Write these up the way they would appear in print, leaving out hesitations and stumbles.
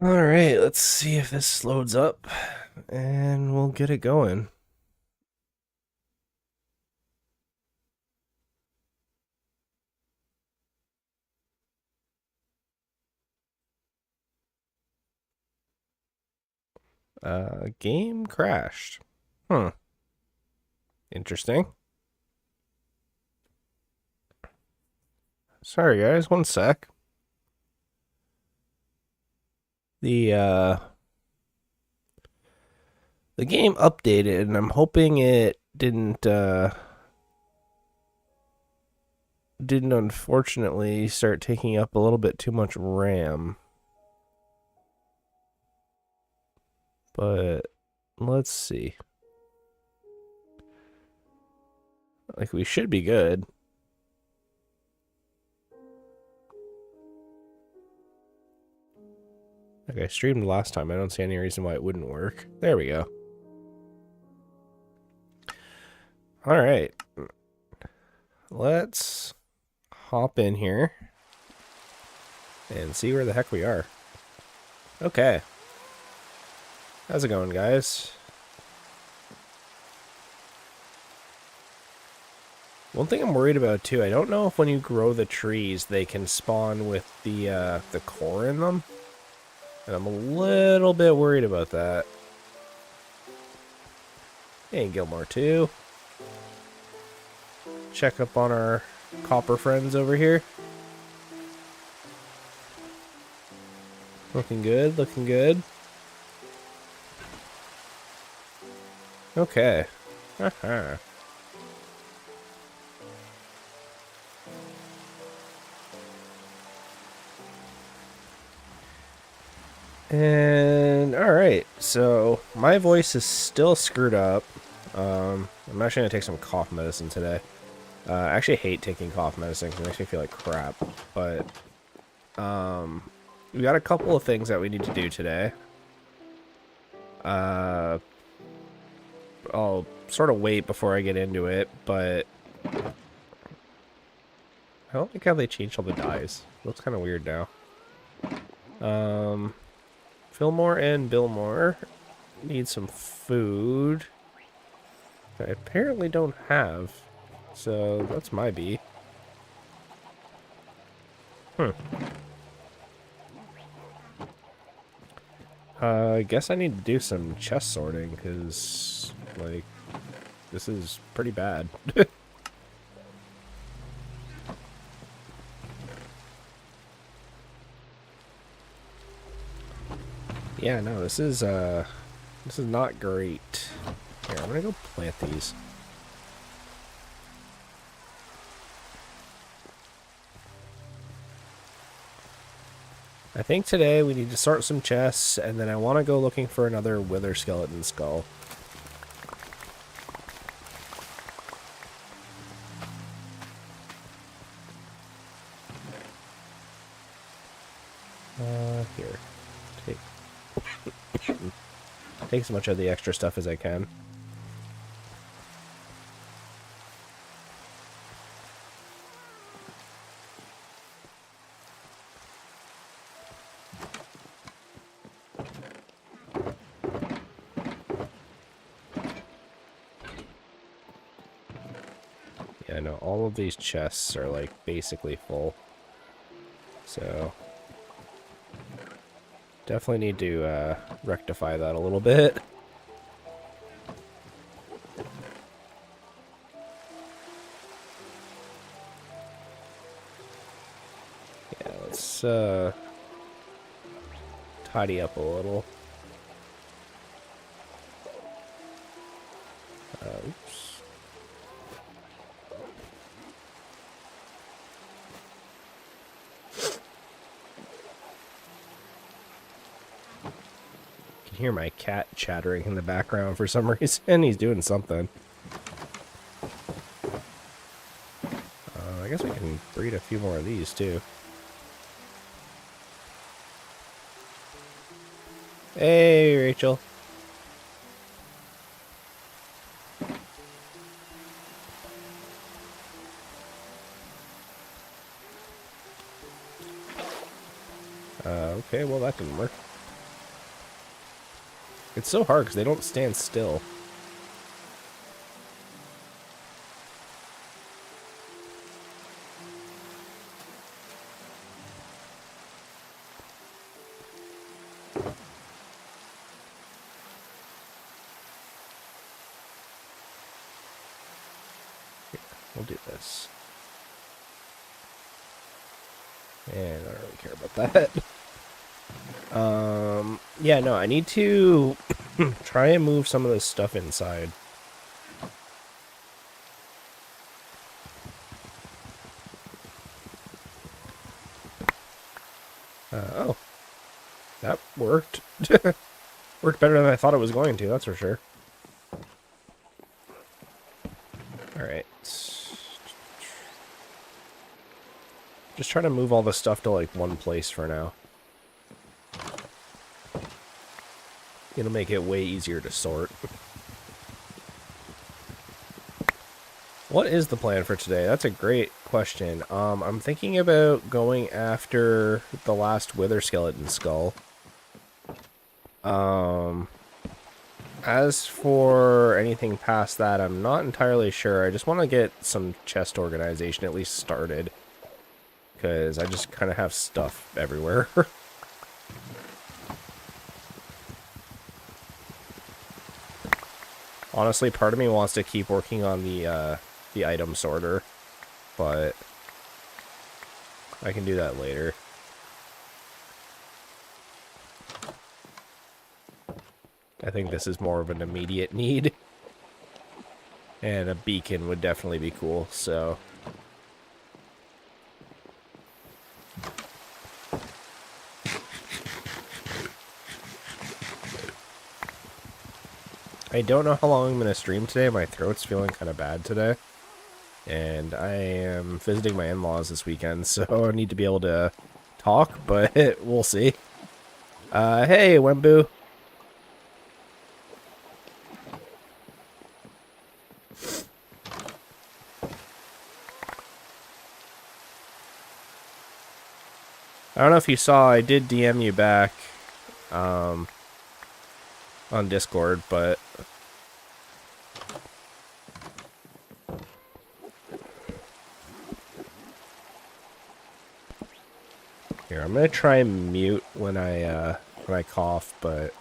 Alright, let's see if this loads up and we'll get it going. Game crashed. Interesting. Sorry guys, one sec. The game updated and I'm hoping it didn't unfortunately start taking up a little bit too much RAM. But let's see. Like, we should be good. Okay, I streamed last time. I don't see any reason why it wouldn't work. There we go. Alright. Let's hop in here and see where the heck we are. Okay. How's it going, guys? One thing I'm worried about too, I don't know if when you grow the trees they can spawn with the core in them. And I'm a little bit worried about that. Hey, Gilmore too. Check up on our copper friends over here. Looking good, looking good. Okay. Haha. And alright, so my voice is still screwed up. I'm actually gonna take some cough medicine today. I actually hate taking cough medicine because it makes me feel like crap. But we got a couple of things that we need to do today. I'll sort of wait before I get into it, but I don't like how they changed all the dyes. It looks kind of weird now. Fillmore and Billmore need some food that I apparently don't have, so that's my B. I guess I need to do some chest sorting, because, like, this is pretty bad. Yeah, no, this is not great. Here, I'm gonna go plant these. I think today we need to sort some chests, and then I want to go looking for another wither skeleton skull. Here. Take as much of the extra stuff as I can. Yeah, no, all of these chests are like basically full. So definitely need to rectify that a little bit. Yeah, let's tidy up a little. Oops. You can hear my cat chattering in the background for some reason. He's doing something. I guess we can breed a few more of these too. Hey, Rachel. Okay, well that didn't work. It's so hard because they don't stand still. Here, we'll do this. And I don't really care about that. Yeah, no, I need to try and move some of this stuff inside. Oh. That worked. Worked better than I thought it was going to, that's for sure. Alright. Just try to move all the stuff to, like, one place for now. It'll make it way easier to sort. What is the plan for today? That's a great question. I'm thinking about going after the last wither skeleton skull. As for anything past that, I'm not entirely sure. I just want to get some chest organization at least started. Because I just kind of have stuff everywhere. Honestly, part of me wants to keep working on the item sorter, but I can do that later. I think this is more of an immediate need. And a beacon would definitely be cool, so... I don't know how long I'm going to stream today. My throat's feeling kind of bad today. And I am visiting my in-laws this weekend, so I need to be able to talk, but we'll see. Hey, Wembu. I don't know if you saw, I did DM you back on Discord, but here, I'm gonna try and mute when I cough, but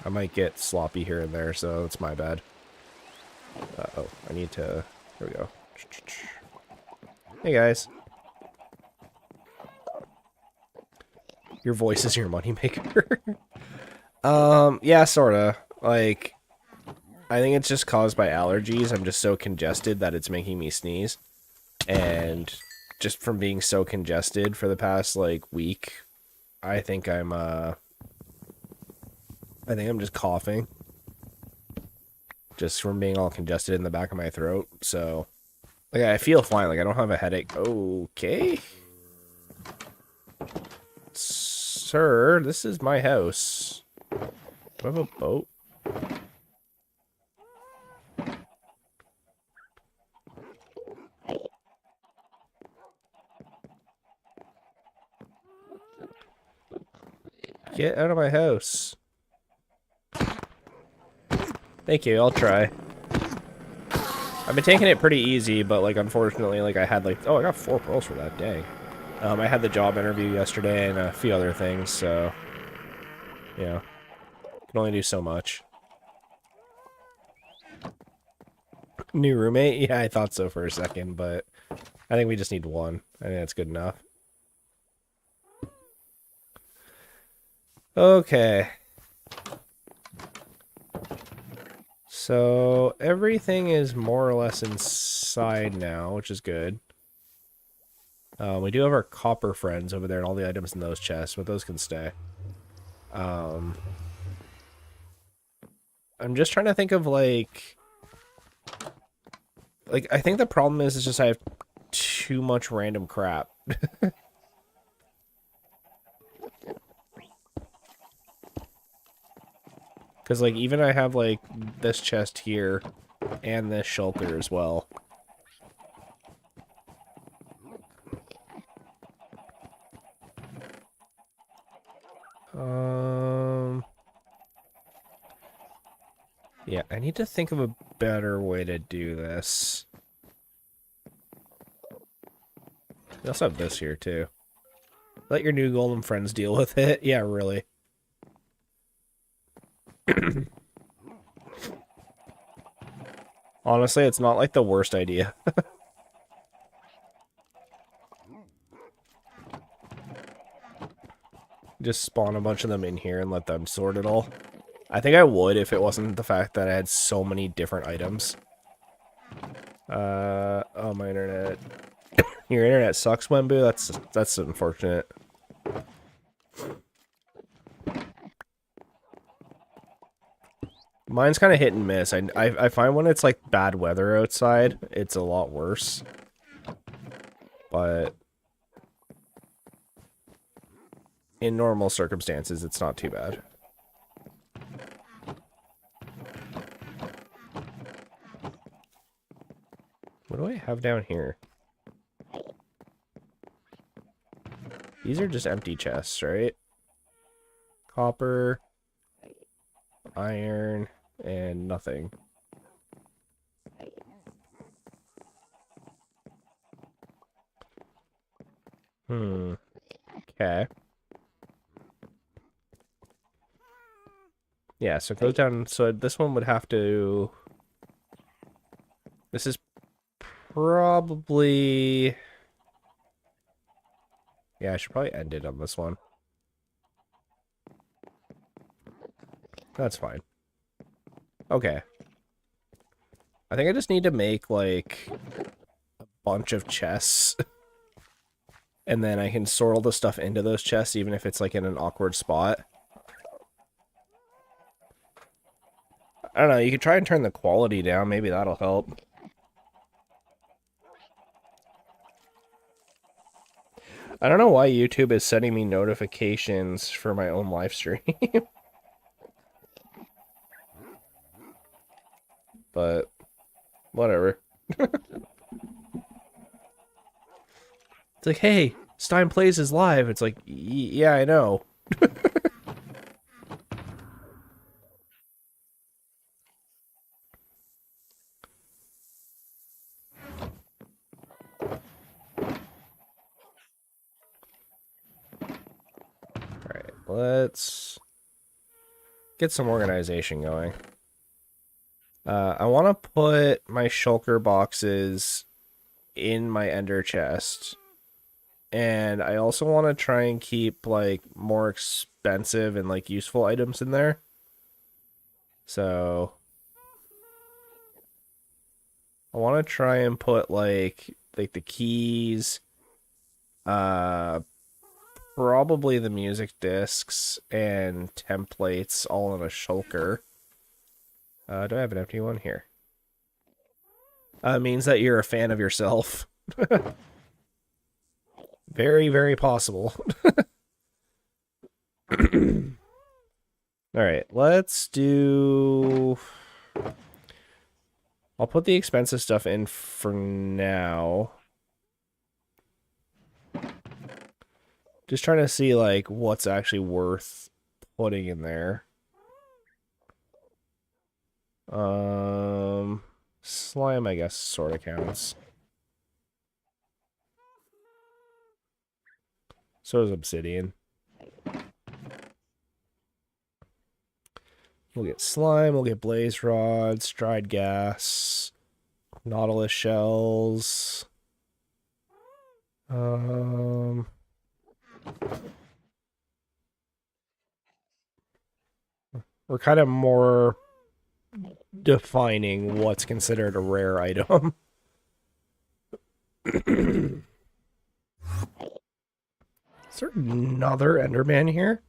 I might get sloppy here and there, so it's my bad. Uh-oh, I need to... There we go. Hey, guys. Your voice is your moneymaker. Yeah, sorta. Like, I think it's just caused by allergies. I'm just so congested that it's making me sneeze. And just from being so congested for the past, like, week, I think I'm just coughing. Just from being all congested in the back of my throat. So, like, I feel fine. Like, I don't have a headache. Okay. Sir, this is my house. Do I have a boat? Get out of my house. Thank you, I'll try. I've been taking it pretty easy, but, like, unfortunately, like, I had, like... Oh, I got 4 pearls for that, dang. I had the job interview yesterday and a few other things, so... You know, can only do so much. New roommate? Yeah, I thought so for a second, but... I think we just need 1. I think that's good enough. Okay. So, everything is more or less inside now, which is good. We do have our copper friends over there and all the items in those chests, but those can stay. I'm just trying to think of, like... Like, I think the problem is just I have too much random crap. Because, like, even I have, like, this chest here and this shulker as well. Yeah, I need to think of a better way to do this. We also have this here, too. Let your new golem friends deal with it. Yeah, really. Honestly, it's not like the worst idea. Just spawn a bunch of them in here and let them sort it all. I think I would if it wasn't the fact that I had so many different items. Oh, my internet. Your internet sucks, Wembu? That's unfortunate. Mine's kind of hit and miss. I find when it's like bad weather outside, it's a lot worse. But in normal circumstances, it's not too bad. What do I have down here? These are just empty chests, right? Copper, iron, and nothing. Okay. Yeah, so it goes down. So this one would have to... This is probably... Yeah, I should probably end it on this one. That's fine. Okay. I think I just need to make, like, a bunch of chests. And then I can sort all the stuff into those chests, even if it's, like, in an awkward spot. I don't know, you could try and turn the quality down. Maybe that'll help. I don't know why YouTube is sending me notifications for my own live stream. But, whatever. It's like, hey, Stein Plays is live. It's like, yeah, I know. Alright, let's get some organization going. I want to put my shulker boxes in my ender chest. And I also want to try and keep, like, more expensive and, like, useful items in there. So... I want to try and put, like the keys, probably the music discs and templates all in a shulker. Do I have an empty one here? Means that you're a fan of yourself. Very, very possible. Alright, let's do... I'll put the expensive stuff in for now. Just trying to see, like, what's actually worth putting in there. Slime, I guess, sort of counts. So is obsidian. We'll get slime, we'll get blaze rods, dried gas, nautilus shells. We're kind of more defining what's considered a rare item. Is there another Enderman here?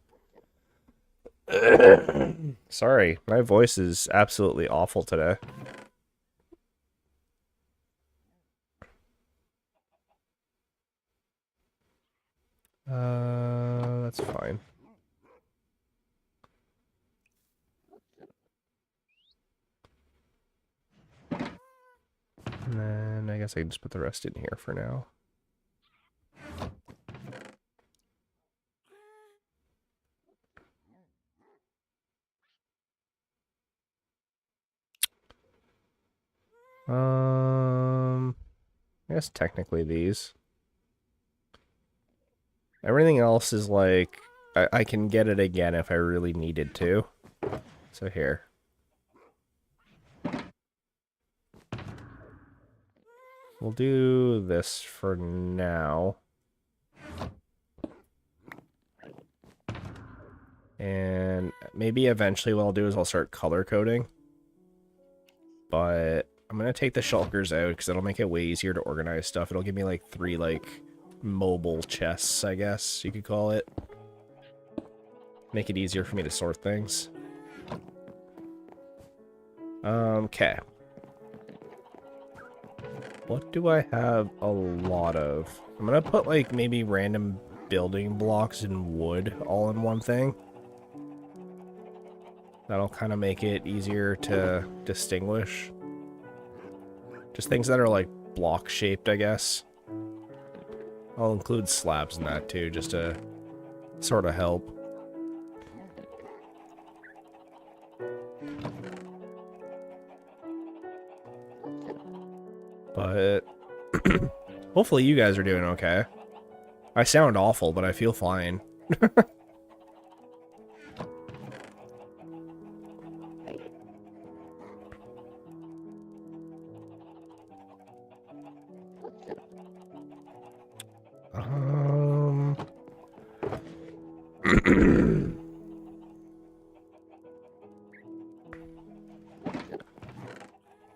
Sorry, my voice is absolutely awful today. That's fine. And then I guess I can just put the rest in here for now. I guess technically these. Everything else is like, I can get it again if I really needed to. So here. We'll do this for now. And maybe eventually what I'll do is I'll start color coding. But I'm going to take the shulkers out because it'll make it way easier to organize stuff. It'll give me like 3 like mobile chests, I guess you could call it. Make it easier for me to sort things. Okay. What do I have a lot of? I'm going to put like maybe random building blocks and wood all in one thing. That'll kind of make it easier to distinguish. Just things that are like block shaped, I guess. I'll include slabs in that too, just to sort of help. But hopefully you guys are doing okay. I sound awful, but I feel fine.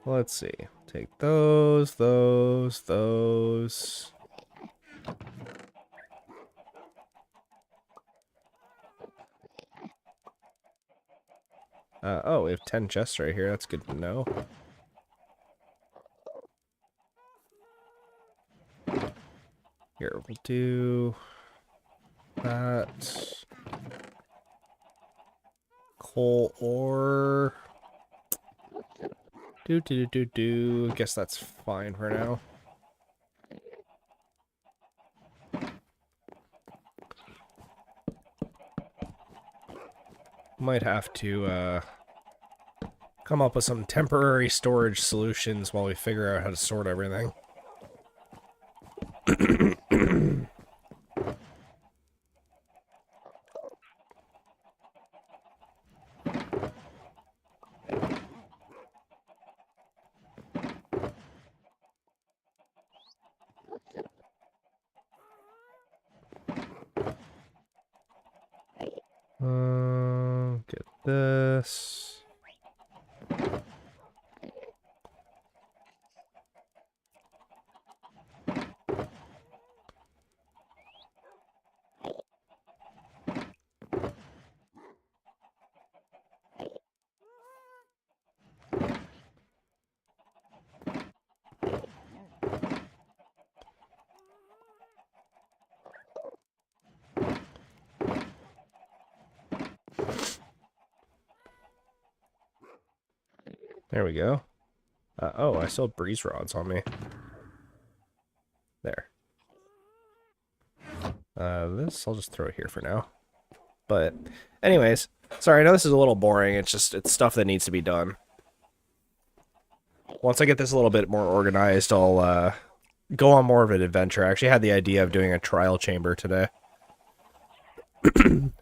Let's see. Take those. Oh, we have 10 chests right here. That's good to know. Here, we'll do that. Coal ore. I guess that's fine for now. Might have to come up with some temporary storage solutions while we figure out how to sort everything. Get this. There we go. Oh, I still have breeze rods on me. There. This, I'll just throw it here for now. But, anyways, sorry, I know this is a little boring. It's stuff that needs to be done. Once I get this a little bit more organized, I'll go on more of an adventure. I actually had the idea of doing a trial chamber today.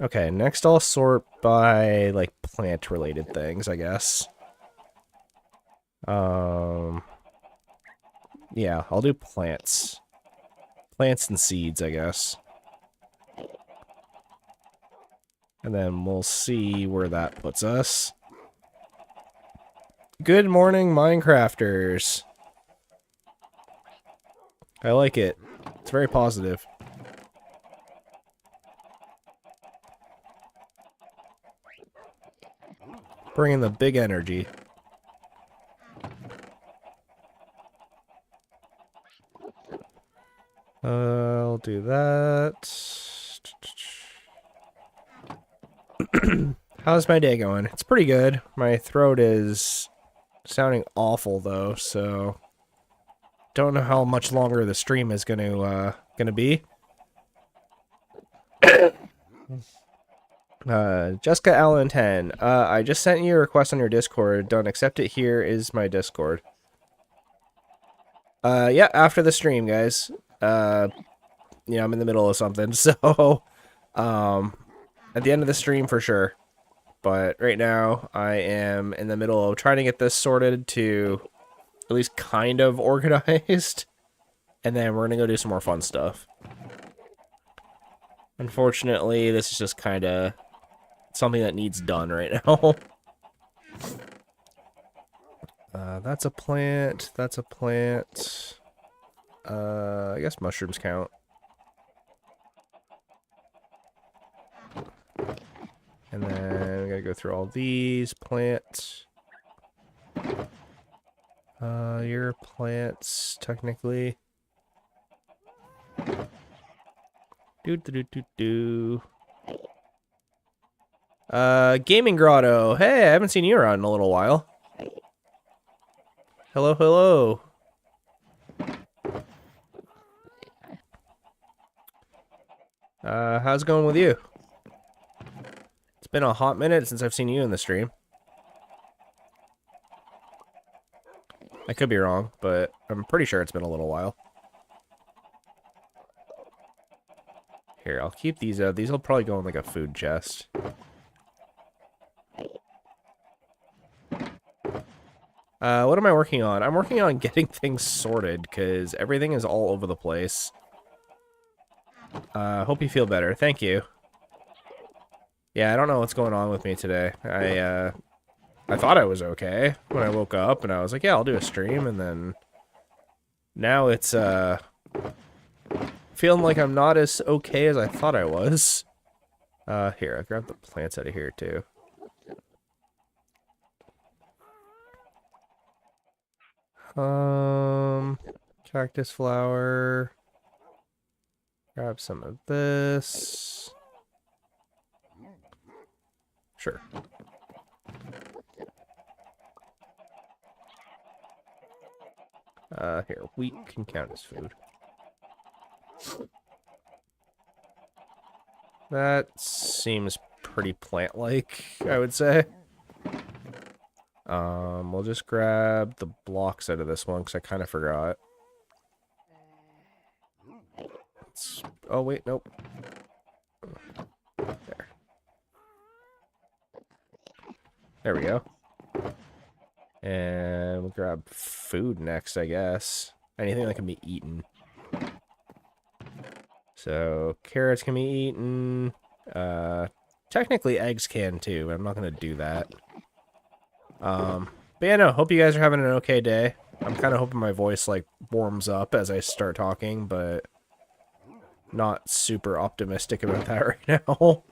Okay, next I'll sort by, like, plant-related things, I guess. Yeah, I'll do plants. Plants and seeds, I guess. And then we'll see where that puts us. Good morning, Minecrafters. I like it. It's very positive. Bringing the big energy. I'll do that. How's my day going? It's pretty good. My throat is sounding awful though, so don't know how much longer the stream is gonna be. Jessica Allen 10. I just sent you a request on your Discord. Don't accept it. Here is my Discord. Yeah, after the stream, guys. Yeah, I'm in the middle of something, so at the end of the stream for sure. But right now, I am in the middle of trying to get this sorted to at least kind of organized. And then we're going to go do some more fun stuff. Unfortunately, this is just kind of something that needs done right now. That's a plant. That's a plant. I guess mushrooms count. And then we gotta go through all these plants. Your plants, technically. Gaming Grotto. Hey, I haven't seen you around in a little while. Hello, hello. How's it going with you? It's been a hot minute since I've seen you in the stream. I could be wrong, but I'm pretty sure it's been a little while. Here, I'll keep these out. These will probably go in like a food chest. What am I working on? I'm working on getting things sorted, because everything is all over the place. Hope you feel better. Thank you. Yeah, I don't know what's going on with me today. I thought I was okay when I woke up, and I was like, yeah, I'll do a stream, and then now it's, feeling like I'm not as okay as I thought I was. Here, I grabbed the plants out of here, too. Cactus flower. Grab some of this. Sure. Here, wheat can count as food. That seems pretty plant-like, I would say. We'll just grab the blocks out of this one, because I kind of forgot. Oh, wait, nope. There. There we go. And we'll grab food next, I guess. Anything that can be eaten. So, carrots can be eaten. Technically, eggs can too, but I'm not going to do that. But yeah, no, hope you guys are having an okay day. I'm kind of hoping my voice, like, warms up as I start talking, but not super optimistic about that right now.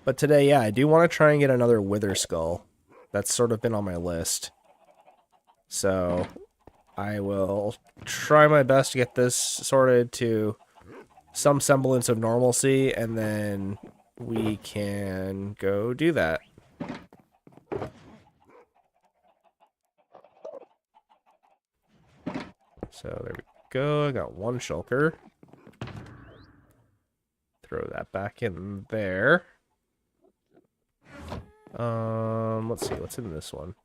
But today, yeah, I do want to try and get another wither skull. That's sort of been on my list. So, I will try my best to get this sorted to some semblance of normalcy, and then we can go do that. So there we go. I got one shulker. Throw that back in there. Let's see, what's in this one?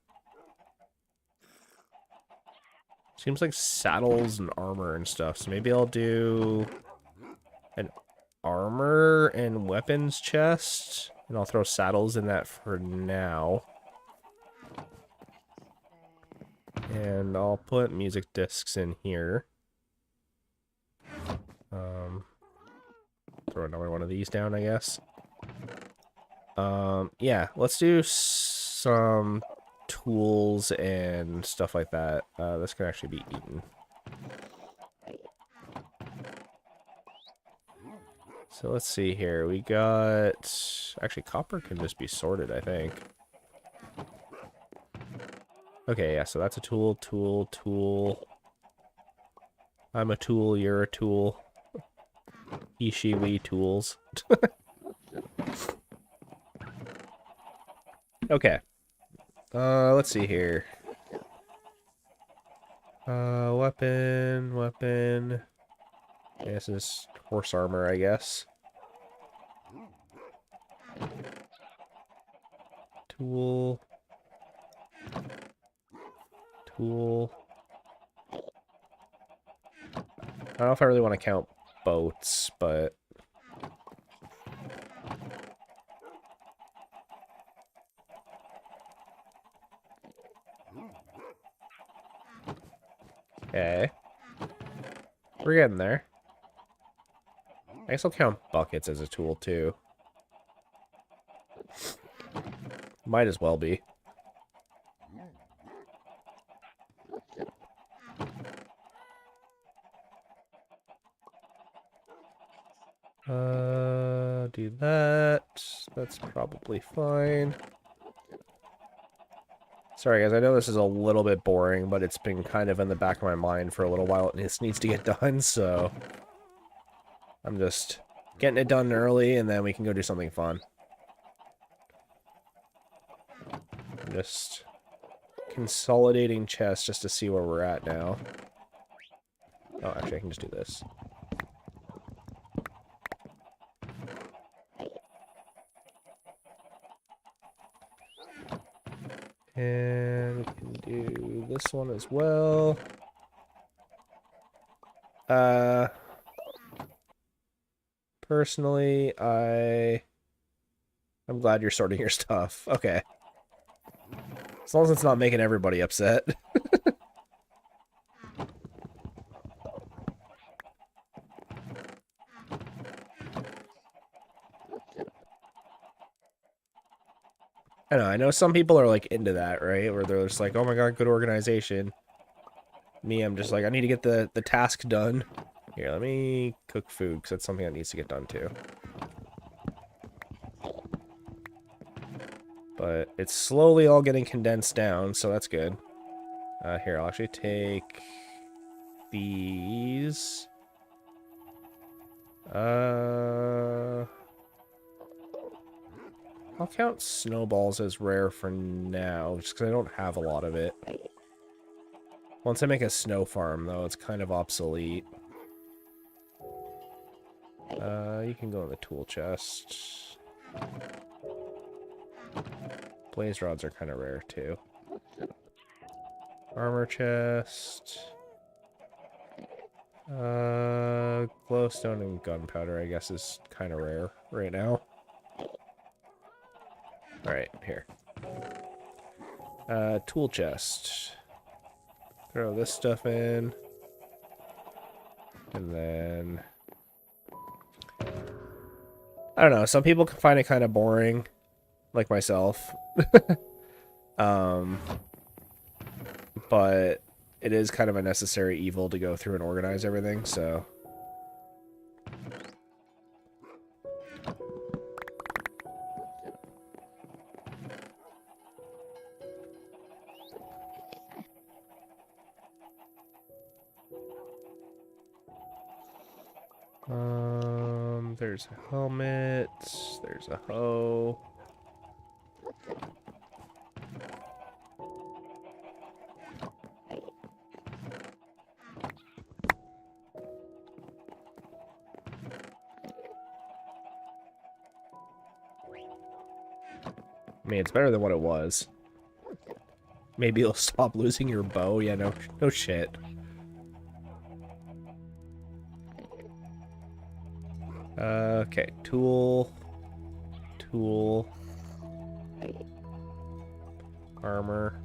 Seems like saddles and armor and stuff, so maybe I'll do an armor and weapons chest, and I'll throw saddles in that for now. And I'll put music discs in here. Throw another one of these down, I guess. Yeah, let's do some tools and stuff like that. This can actually be eaten. So let's see here. We got... Actually, copper can just be sorted, I think. Okay, yeah, so that's a tool, tool, tool. I'm a tool, you're a tool. He, she, we, tools. Okay. Let's see here. Weapon, weapon. Yeah, this is horse armor, I guess. Tool. Tool. I don't know if I really want to count boats, but... Okay. We're getting there. I guess I'll count buckets as a tool, too. Might as well be. Do that. That's probably fine. Sorry, guys, I know this is a little bit boring, but it's been kind of in the back of my mind for a little while, and this needs to get done, so... I'm just getting it done early, and then we can go do something fun. I'm just consolidating chests just to see where we're at now. Oh, actually, I can just do this. And we can do this one as well. Personally, I'm glad you're sorting your stuff. Okay. As long as it's not making everybody upset. I know some people are like into that, right? Where they're just like, oh my god, good organization. Me, I'm just like, I need to get the task done. Here, let me cook food, because that's something that needs to get done too. But it's slowly all getting condensed down, so that's good. Here, I'll actually take these. I'll count snowballs as rare for now, just because I don't have a lot of it. Once I make a snow farm, though, it's kind of obsolete. You can go in the tool chest. Blaze rods are kind of rare, too. Armor chest. Glowstone and gunpowder, I guess, is kind of rare right now. Alright, here. Tool chest. Throw this stuff in. And then... I don't know, some people can find it kind of boring. Like myself. But it is kind of a necessary evil to go through and organize everything, so... There's a helmet, there's a hoe. mean, it's better than what it was. Maybe you'll stop losing your bow. Yeah, no shit. Okay, tool. Armor.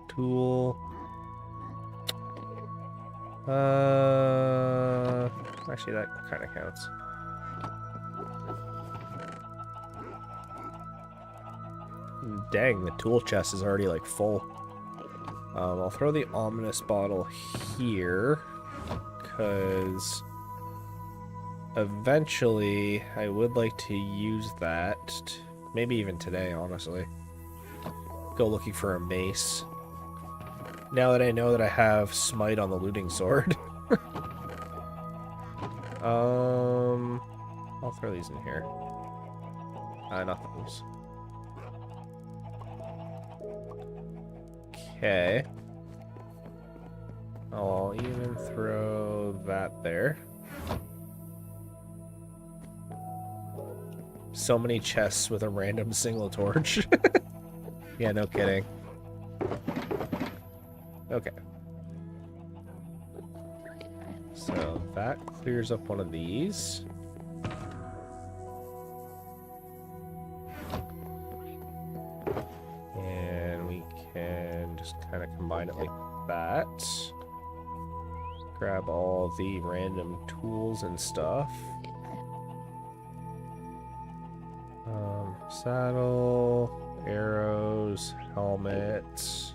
Tool. Actually, that kind of counts. Dang, the tool chest is already, like, full. I'll throw the ominous bottle here, because eventually I would like to use that. Maybe even today, honestly. Go looking for a mace. Now that I know that I have smite on the looting sword. I'll throw these in here. Not those. Okay. I'll even throw that there. So many chests with a random single torch. Yeah, no kidding. Okay. So that clears up one of these. And we can just kind of combine it like that. Grab all the random tools and stuff. Saddle, arrows, helmet.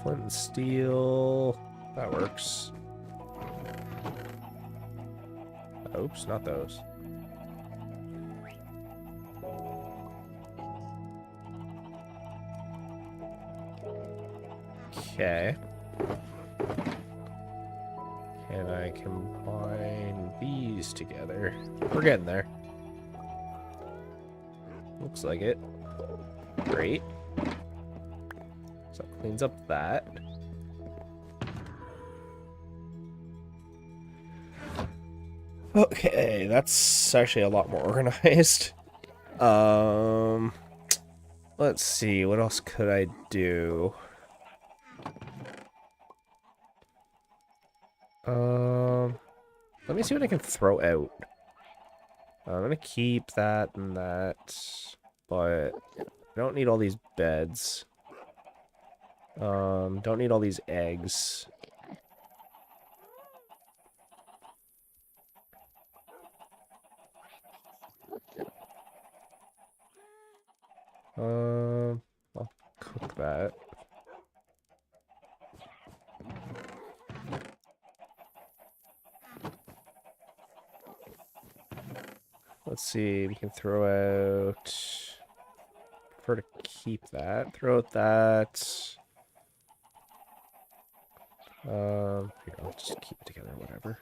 Flint and steel. That works. Oops, not those. Okay. Can I combine these together? We're getting there. Looks like it. Great. So it cleans up that. Okay, that's actually a lot more organized. Let's see, what else could I do? Let me see what I can throw out. I'm gonna keep that and that, but I don't need all these beds. Don't need all these eggs. I'll cook that. Let's see, we can throw out... Prefer to keep that. Throw out that. Here, I'll just keep it together, whatever.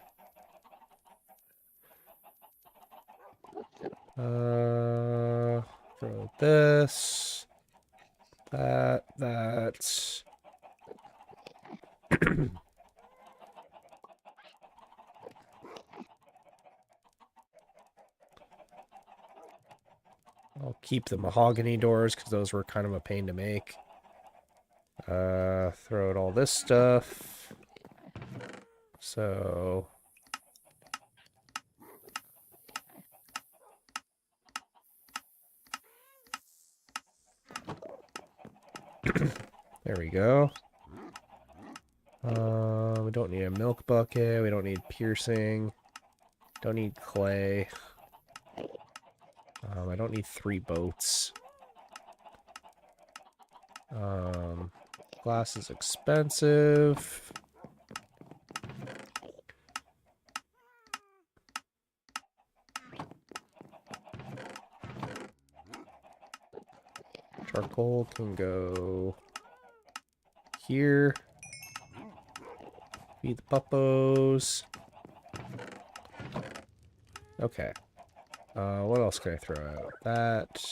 Throw out this. That. I'll keep the mahogany doors because those were kind of a pain to make. Throw out all this stuff. So... There we go. We don't need a milk bucket. We don't need piercing. Don't need clay. I don't need 3 boats. Glass is expensive. Charcoal can go here. Feed the puppos. Okay. What else can I throw out? That.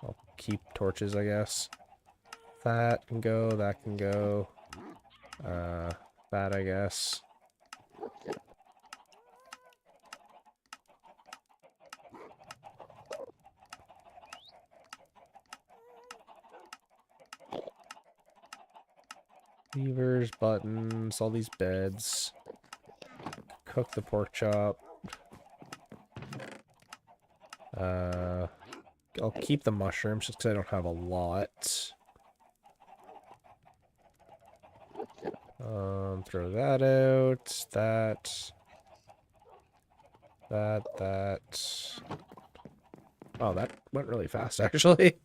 I'll keep torches, I guess. That can go, that can go. That, I guess. Levers, buttons, all these beds. Cook the pork chop. I'll keep the mushrooms just because I don't have a lot. Throw that out. That. Oh, that went really fast, actually.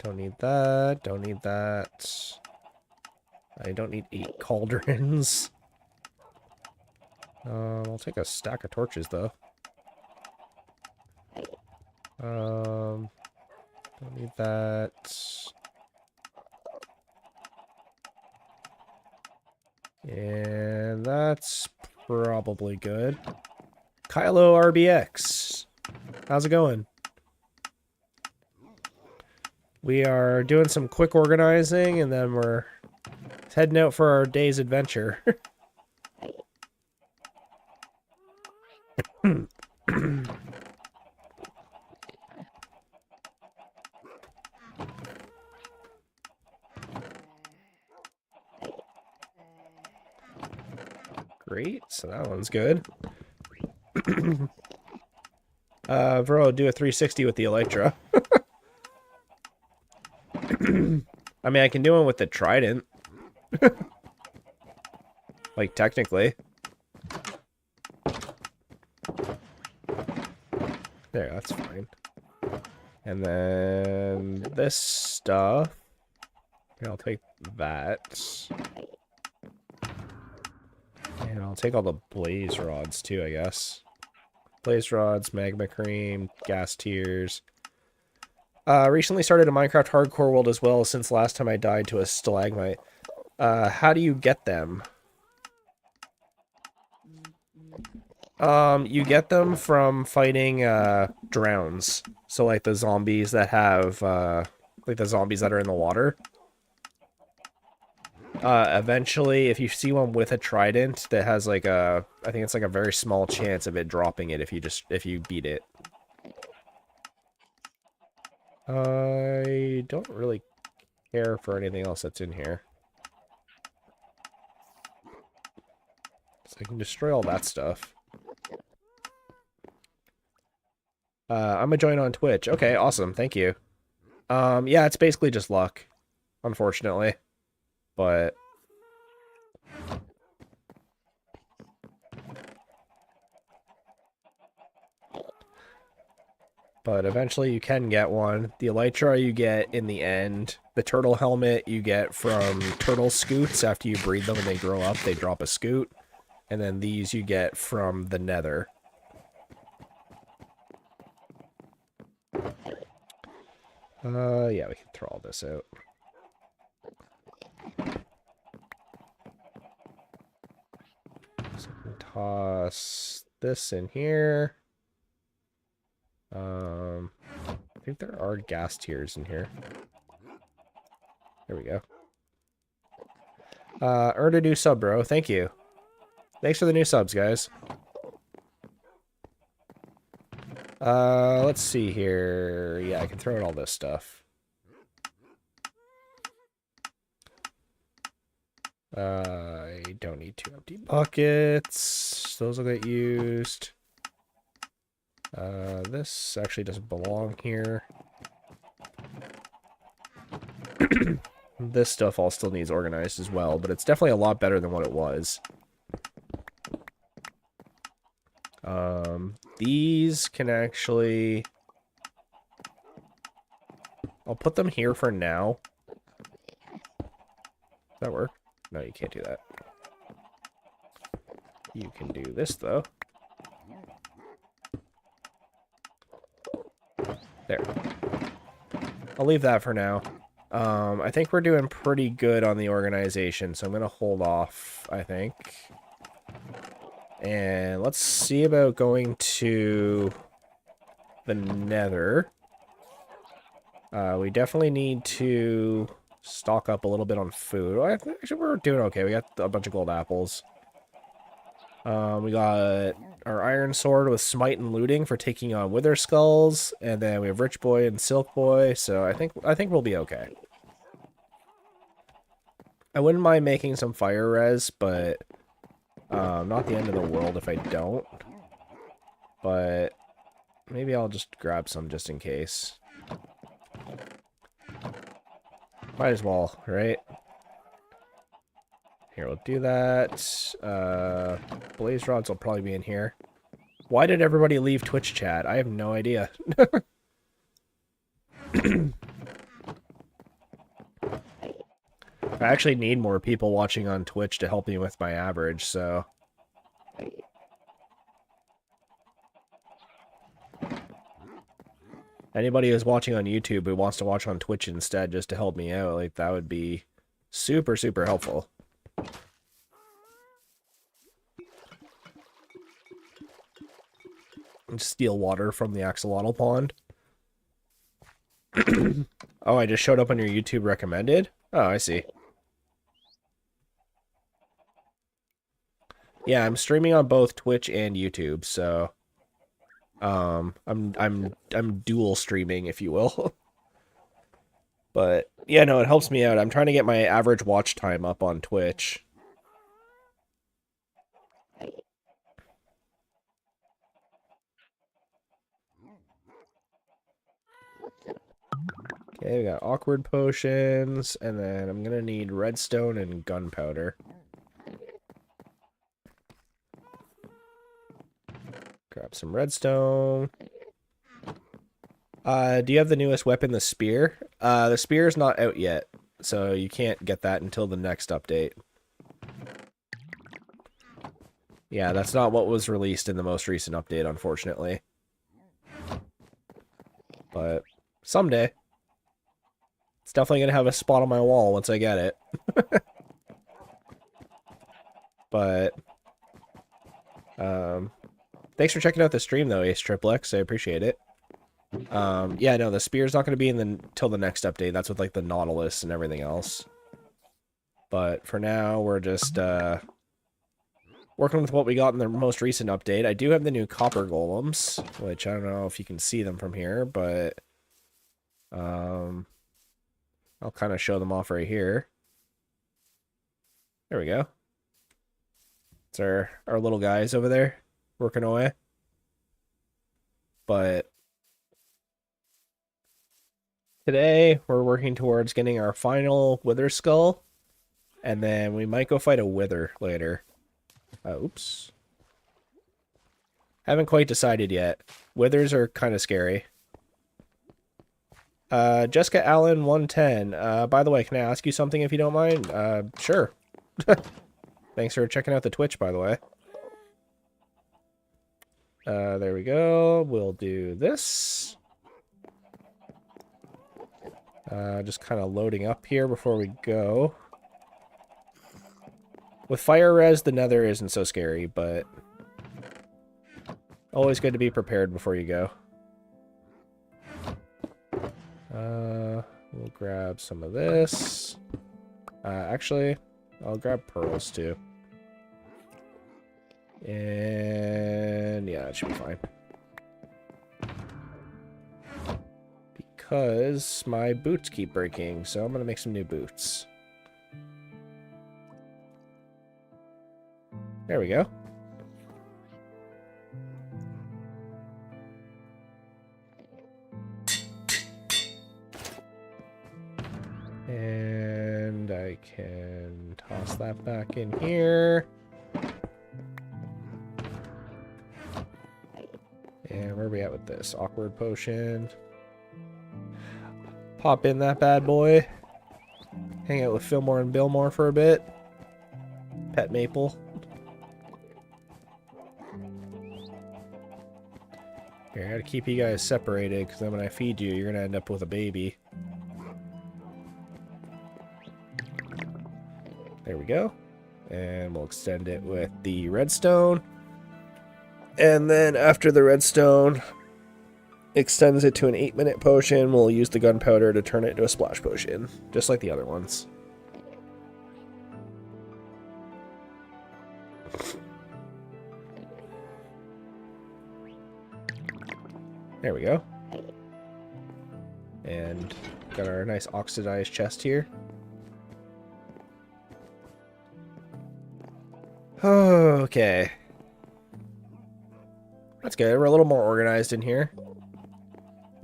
Don't need that. Don't need that. I don't need 8 cauldrons. I'll take a stack of torches, though. Don't need that. And that's probably good. Kylo RBX. How's it going? We are doing some quick organizing, and then we're heading out for our day's adventure. Great, so that one's good. Bro, do a 360 with the Elytra. I mean, I can do one with the trident. Like, technically. There, that's fine. And then this stuff. Okay, I'll take that. And I'll take all the blaze rods too, I guess. Blaze rods, magma cream, gas tiers. Recently started a Minecraft hardcore world as well since last time I died to a stalagmite. How do you get them? You get them from fighting drowns. So like the zombies that have like the zombies that are in the water. Eventually, if you see one with a trident that has like a, I think it's like a very small chance of it dropping it if you beat it. I don't really care for anything else that's in here. So I can destroy all that stuff. I'm gonna join on Twitch. Okay, awesome. Thank you. Yeah, it's basically just luck, unfortunately. But eventually you can get one. The elytra you get in the end. The turtle helmet you get from turtle scoots. After you breed them and they grow up, they drop a scoot. And then these you get from the nether. Yeah, we can throw all this out. So we can toss this in here. I think there are gas tiers in here. There we go. Earned a new sub, bro. Thank you. Thanks for the new subs, guys. Let's see here. Yeah, I can throw in all this stuff. I don't need 2 empty buckets. Those will get used. This actually doesn't belong here. This stuff all still needs organized as well, but it's definitely a lot better than what it was. These can actually... I'll put them here for now. Does that work? No, you can't do that. You can do this, though. There. I'll leave that for now. I think we're doing pretty good on the organization, so I'm going to hold off, I think. And let's see about going to the Nether. We definitely need to stock up a little bit on food. Actually, we're doing okay. We got a bunch of gold apples. We got our iron sword with smite and looting for taking on wither skulls, and then we have rich boy and silk boy. So I think we'll be okay. I wouldn't mind making some fire res, but not the end of the world if I don't. But maybe I'll just grab some just in case. Might as well, right? Here, we'll do that. Blaze rods will probably be in here. Why did everybody leave Twitch chat? I have no idea. I actually need more people watching on Twitch to help me with my average, so... Anybody who's watching on YouTube who wants to watch on Twitch instead just to help me out, like, that would be super, super helpful. And steal water from the axolotl pond. Oh, I just showed up on your YouTube recommended? Oh, I see. Yeah, I'm streaming on both Twitch and YouTube, so... I'm dual streaming, if you will. But yeah, no, it helps me out. I'm trying to get my average watch time up on Twitch. Okay, we got awkward potions, and then I'm gonna need redstone and gunpowder. Grab some redstone. Do you have the newest weapon, the spear? The spear is not out yet, so you can't get that until the next update. Yeah, that's not what was released in the most recent update, unfortunately. But someday. It's definitely going to have a spot on my wall once I get it. But, thanks for checking out the stream, though, Ace Triplex. I appreciate it. Yeah, no, the spear's not going to be in until the next update. That's with, like, the Nautilus and everything else. But for now, we're just, working with what we got in the most recent update. I do have the new copper golems, which I don't know if you can see them from here, but, I'll kind of show them off right here. There we go. It's our little guys over there working away. But today we're working towards getting our final wither skull, and then we might go fight a wither later. Oops. Haven't quite decided yet. Withers are kind of scary. Jessica Allen 110. By the way, can I ask you something if you don't mind? Sure. Thanks for checking out the Twitch, by the way. There we go. We'll do this. Just kind of loading up here before we go. With fire res, the nether isn't so scary, but always good to be prepared before you go. We'll grab some of this. Actually, I'll grab pearls too. And yeah, it should be fine. Because my boots keep breaking, so I'm gonna make some new boots. There we go. And I can toss that back in here. And where are we at with this? Awkward potion. Pop in that bad boy. Hang out with Fillmore and Billmore for a bit. Pet Maple. Here, I gotta keep you guys separated, because then when I feed you, you're gonna end up with a baby. There we go. And we'll extend it with the redstone. And then after the redstone extends it to an 8-minute potion, we'll use the gunpowder to turn it into a splash potion, just like the other ones. There we go. And got our nice oxidized chest here. Okay. That's good. We're a little more organized in here.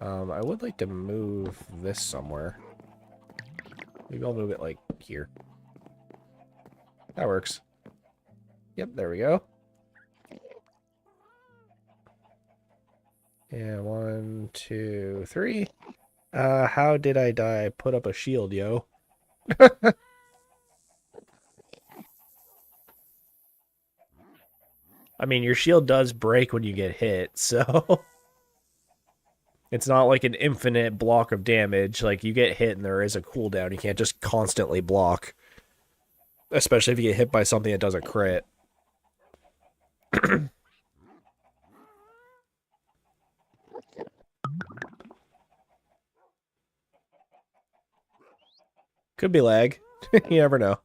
I would like to move this somewhere. Maybe I'll move it like here. That works. Yep, there we go. And 1, 2, 3. How did I die? Put up a shield, yo. I mean, your shield does break when you get hit, so... It's not like an infinite block of damage. Like, you get hit and there is a cooldown. You can't just constantly block. Especially if you get hit by something that does a crit. Could be lag. You never know.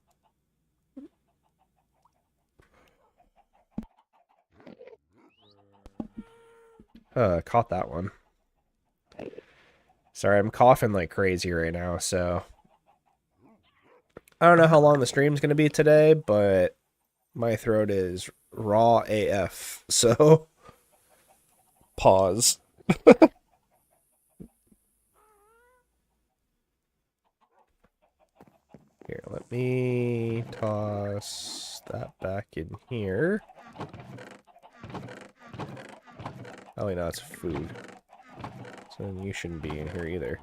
Caught that one. Sorry, I'm coughing like crazy right now, so... I don't know how long the stream's going to be today, but my throat is raw AF, so... Pause. Here, let me toss that back in here. Oh, wait, no, it's food. So you shouldn't be in here either.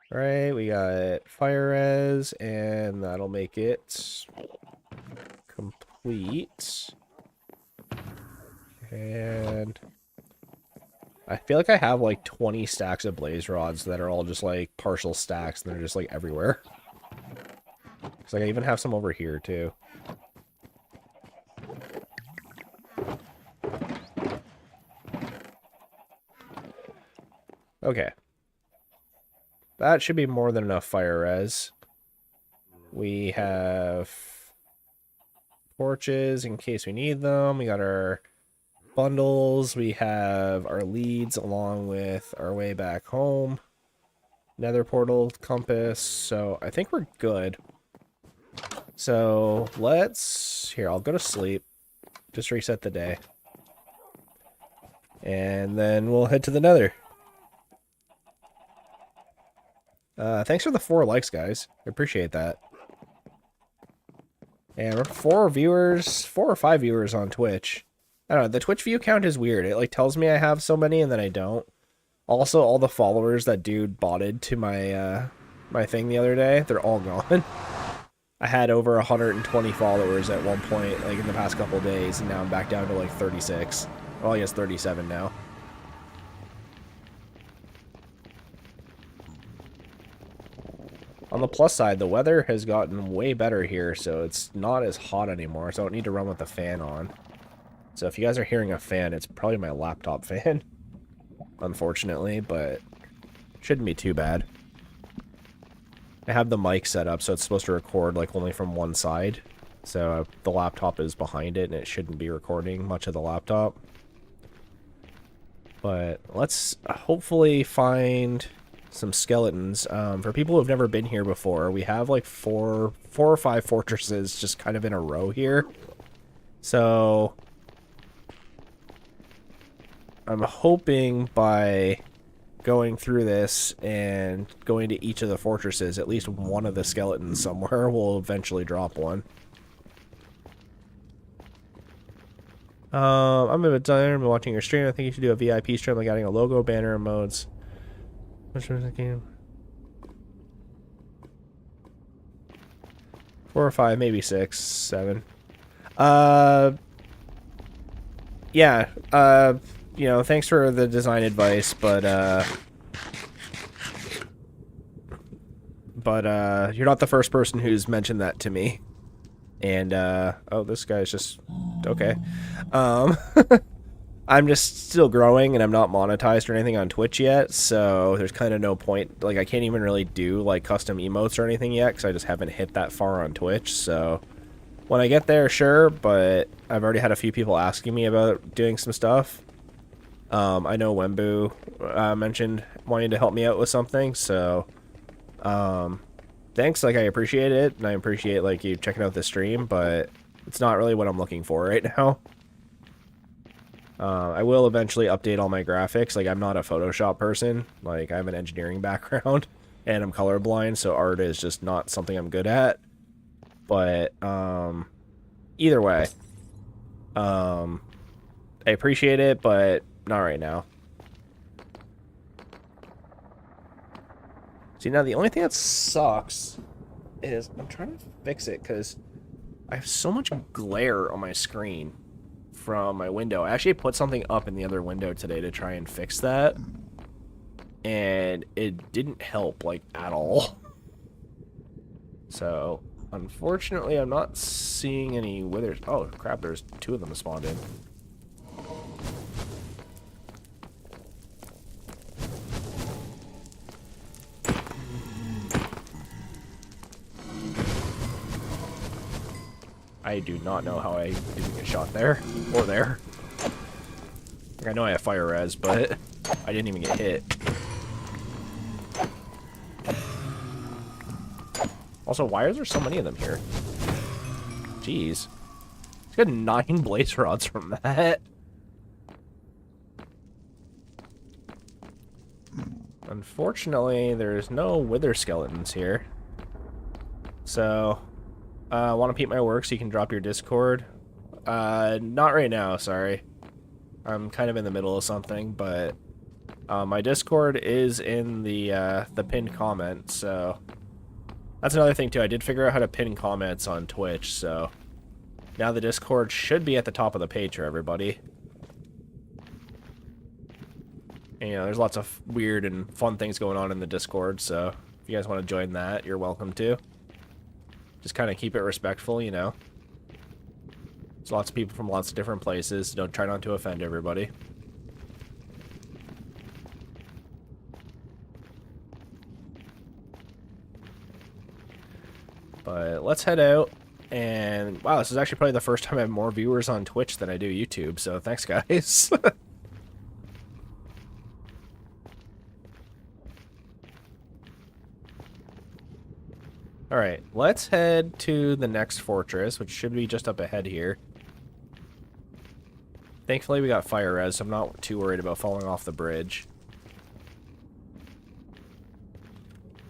Alright, we got fire res, and that'll make it complete. And I feel like I have like 20 stacks of blaze rods that are all just like partial stacks, and they're just like everywhere. Because like I even have some over here too. Okay. That should be more than enough fire res. We have torches in case we need them. We got our bundles. We have our leads along with our way back home. Nether portal, compass. So I think we're good. So let's... Here, I'll go to sleep. Just reset the day. And then we'll head to the Nether. Thanks for the 4 likes, guys. I appreciate that. And we're 4 or 5 viewers on Twitch. I don't know, the Twitch view count is weird. It like tells me I have so many and then I don't. Also, all the followers that dude botted to my my thing the other day, they're all gone. I had over 120 followers at one point, like in the past couple days, and now I'm back down to like 36. Well, I guess 37 now. On the plus side, the weather has gotten way better here, so it's not as hot anymore, so I don't need to run with the fan on. So if you guys are hearing a fan, it's probably my laptop fan, unfortunately, but shouldn't be too bad. I have the mic set up, so it's supposed to record like only from one side. So the laptop is behind it, and it shouldn't be recording much of the laptop. But let's hopefully find some skeletons. For people who have never been here before, we have like four or five fortresses just kind of in a row here. So I'm hoping by going through this and going to each of the fortresses, at least one of the skeletons somewhere will eventually drop one. I'm a bit tired. I've been watching your stream. I think you should do a VIP stream, like adding a logo, banner, and modes. Which one's the game? 4 or 5, maybe 6, 7. Yeah. You know, thanks for the design advice, but you're not the first person who's mentioned that to me. And, oh, this guy's just, okay. Um, I'm just still growing and I'm not monetized or anything on Twitch yet, so there's kind of no point. Like, I can't even really do, like, custom emotes or anything yet because I just haven't hit that far on Twitch, so when I get there, sure, but I've already had a few people asking me about doing some stuff. I know Wembu mentioned wanting to help me out with something, so thanks. Like, I appreciate it, and I appreciate like you checking out the stream, but it's not really what I'm looking for right now. I will eventually update all my graphics. Like, I'm not a Photoshop person. Like, I have an engineering background, and I'm colorblind, so art is just not something I'm good at. But either way, I appreciate it, but not right now. See, now the only thing that sucks is I'm trying to fix it because I have so much glare on my screen from my window. I actually put something up in the other window today to try and fix that, and it didn't help, like, at all. So, unfortunately, I'm not seeing any withers. Oh, crap, there's 2 of them spawned in. I do not know how I didn't get shot there, or there. Like, I know I have fire res, but I didn't even get hit. Also, why is there so many of them here? Jeez. It's got 9 blaze rods from that. Unfortunately, there's no wither skeletons here. So, want to peep my work so you can drop your Discord? Not right now, sorry. I'm kind of in the middle of something, but my Discord is in the pinned comment, so that's another thing too. I did figure out how to pin comments on Twitch, so now the Discord should be at the top of the page for everybody. And, you know, there's lots of weird and fun things going on in the Discord, so if you guys want to join that, you're welcome to. Just kind of keep it respectful, you know. There's lots of people from lots of different places. Don't try not to offend everybody. But let's head out. And wow, this is actually probably the first time I have more viewers on Twitch than I do YouTube. So thanks, guys. Alright, let's head to the next fortress, which should be just up ahead here. Thankfully, we got fire res, so I'm not too worried about falling off the bridge.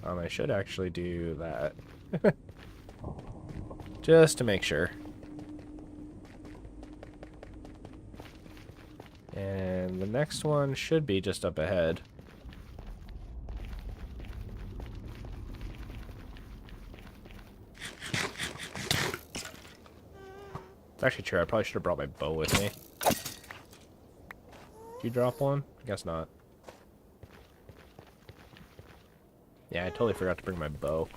I should actually do that. Just to make sure. And the next one should be just up ahead. It's actually true, I probably should have brought my bow with me. Did you drop one? I guess not. Yeah, I totally forgot to bring my bow.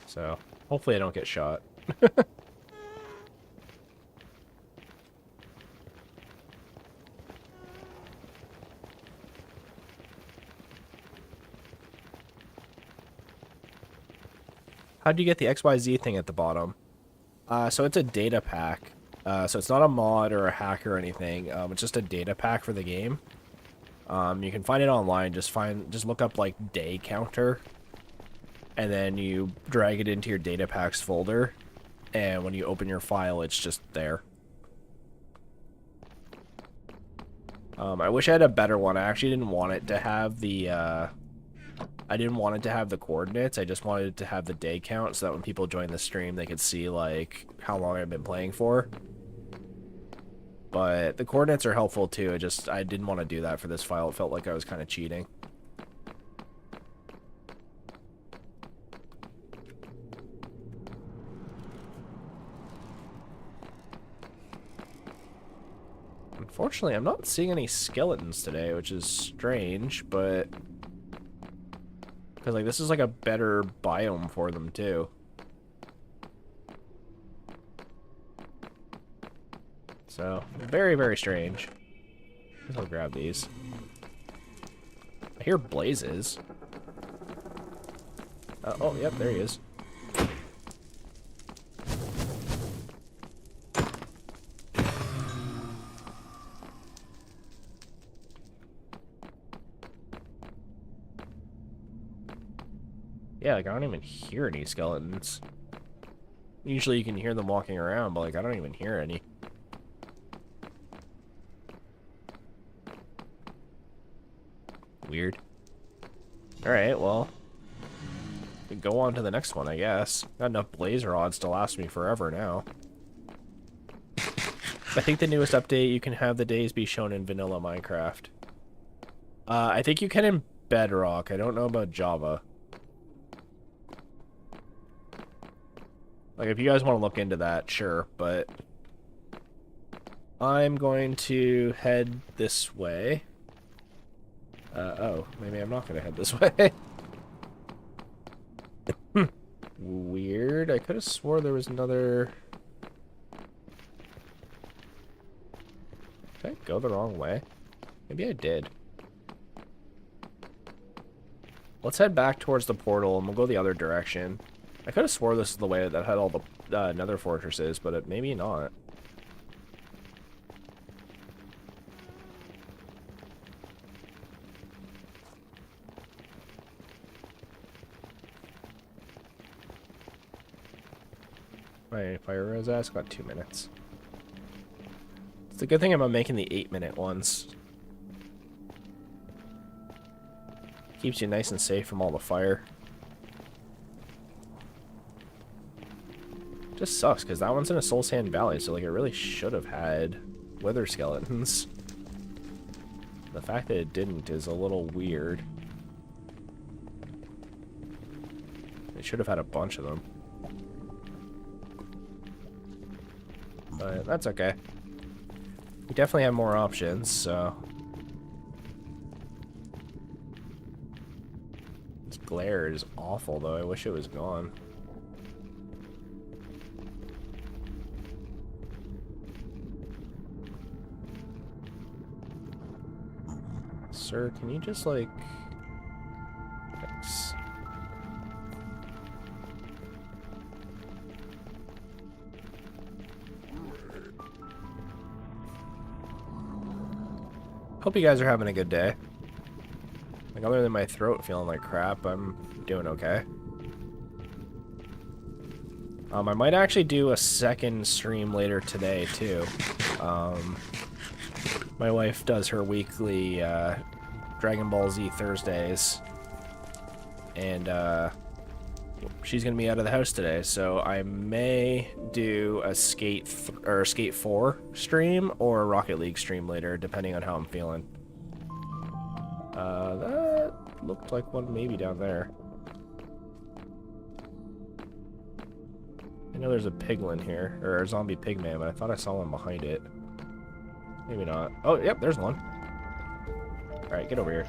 So, hopefully I don't get shot. How do you get the XYZ thing at the bottom? So it's a data pack. So it's not a mod or a hack or anything. It's just a data pack for the game. You can find it online. Just look up like day counter, and then you drag it into your data packs folder. And when you open your file, it's just there. I wish I had a better one. I actually didn't want it to have the I didn't want it to have the coordinates. I just wanted it to have the day count so that when people join the stream, they could see, like, how long I've been playing for. But the coordinates are helpful, too. I didn't want to do that for this file. It felt like I was kind of cheating. Unfortunately, I'm not seeing any skeletons today, which is strange, but because, like, this is, like, a better biome for them, too. So, very, very strange. I guess I'll grab these. I hear blazes. Oh, yep, there he is. Yeah, like, I don't even hear any skeletons. Usually you can hear them walking around, but, like, I don't even hear any. Weird. Alright, well. We go on to the next one, I guess. Got enough blaze rods to last me forever now. I think the newest update, you can have the days be shown in vanilla Minecraft. I think you can in Bedrock. I don't know about Java. Like, if you guys want to look into that, sure, but I'm going to head this way. Oh, maybe I'm not going to head this way. Weird. I could have swore there was another... Did I go the wrong way? Maybe I did. Let's head back towards the portal, and we'll go the other direction. I could have swore this is the way that had all the nether fortresses, but maybe not. My fire rose ass got 2 minutes. It's a good thing about making the 8-minute ones. Keeps you nice and safe from all the fire. Just sucks, because that one's in a soul sand valley, so like it really should have had wither skeletons. The fact that it didn't is a little weird. It should have had a bunch of them. But that's okay. We definitely have more options, so... This glare is awful, though. I wish it was gone. Sir, can you just, like... Thanks. Hope you guys are having a good day. Like, other than my throat feeling like crap, I'm doing okay. I might actually do a second stream later today, too. My wife does her weekly, Dragon Ball Z Thursdays, and she's gonna be out of the house today, so I may do a Skate 4 stream or a Rocket League stream later, depending on how I'm feeling. That looked like one maybe down there. I know there's a piglin here, or a zombie pigman, but I thought I saw one behind it. Maybe not. Oh, yep, there's one. Alright, get over here.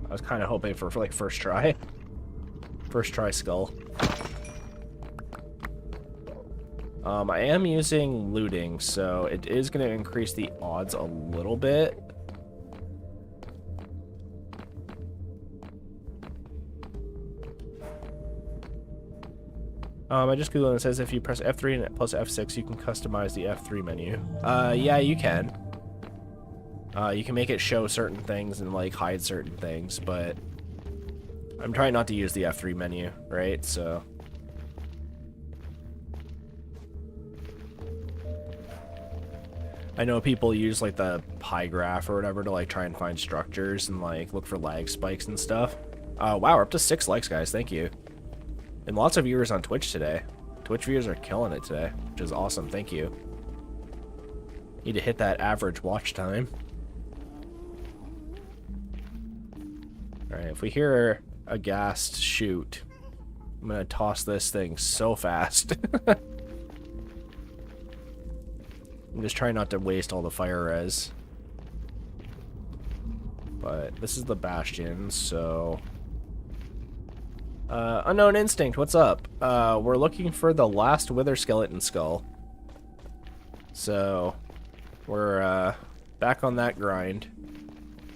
I was kind of hoping for like first try. First try skull. I am using looting, so it is going to increase the odds a little bit. I just googled and it says if you press F3 and plus F6, you can customize the F3 menu. Yeah, you can. You can make it show certain things and, like, hide certain things, but I'm trying not to use the F3 menu, right? So... I know people use, like, the pie graph or whatever to, like, try and find structures and, like, look for lag spikes and stuff. Wow, we're up to 6 likes, guys. Thank you. And lots of viewers on Twitch today. Twitch viewers are killing it today, which is awesome. Thank you. Need to hit that average watch time. Alright, if we hear a ghast shoot, I'm gonna toss this thing so fast. I'm just trying not to waste all the fire res. But this is the bastion, so... Unknown Instinct, what's up? We're looking for the last wither skeleton skull. So, we're back on that grind.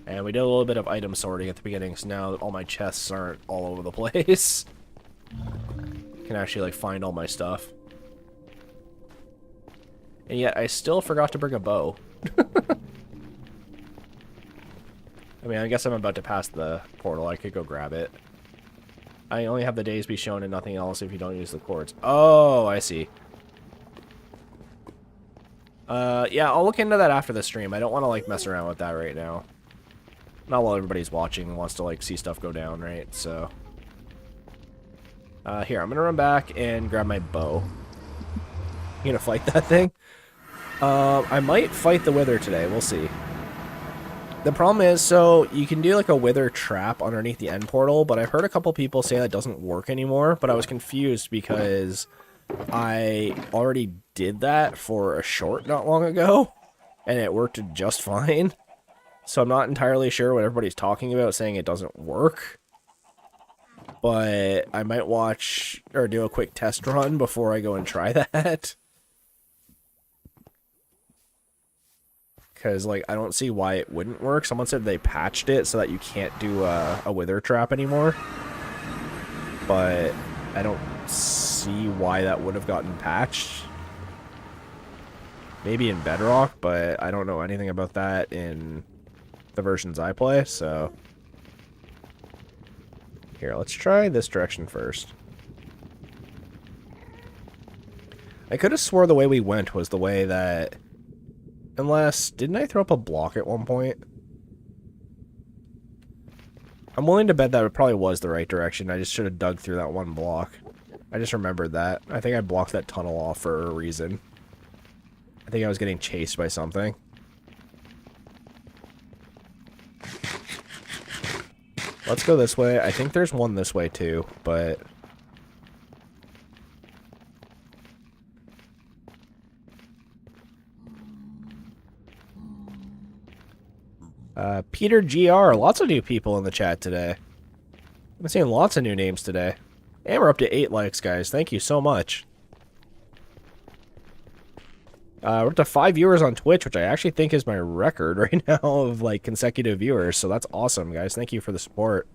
And we did a little bit of item sorting at the beginning, so now all my chests aren't all over the place. I can actually, like, find all my stuff. And yet, I still forgot to bring a bow. I mean, I guess I'm about to pass the portal. I could go grab it. I only have the days be shown and nothing else if you don't use the cords. Oh, I see. Yeah, I'll look into that after the stream. I don't want to, like, mess around with that right now. Not while everybody's watching and wants to, like, see stuff go down, right? So... here, I'm gonna run back and grab my bow. You gonna fight that thing? I might fight the wither today. We'll see. The problem is, so you can do like a wither trap underneath the end portal, but I've heard a couple people say that doesn't work anymore, but I was confused because I already did that for a short not long ago, and it worked just fine. So I'm not entirely sure what everybody's talking about saying it doesn't work. But I might watch or do a quick test run before I go and try that. Because, like, I don't see why it wouldn't work. Someone said they patched it so that you can't do a wither trap anymore. But I don't see why that would have gotten patched. Maybe in Bedrock, but I don't know anything about that in the versions I play, so... Here, let's try this direction first. I could have swore the way we went was the way that... Unless, didn't I throw up a block at one point? I'm willing to bet that it probably was the right direction. I just should have dug through that one block. I just remembered that. I think I blocked that tunnel off for a reason. I think I was getting chased by something. Let's go this way. I think there's one this way too, but... Peter GR, lots of new people in the chat today. I'm seeing lots of new names today. And we're up to 8 likes, guys. Thank you so much. We're up to 5 viewers on Twitch, which I actually think is my record right now of, like, consecutive viewers. So that's awesome, guys. Thank you for the support.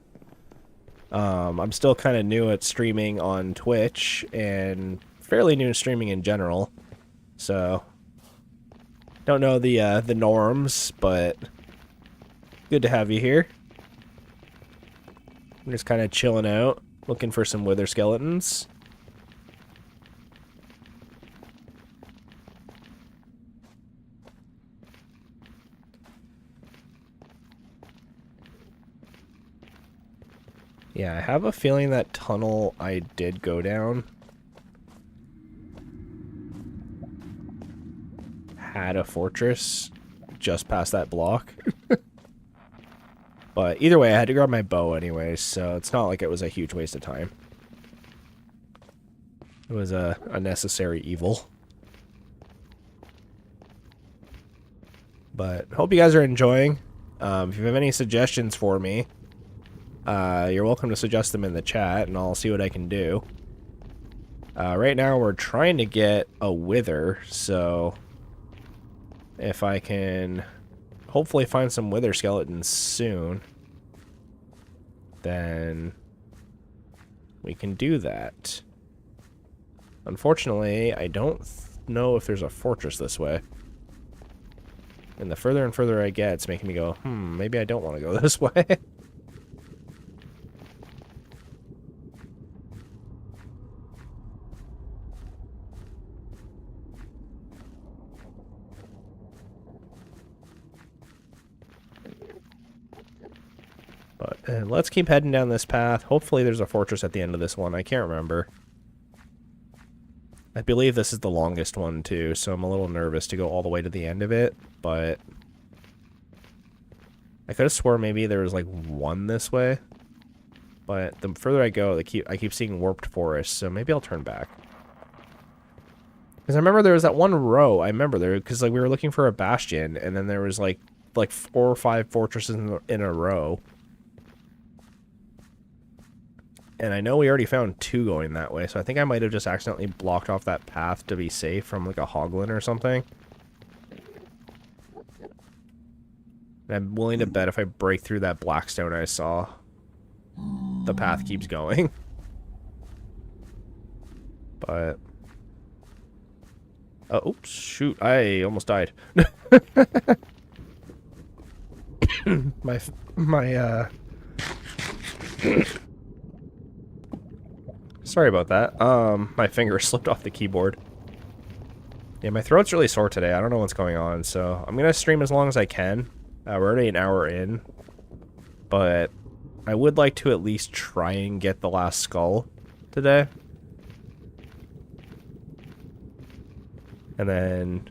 I'm still kind of new at streaming on Twitch, and fairly new to streaming in general. So, don't know the norms, but... Good to have you here. I'm just kind of chilling out, looking for some wither skeletons. Yeah, I have a feeling that tunnel I did go down had a fortress just past that block. But either way, I had to grab my bow anyway, so it's not like it was a huge waste of time. It was a necessary evil. But hope you guys are enjoying. If you have any suggestions for me, you're welcome to suggest them in the chat, and I'll see what I can do. Right now, we're trying to get a wither, so if I can hopefully find some wither skeletons soon, then we can do that. Unfortunately, I don't know if there's a fortress this way. And the further and further I get, it's making me go, maybe I don't want to go this way. But let's keep heading down this path. Hopefully there's a fortress at the end of this one. I can't remember. I believe this is the longest one too, so I'm a little nervous to go all the way to the end of it, but I could have swore maybe there was like one this way. But the further I go, I keep seeing warped forest, so maybe I'll turn back. Because I remember there was that one row, I remember there, because like we were looking for a bastion, and then there was like 4 or 5 fortresses in a row. And I know we already found 2 going that way, so I think I might have just accidentally blocked off that path to be safe from like a hoglin or something. And I'm willing to bet if I break through that blackstone I saw, the path keeps going. But... oh, oops, shoot. I almost died. Sorry about that. My finger slipped off the keyboard. Yeah, my throat's really sore today. I don't know what's going on, so I'm gonna stream as long as I can. We're already an hour in, but I would like to at least try and get the last skull today. And then,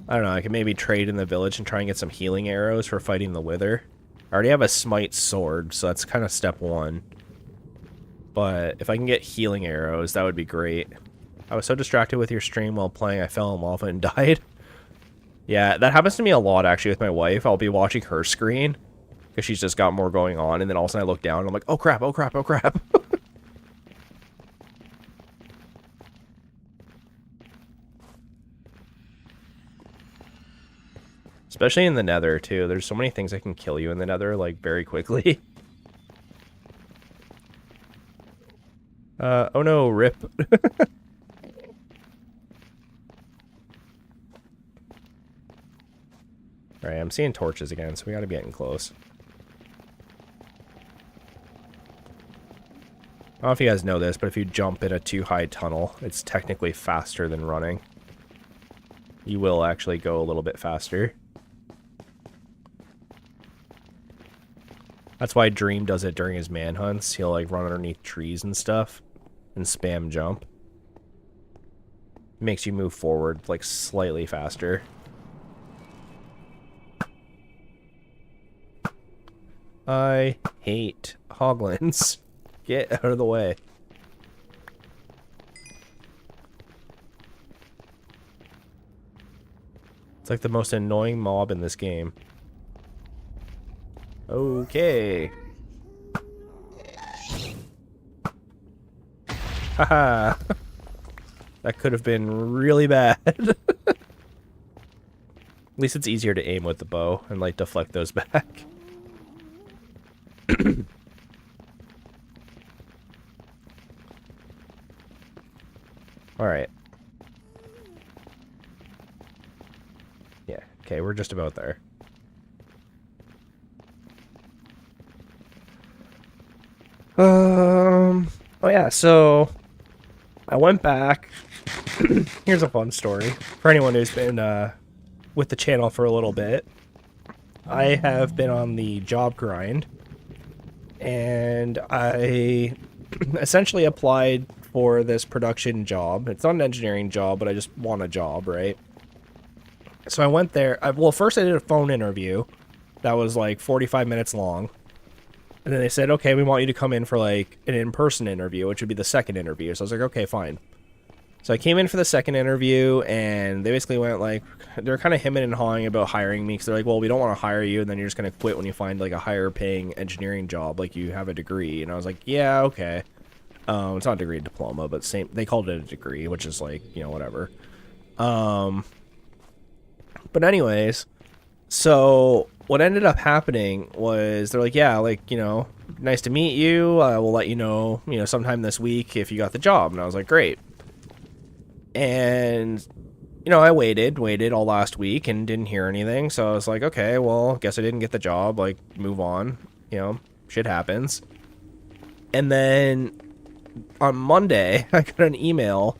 I don't know, I can maybe trade in the village and try and get some healing arrows for fighting the wither. I already have a smite sword, so that's kind of step one. But if I can get healing arrows, that would be great. I was so distracted with your stream while playing, I fell in lava and died. Yeah, that happens to me a lot, actually, with my wife. I'll be watching her screen, because she's just got more going on, and then all of a sudden I look down, and I'm like, oh crap, oh crap, oh crap. Especially in the nether, too. There's so many things that can kill you in the nether, like, very quickly. Oh no, rip. Alright, I'm seeing torches again, so we gotta be getting close. I don't know if you guys know this, but if you jump in a too high tunnel, it's technically faster than running. You will actually go a little bit faster. That's why Dream does it during his manhunts. He'll like run underneath trees and stuff and spam jump. It makes you move forward like slightly faster. I hate hoglins. Get out of the way. It's like the most annoying mob in this game. Okay. Haha. That could have been really bad. At least it's easier to aim with the bow and like deflect those back. Alright. Yeah, okay, we're just about there. Oh yeah, so I went back. Here's a fun story for anyone who's been with the channel for a little bit. I have been on the job grind, and I essentially applied for this production job. It's not an engineering job, but I just want a job, right? So I went there. Well, first I did a phone interview that was like 45 minutes long. And then they said, okay, we want you to come in for like an in-person interview, which would be the second interview. So I was like, okay, fine. So I came in for the second interview, and they basically went like, they're kind of hemming and hawing about hiring me, because they're like, well, we don't want to hire you, and then you're just going to quit when you find like a higher paying engineering job, like you have a degree. And I was like, yeah, okay. It's not a degree, diploma, but same. They called it a degree, which is like, you know, whatever. But anyways, so what ended up happening was they're like, yeah, like, you know, nice to meet you. We'll let you know, sometime this week if you got the job. And I was like, great. And, you know, I waited all last week and didn't hear anything. So I was like, okay, well, guess I didn't get the job. Like, move on. You know, shit happens. And then on Monday, I got an email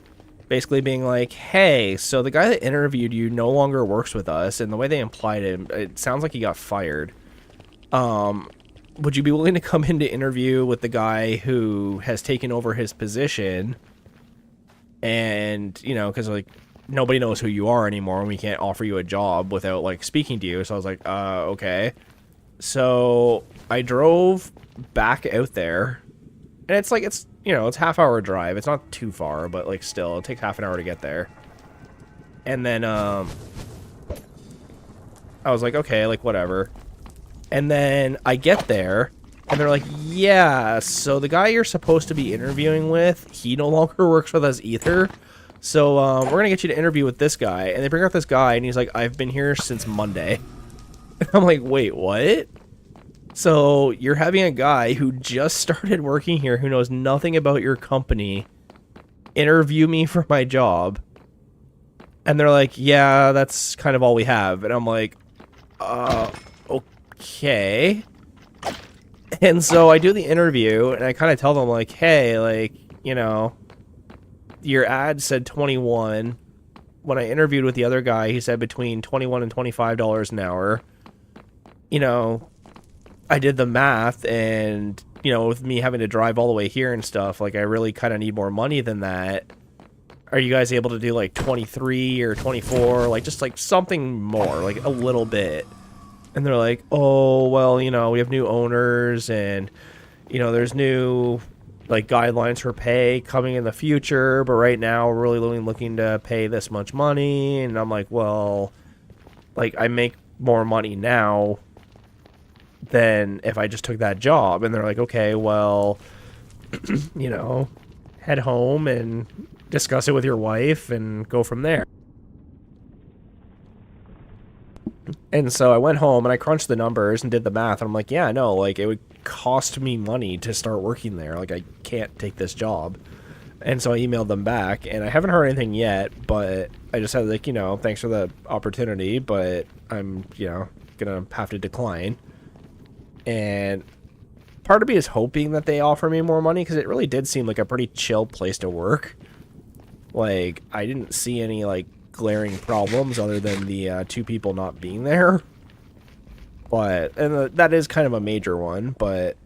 basically being like, hey, so the guy that interviewed you no longer works with us. And the way they implied it sounds like he got fired. Would you be willing to come in to interview with the guy who has taken over his position? And, you know, because, like, nobody knows who you are anymore, and we can't offer you a job without, like, speaking to you. So I was like, okay. So I drove back out there, and it's, like, it's, you know, it's half-hour drive. It's not too far, but, like, still, it takes half an hour to get there. And then, I was like, okay, like, whatever. And then I get there, and they're like, yeah, so the guy you're supposed to be interviewing with, he no longer works with us either. So, we're gonna get you to interview with this guy. And they bring up this guy, and he's like, I've been here since Monday. I'm like, wait, what? So you're having a guy who just started working here, who knows nothing about your company, interview me for my job. And they're like, yeah, that's kind of all we have. And I'm like, okay. And so I do the interview, and I kind of tell them, like, hey, like, you know, your ad said 21. When I interviewed with the other guy, he said between $21 and $25 an hour. You know, I did the math, and, you know, with me having to drive all the way here and stuff, like, I really kind of need more money than that. Are you guys able to do, like, 23 or 24? Like, just, like, something more, like, a little bit. And they're like, oh, well, you know, we have new owners, and, you know, there's new, like, guidelines for pay coming in the future, but right now we're really only looking to pay this much money. And I'm like, well, like, I make more money now than if I just took that job. And they're like, okay, well, you know, head home and discuss it with your wife and go from there. And so I went home and I crunched the numbers and did the math. And I'm like, yeah, no, like, it would cost me money to start working there. Like, I can't take this job. And so I emailed them back, and I haven't heard anything yet, but I just said, like, you know, thanks for the opportunity, but I'm, you know, gonna have to decline. And part of me is hoping that they offer me more money, because it really did seem like a pretty chill place to work. Like, I didn't see any, like, glaring problems other than the 2 people not being there. But, and that is kind of a major one, but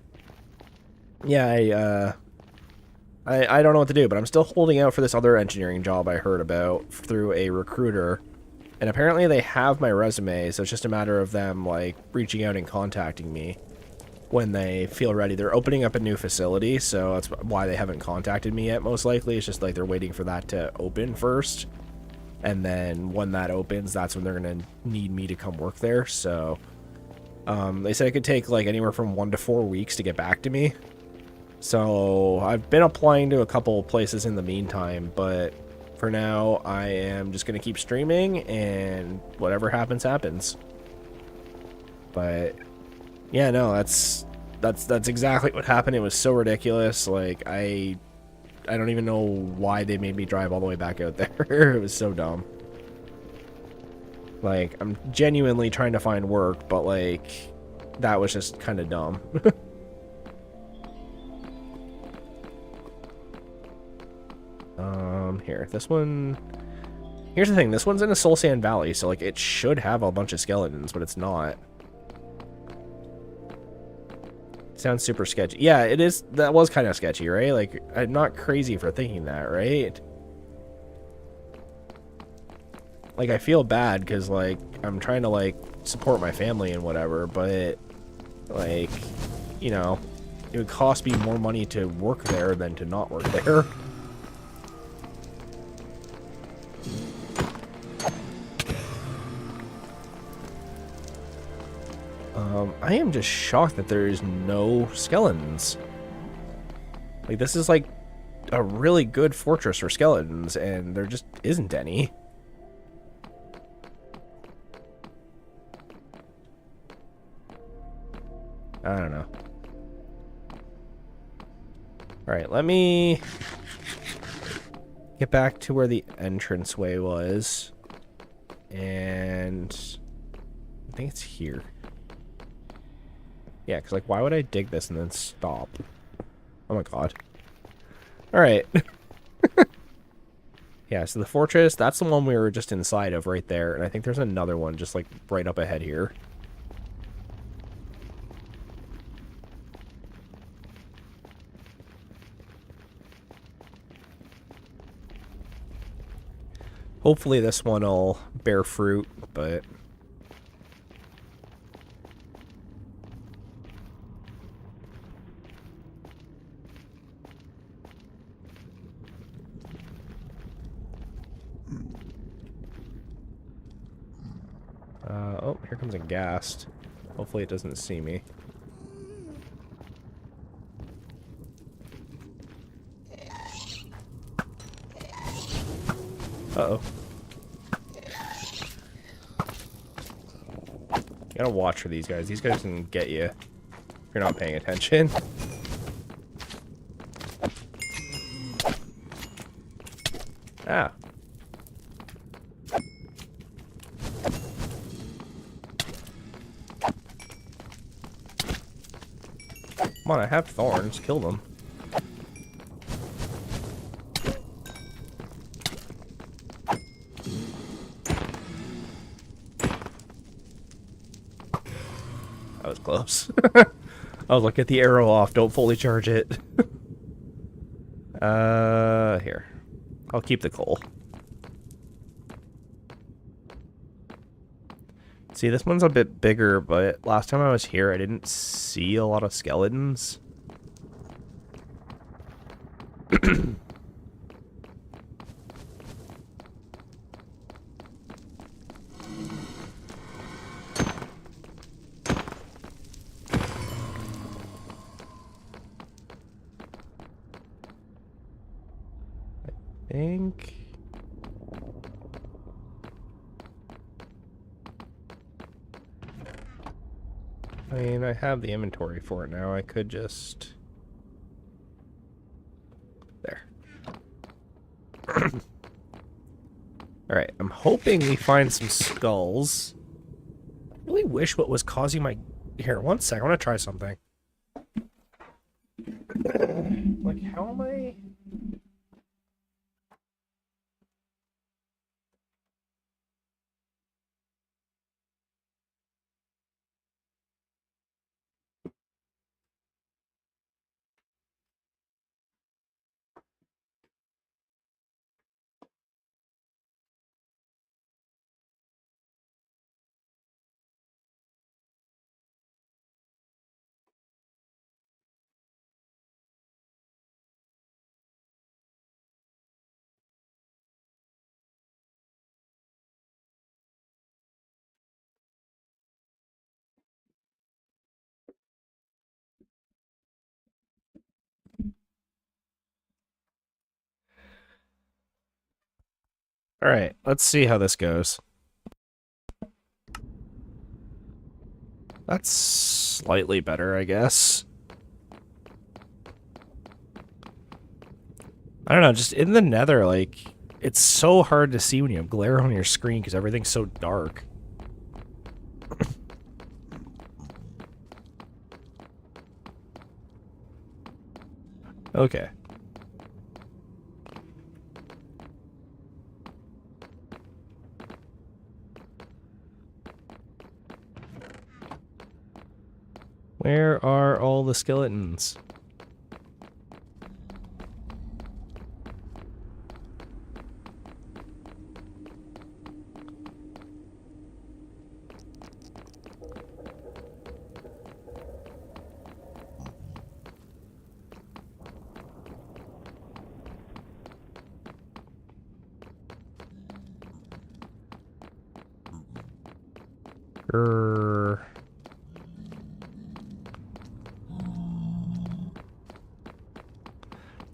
yeah, I don't know what to do, but I'm still holding out for this other engineering job I heard about through a recruiter. And apparently they have my resume, so it's just a matter of them, like, reaching out and contacting me when they feel ready. They're opening up a new facility, so that's why they haven't contacted me yet, most likely. It's just like they're waiting for that to open first. And then when that opens, that's when they're going to need me to come work there. So they said it could take, like, anywhere from 1 to 4 weeks to get back to me. So I've been applying to a couple places in the meantime, but for now I am just going to keep streaming, and whatever happens, happens. But yeah, no, that's exactly what happened. It was so ridiculous. Like, I don't even know why they made me drive all the way back out there. It was so dumb. Like, I'm genuinely trying to find work, but, like, that was just kind of dumb. Here, this one... Here's the thing, this one's in a Soul Sand Valley, so, like, it should have a bunch of skeletons, but it's not. Sounds super sketchy. Yeah, it is. That was kind of sketchy, right? Like, I'm not crazy for thinking that, right? Like, I feel bad because, like, I'm trying to, like, support my family and whatever, but, like, you know, it would cost me more money to work there than to not work there. I am just shocked that there is no skeletons. Like, this is, like, a really good fortress for skeletons, and there just isn't any. I don't know. Alright, let me get back to where the entranceway was. And I think it's here. Yeah, because, like, why would I dig this and then stop? Oh my god. Alright. Yeah, so the fortress, that's the one we were just inside of right there. And I think there's another one just, like, right up ahead here. Hopefully this one will bear fruit, but... oh, here comes a ghast. Hopefully it doesn't see me. Uh-oh. Gotta watch for these guys. These guys can get you if you're not paying attention. Ah. Come on, I have thorns. Kill them. That was close. I was like, get the arrow off. Don't fully charge it. Here. I'll keep the coal. See, this one's a bit bigger, but last time I was here, I didn't see a lot of skeletons. I think... I mean, I have the inventory for it now. I could just... There. Alright, I'm hoping we find some skulls. I really wish what was causing my... Here, one sec. I want to try something. Like, how am I... Alright, let's see how this goes. That's slightly better, I guess. I don't know, just in the nether, like, it's so hard to see when you have glare on your screen because everything's so dark. Okay. Where are all the skeletons?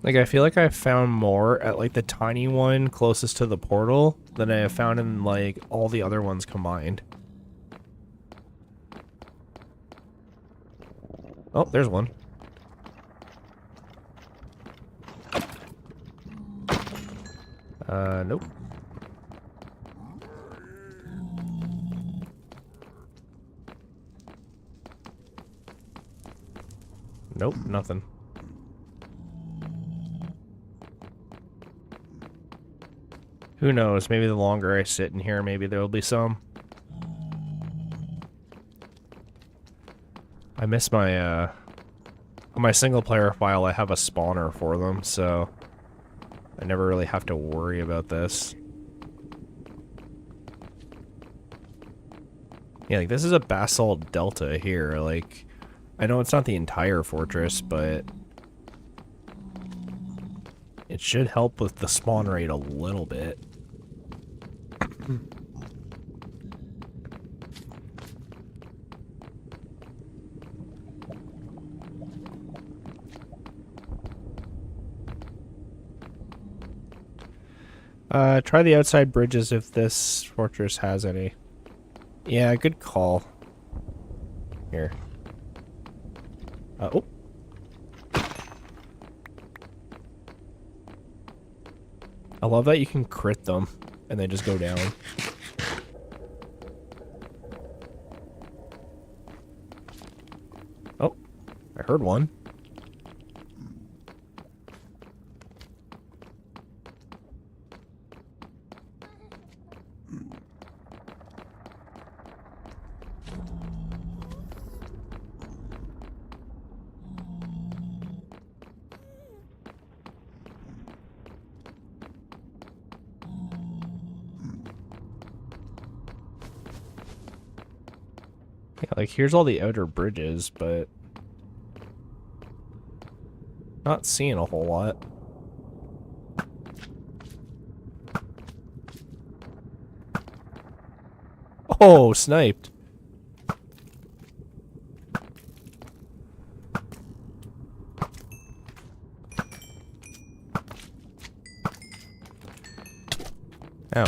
Like, I feel like I found more at, like, the tiny one closest to the portal than I have found in, like, all the other ones combined. Oh, there's one. Nope. Nope, nothing. Who knows? Maybe the longer I sit in here, maybe there'll be some. I miss my, on my single player file, I have a spawner for them, so I never really have to worry about this. Yeah, like, this is a basalt delta here, like, I know it's not the entire fortress, but it should help with the spawn rate a little bit. Try the outside bridges if this fortress has any. Yeah, good call. Here. Oh. I love that you can crit them and they just go down. Oh, I heard one. Yeah, like here's all the outer bridges, but not seeing a whole lot. Oh, sniped. Ow.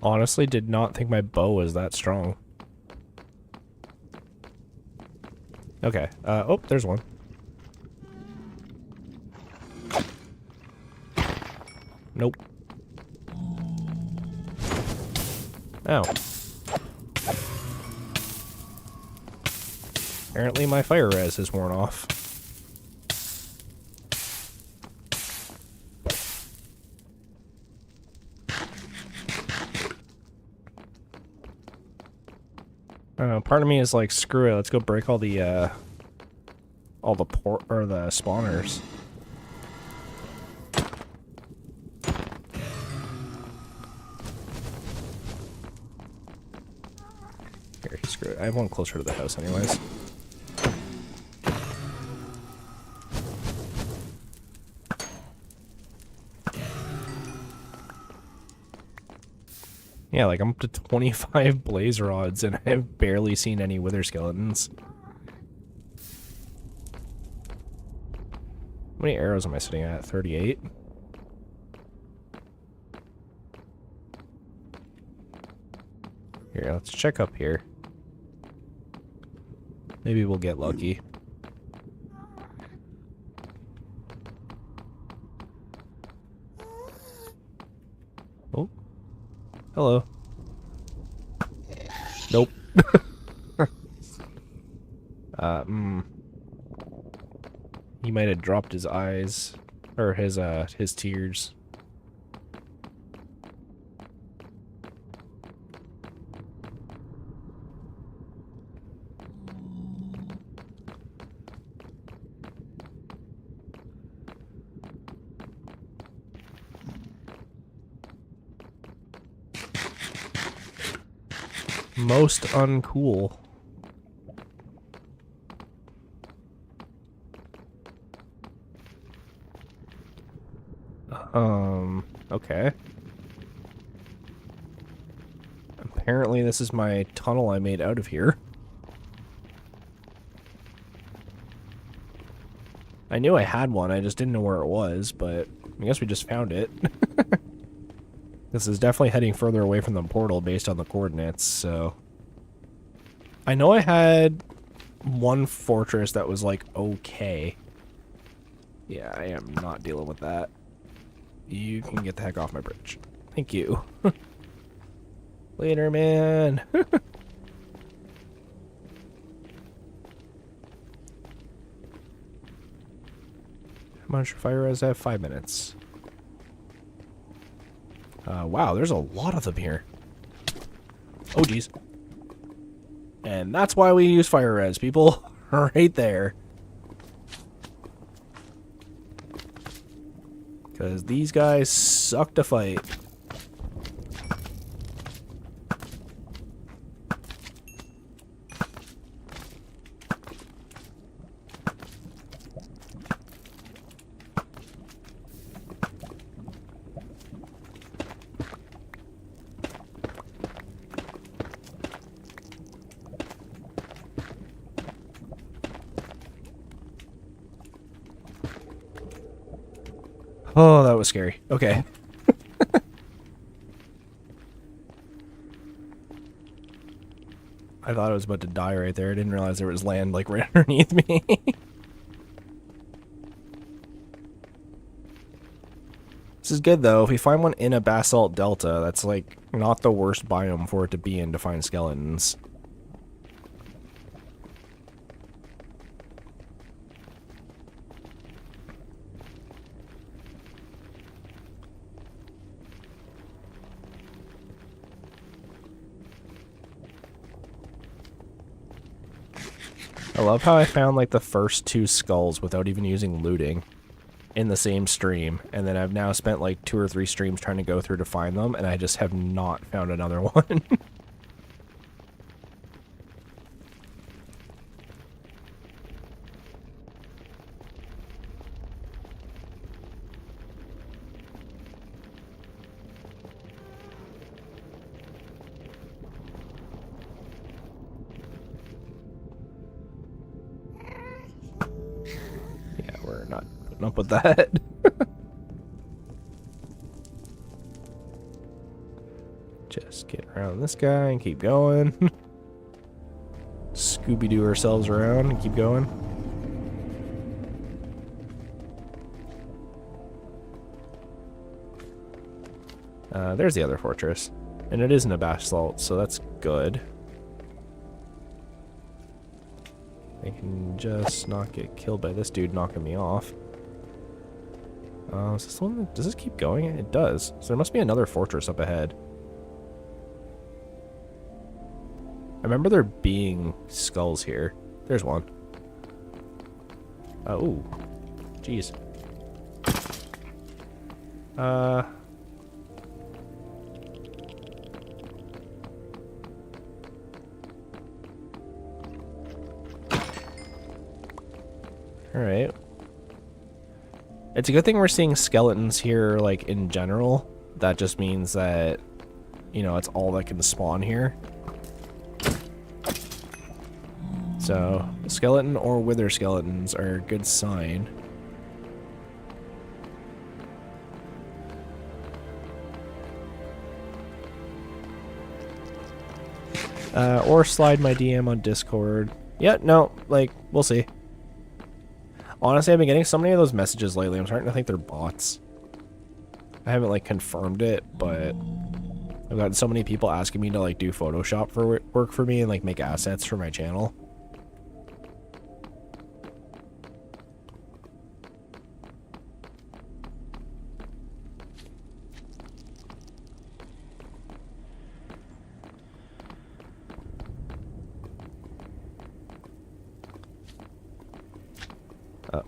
Honestly, did not think my bow was that strong. Okay. Oh, there's one. Nope. Ow. Apparently my fire res has worn off. I don't know, part of me is like, screw it, let's go break all the spawners. Here, screw it. I have one closer to the house anyways. Yeah, like I'm up to 25 blaze rods and I've barely seen any wither skeletons. How many arrows am I sitting at? 38? Here, let's check up here. Maybe we'll get lucky. Oh. Hello. Nope. He might have dropped his eyes, or his tears. Most uncool. Okay. Apparently this is my tunnel I made out of here. I knew I had one, I just didn't know where it was, but I guess we just found it. This is definitely heading further away from the portal based on the coordinates, so... I know I had one fortress that was, like, okay. Yeah, I am not dealing with that. You can get the heck off my bridge. Thank you. Later, man. How much fire res? I have 5 minutes. Wow, there's a lot of them here. Oh, geez. And that's why we use fire res, people. Right there. Because these guys suck to fight. Oh, that was scary. Okay. I thought I was about to die right there. I didn't realize there was land like right underneath me. This is good though. If we find one in a basalt delta, that's like not the worst biome for it to be in to find skeletons. I love how I found like the first 2 skulls without even using looting in the same stream, and then I've now spent like 2 or 3 streams trying to go through to find them, and I just have not found another one. Yeah, we're not putting up with that. Just get around this guy and keep going. Scooby-Doo ourselves around and keep going. There's the other fortress. And it isn't a basalt, so that's good. I can just not get killed by this dude knocking me off. Is this one? Does this keep going? It does. So there must be another fortress up ahead. I remember there being skulls here. There's one. Oh. Jeez. Alright. It's a good thing we're seeing skeletons here, like, in general. That just means that, you know, it's all that can spawn here. So, skeleton or wither skeletons are a good sign. Or slide my DM on Discord. Yeah, no, like, we'll see. Honestly, I've been getting so many of those messages lately, I'm starting to think they're bots. I haven't, like, confirmed it, but I've gotten so many people asking me to, like, do Photoshop for work for me and, like, make assets for my channel.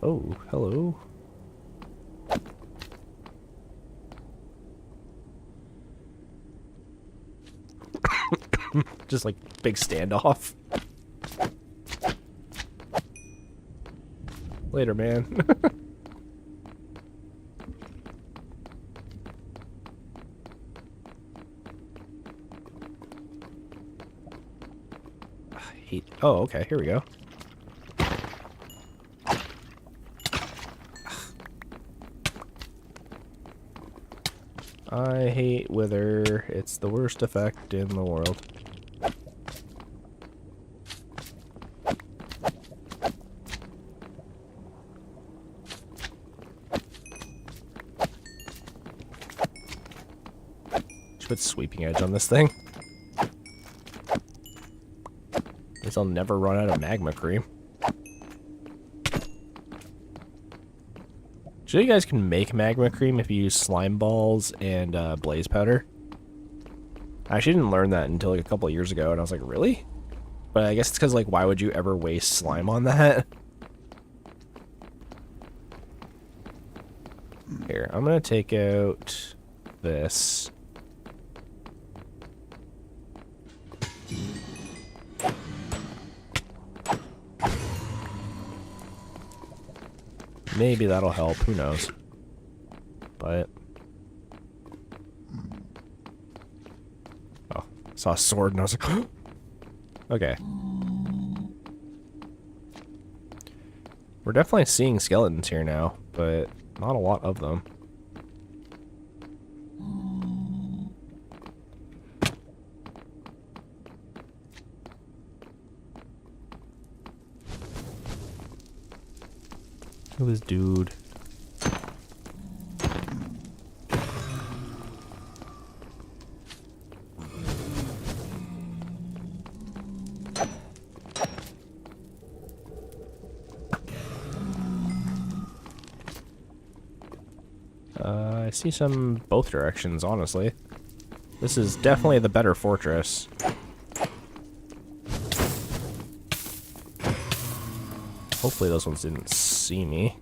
Oh, hello. Just like big standoff. Later, man. Oh, okay, here we go. I hate wither. It's the worst effect in the world. Should put sweeping edge on this thing. Guess I'll never run out of magma cream. So you guys can make magma cream if you use slime balls and blaze powder. I actually didn't learn that until like a couple of years ago, and I was like, really? But I guess it's because, like, why would you ever waste slime on that? Here, I'm gonna take out this. Maybe that'll help, who knows. But... oh, saw a sword and I was like, okay. We're definitely seeing skeletons here now, but not a lot of them. Look at this dude. I see some both directions, honestly. This is definitely the better fortress. Hopefully those ones didn't see me.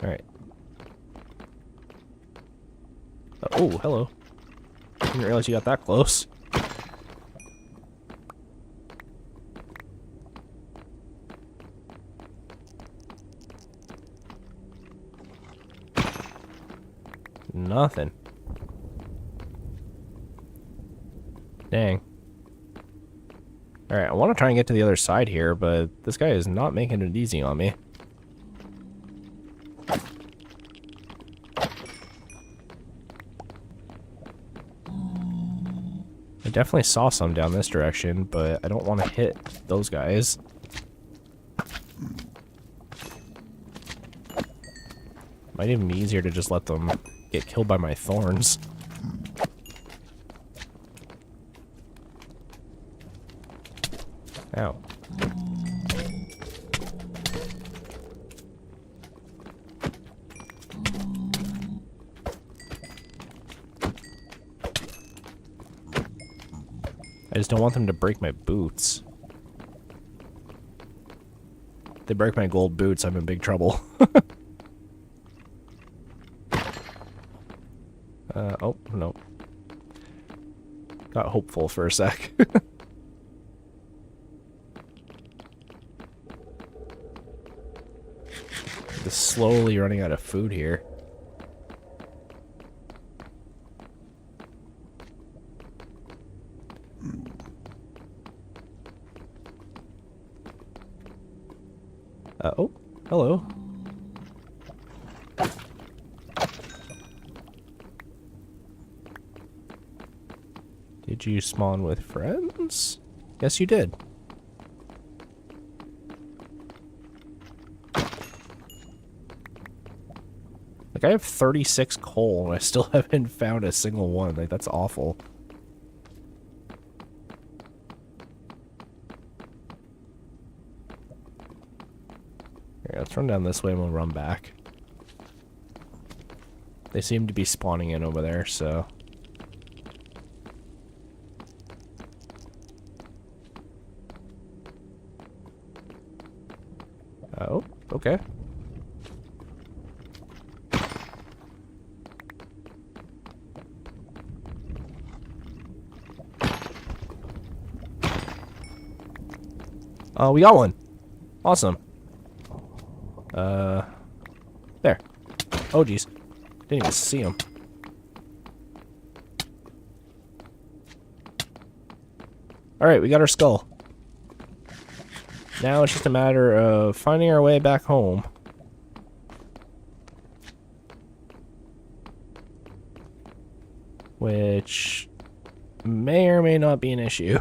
Alright. Oh, hello. Didn't realize you got that close. Nothing. Dang. Alright, I want to try and get to the other side here, but this guy is not making it easy on me. I definitely saw some down this direction, but I don't want to hit those guys. Might even be easier to just let them get killed by my thorns. Ow. I just don't want them to break my boots. If they break my gold boots, I'm in big trouble. Oh, no. Got hopeful for a sec. Just slowly running out of food here. Oh, hello. Did you spawn with friends? Yes, you did. Like, I have 36 coal, and I still haven't found a single one. Like, that's awful. Here, let's run down this way and we'll run back. They seem to be spawning in over there, so... Oh, okay. We got one. Awesome. There. Oh, geez. Didn't even see him. Alright, we got our skull. Now it's just a matter of finding our way back home. Which may or may not be an issue.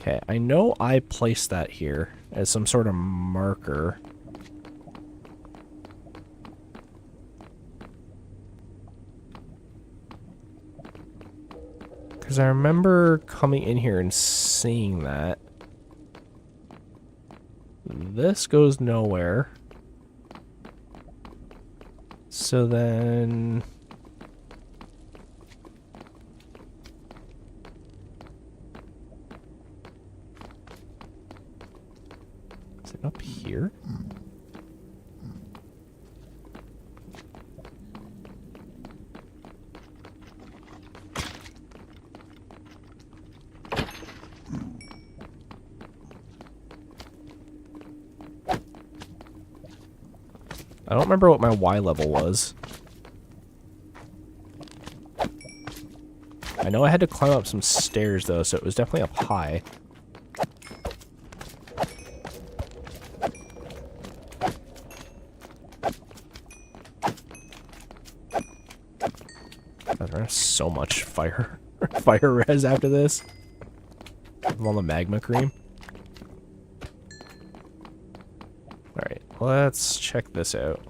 Okay, I know I placed that here as some sort of marker. Because I remember coming in here and seeing that. This goes nowhere. So then... Is it up here? I don't remember what my Y level was. I know I had to climb up some stairs, though, so it was definitely up high. so much fire fire res after this. From all the magma cream. Alright, let's check this out.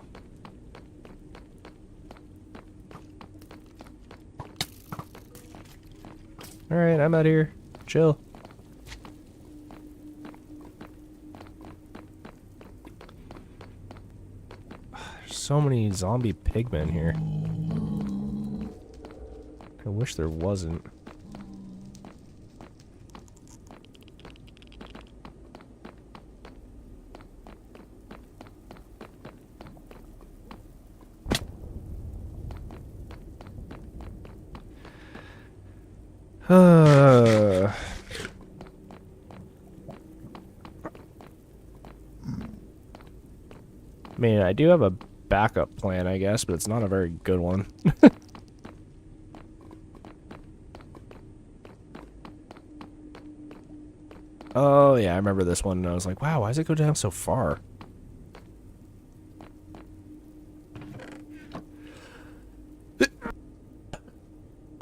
Alright, I'm out here. Chill. There's so many zombie pigmen here. I wish there wasn't. I mean, I do have a backup plan, I guess, but it's not a very good one. Oh, yeah, I remember this one, and I was like, wow, why does it go down so far?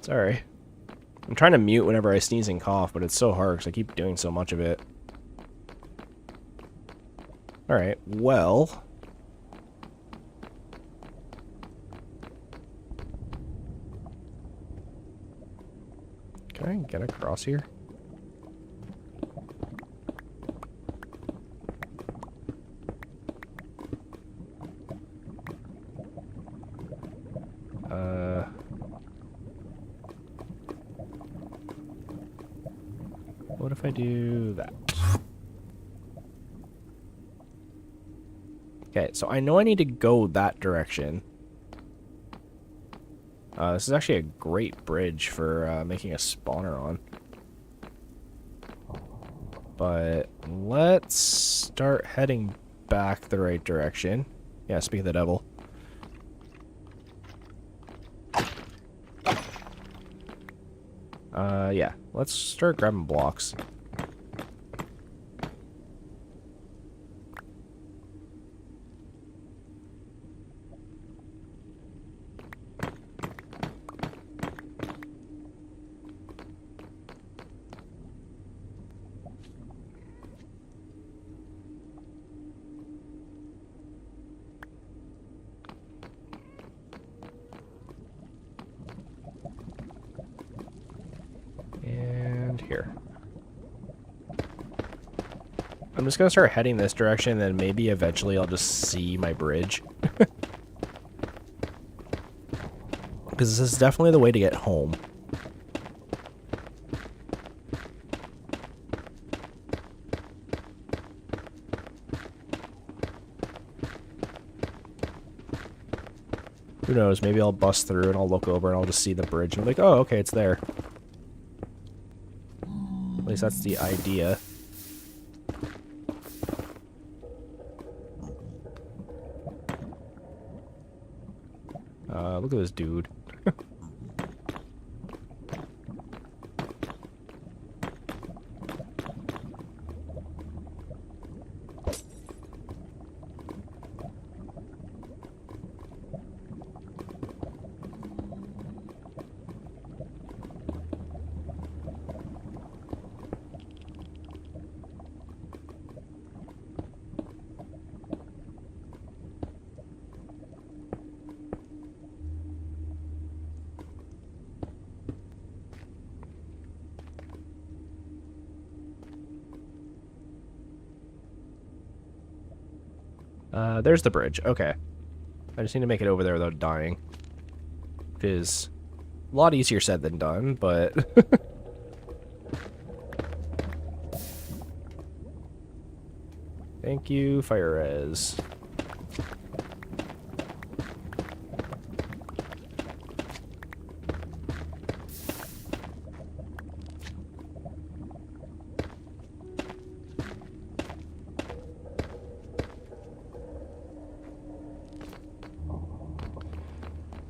Sorry. I'm trying to mute whenever I sneeze and cough, but it's so hard because I keep doing so much of it. Alright, well... Can I get across here? What if I do that? Okay, so I know I need to go that direction. This is actually a great bridge for making a spawner on. But let's start heading back the right direction. Yeah, speak of the devil. Yeah, let's start grabbing blocks. Here. I'm just gonna start heading this direction, and then maybe eventually I'll just see my bridge. Because this is definitely the way to get home. Who knows, maybe I'll bust through and I'll look over and I'll just see the bridge and I'm like, oh, okay, it's there. At least that's the idea. Look at this dude. There's the bridge. Okay. I just need to make it over there without dying. Which is a lot easier said than done, but... Thank you, fire res.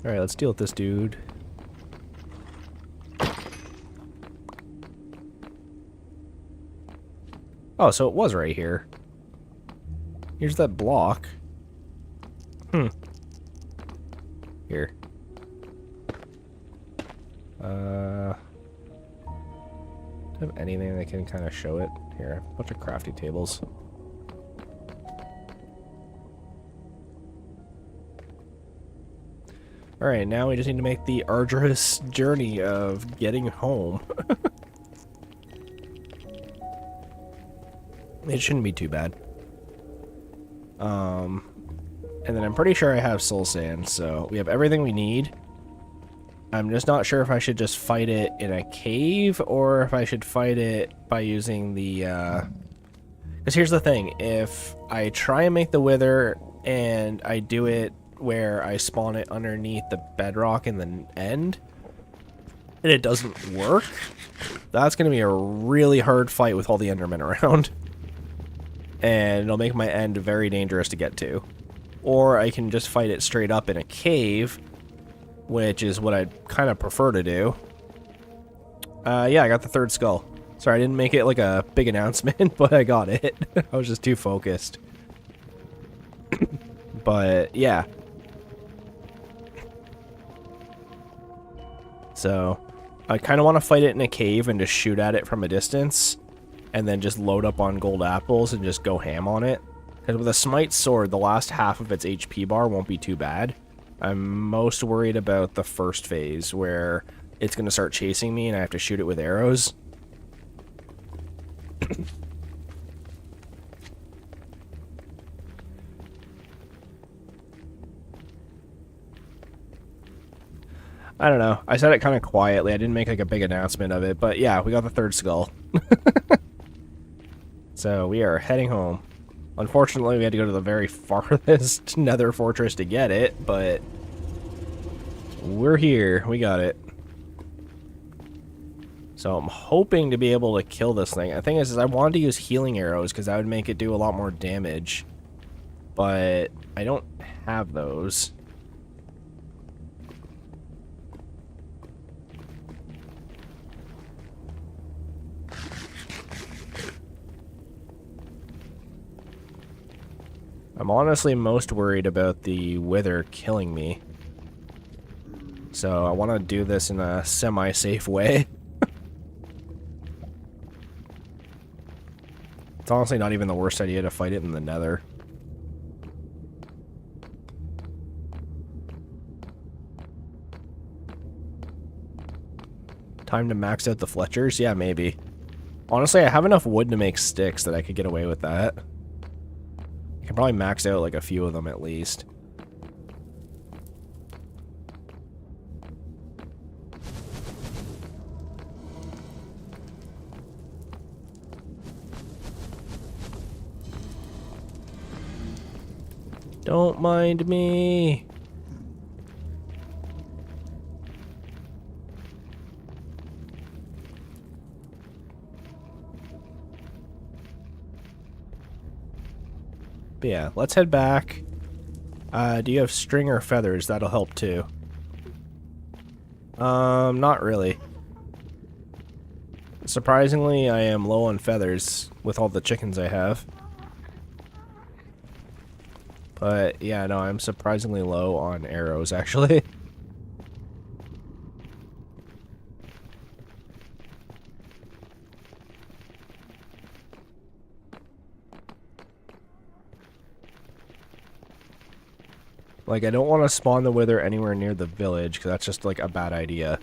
Alright, let's deal with this dude. Oh, so it was right here. Here's that block. Here. Do I have anything that can kind of show it? Here, a bunch of crafting tables. Alright, now we just need to make the arduous journey of getting home. It shouldn't be too bad. And then I'm pretty sure I have soul sand, so we have everything we need. I'm just not sure if I should just fight it in a cave, or if I should fight it by using the, Because here's the thing, if I try and make the wither, and I do it where I spawn it underneath the bedrock in the end, and it doesn't work, that's going to be a really hard fight with all the endermen around. And it'll make my end very dangerous to get to. Or I can just fight it straight up in a cave, which is what I'd kind of prefer to do. Yeah, I got the third skull. Sorry, I didn't make it like a big announcement, but I got it. I was just too focused. But, yeah. So, I kind of want to fight it in a cave and just shoot at it from a distance. And then just load up on gold apples and just go ham on it. Because with a smite sword, the last half of its HP bar won't be too bad. I'm most worried about the first phase, where it's going to start chasing me and I have to shoot it with arrows. I don't know. I said it kind of quietly. I didn't make like a big announcement of it. But yeah, we got the third skull. So we are heading home. Unfortunately, we had to go to the very farthest nether fortress to get it, but we're here. We got it. So I'm hoping to be able to kill this thing. The thing is I wanted to use healing arrows because that would make it do a lot more damage. But I don't have those. I'm honestly most worried about the wither killing me. So I want to do this in a semi-safe way. It's honestly not even the worst idea to fight it in the nether. Time to max out the Fletchers? Yeah, maybe. Honestly, I have enough wood to make sticks that I could get away with that. I can probably max out like a few of them at least. Don't mind me. But yeah, let's head back. Do you have string or feathers? That'll help too. Not really. Surprisingly, I am low on feathers with all the chickens I have. But yeah, no, I'm surprisingly low on arrows, actually. Like, I don't want to spawn the wither anywhere near the village, because that's just, like, a bad idea.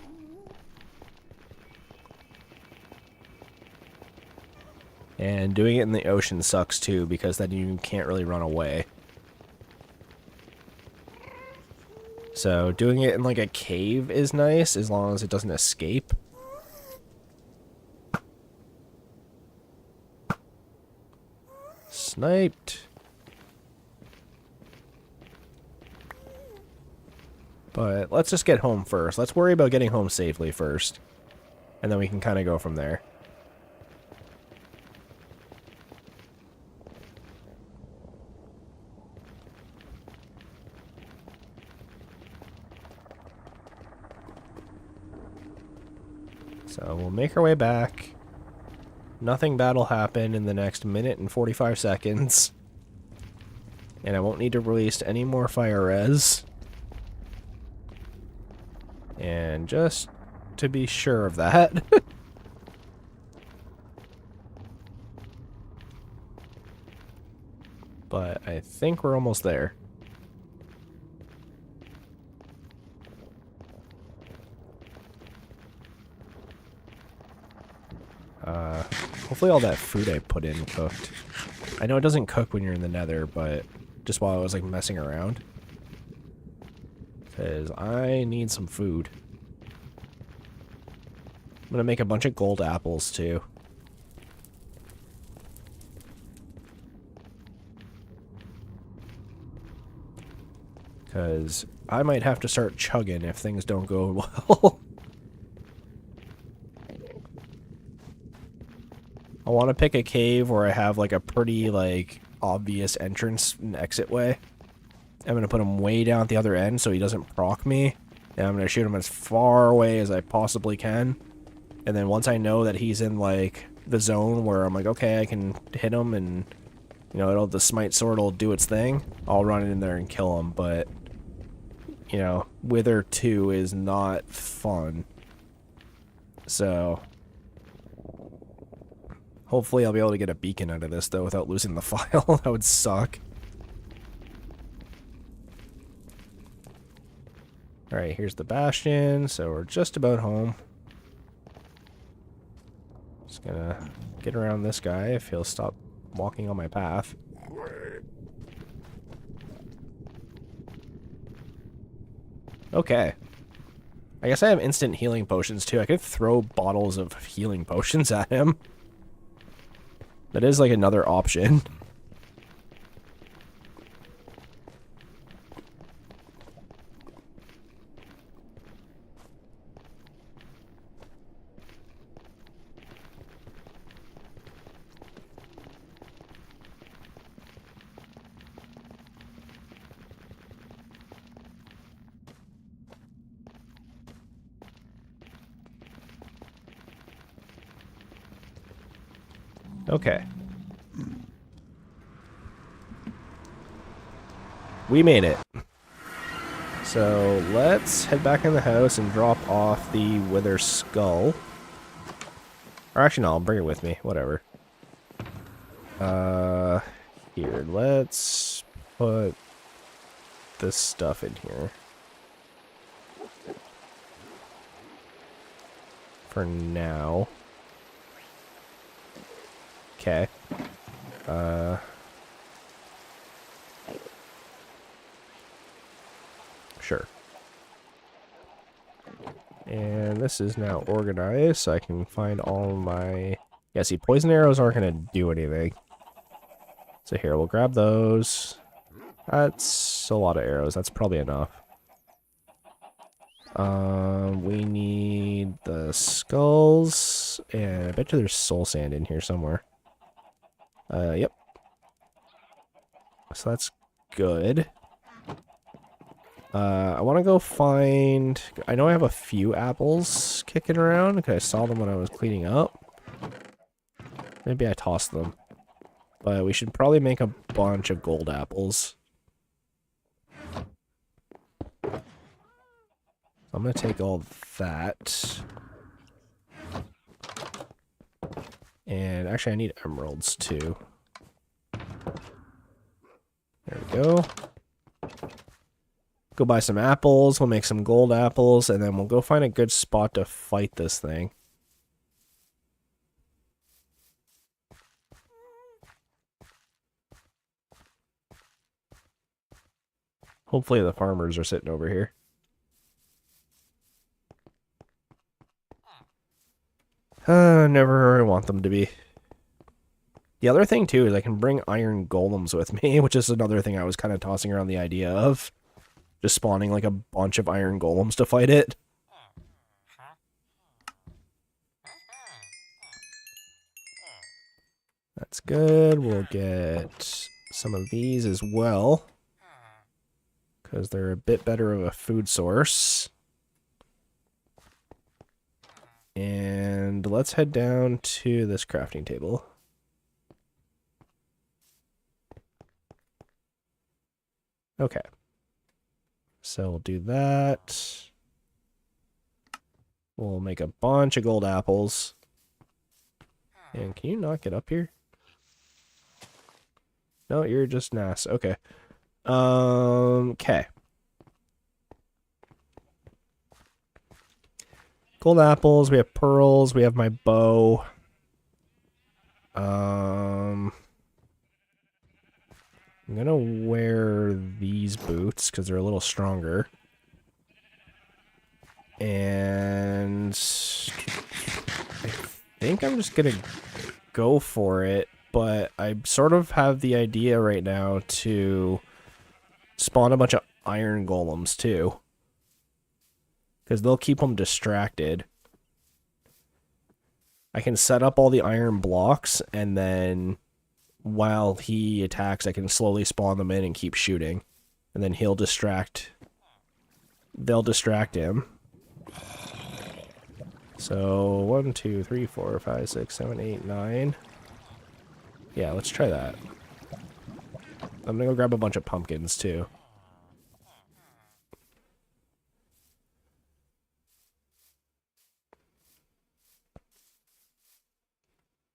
And doing it in the ocean sucks, too, because then you can't really run away. So, doing it in, like, a cave is nice, as long as it doesn't escape. Sniped. But let's just get home first. Let's worry about getting home safely first. And then we can kind of go from there. So we'll make our way back. Nothing bad will happen in the next minute and 45 seconds. And I won't need to release any more fire res. And just to be sure of that. But I think we're almost there. Hopefully all that food I put in cooked. I know it doesn't cook when you're in the nether, but just while I was like messing around. Because I need some food. I'm gonna make a bunch of gold apples too. Because I might have to start chugging if things don't go well. I want to pick a cave where I have like a pretty like obvious entrance and exit way. I'm going to put him way down at the other end so he doesn't proc me. And I'm going to shoot him as far away as I possibly can. And then once I know that he's in like the zone where I'm like, okay, I can hit him and, you know, the smite sword will do its thing, I'll run in there and kill him. But, you know, Wither 2 is not fun. So hopefully I'll be able to get a beacon out of this, though, without losing the file. That would suck. Alright, here's the bastion, so we're just about home. Just gonna get around this guy if he'll stop walking on my path. Okay. I guess I have instant healing potions, too. I could throw bottles of healing potions at him. That is like another option. Okay. We made it. So let's head back in the house and drop off the Wither Skull. Or actually, no, I'll bring it with me. Whatever. Here, let's put this stuff in here. For now. Okay. Sure. And this is now organized, so I can find all my... Yeah, see, poison arrows aren't going to do anything. So here, we'll grab those. That's a lot of arrows. That's probably enough. We need the skulls, and I bet you there's soul sand in here somewhere. Yep. So that's good. I want to go find... I know I have a few apples kicking around, because I saw them when I was cleaning up. Maybe I tossed them. But we should probably make a bunch of gold apples. I'm going to take all that. And actually I need emeralds too. There we go. Go buy some apples, we'll make some gold apples, and then we'll go find a good spot to fight this thing. Hopefully the farmers are sitting over here. Never want them to be. The other thing, too, is I can bring iron golems with me, which is another thing I was kind of tossing around the idea of. Just spawning, like, a bunch of iron golems to fight it. That's good. We'll get some of these as well, because they're a bit better of a food source. And let's head down to this crafting table. Okay. So we'll do that. We'll make a bunch of gold apples. And can you not get up here? No, you're just Nas. Okay. Okay. Gold apples, we have pearls, we have my bow. I'm gonna wear these boots because they're a little stronger. And I think I'm just gonna go for it, but I sort of have the idea right now to spawn a bunch of iron golems too, because they'll keep them distracted. I can set up all the iron blocks, and then while he attacks, I can slowly spawn them in and keep shooting, and then they'll distract him. So 1, 2, 3, 4, 5, 6, 7, 8, 9. Yeah, let's try that. I'm gonna go grab a bunch of pumpkins too.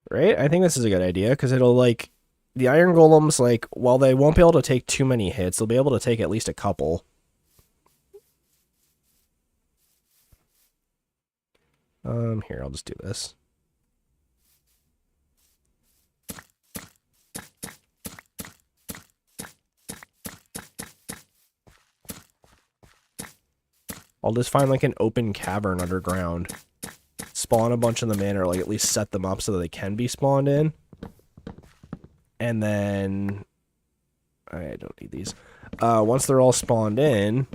Right? I think this is a good idea because it'll like the iron golems, like, while they won't be able to take too many hits, they'll be able to take at least a couple. Here, I'll just do this. I'll just find like an open cavern underground, spawn a bunch of them in, or like at least set them up so that they can be spawned in. And then I don't need these. Once they're all spawned in,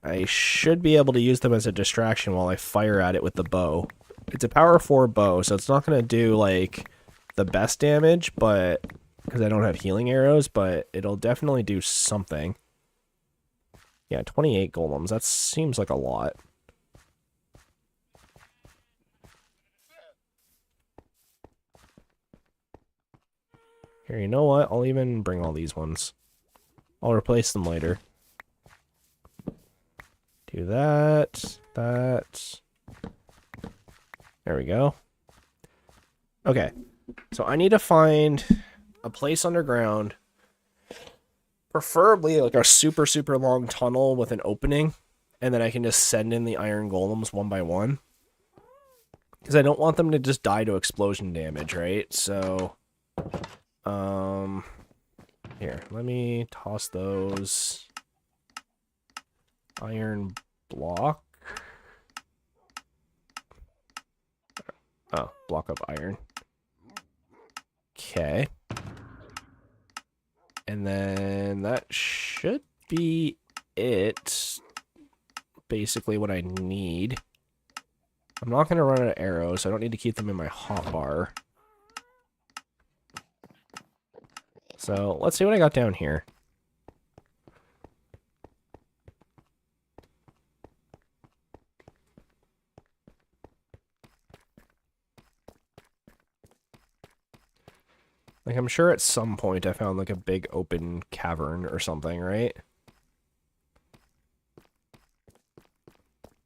I should be able to use them as a distraction while I fire at it with the bow. It's a power 4 bow, so it's not going to do like the best damage, but because I don't have healing arrows, but it'll definitely do something. Yeah, 28 golems. That seems like a lot. Here, you know what? I'll even bring all these ones. I'll replace them later. Do that. That. There we go. Okay. So I need to find a place underground. Preferably like a super, super long tunnel with an opening. And then I can just send in the iron golems one by one. Because I don't want them to just die to explosion damage, right? So, here, let me toss those. Iron block. Oh, block of iron. Okay. And then that should be it. Basically what I need. I'm not going to run out of arrows, so I don't need to keep them in my hotbar. So let's see what I got down here. Like, I'm sure at some point I found like a big open cavern or something, right?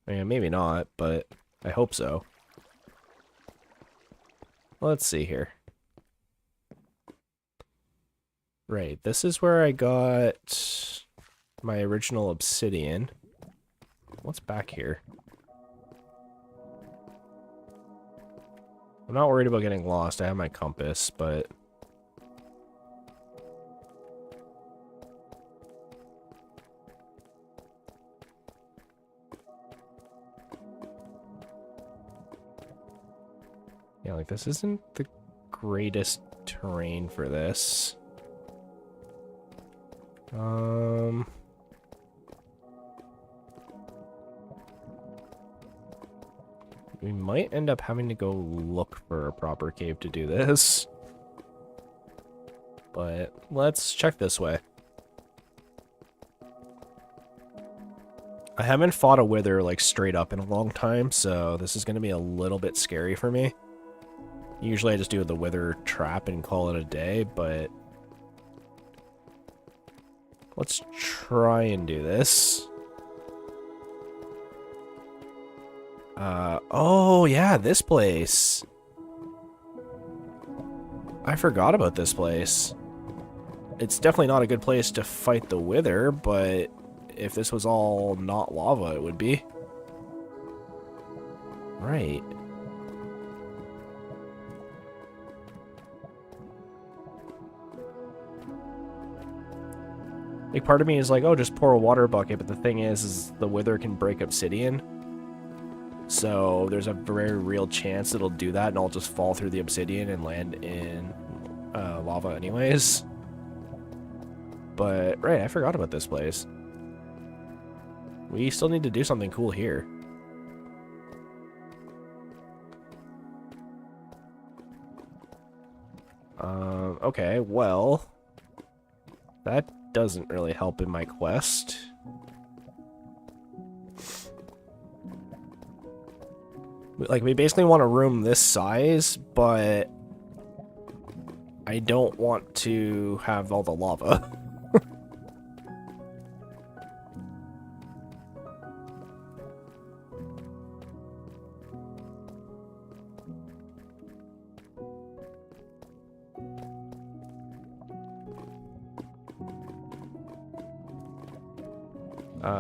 I mean, maybe not, but I hope so. Let's see here. Right, this is where I got my original obsidian. What's back here? I'm not worried about getting lost. I have my compass, but... yeah, like, this isn't the greatest terrain for this. We might end up having to go look for a proper cave to do this. But let's check this way. I haven't fought a wither like straight up in a long time, so this is going to be a little bit scary for me. Usually I just do the wither trap and call it a day, but let's try and do this. Oh yeah, this place. I forgot about this place. It's definitely not a good place to fight the Wither, but if this was all not lava, it would be. Right. Like, part of me is like, oh, just pour a water bucket, but the thing is the Wither can break obsidian. So there's a very real chance it'll do that, and I'll just fall through the obsidian and land in lava anyways. But, right, I forgot about this place. We still need to do something cool here. Okay, well, that doesn't really help in my quest. Like, we basically want a room this size, but I don't want to have all the lava.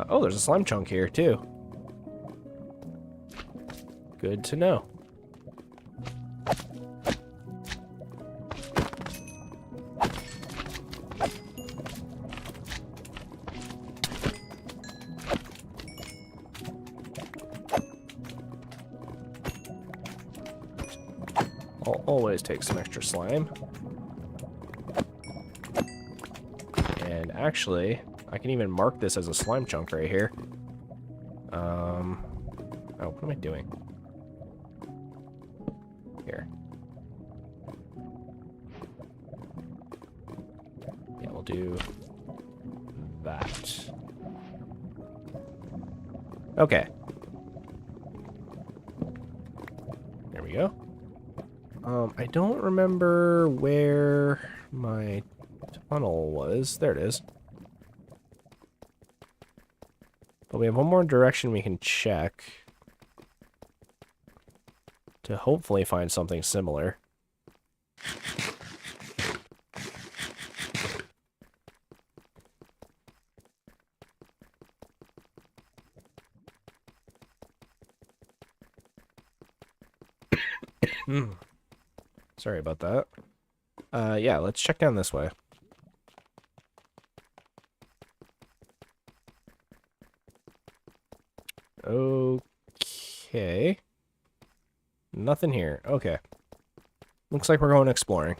Oh, there's a slime chunk here, too. Good to know. I'll always take some extra slime. And actually, I can even mark this as a slime chunk right here. Oh, what am I doing? Here. Yeah, we'll do that. Okay. There we go. I don't remember where my tunnel was. There it is. But we have one more direction we can check to hopefully find something similar. Sorry about that. Yeah, let's check down this way. Okay. Nothing here. Okay. Looks like we're going exploring.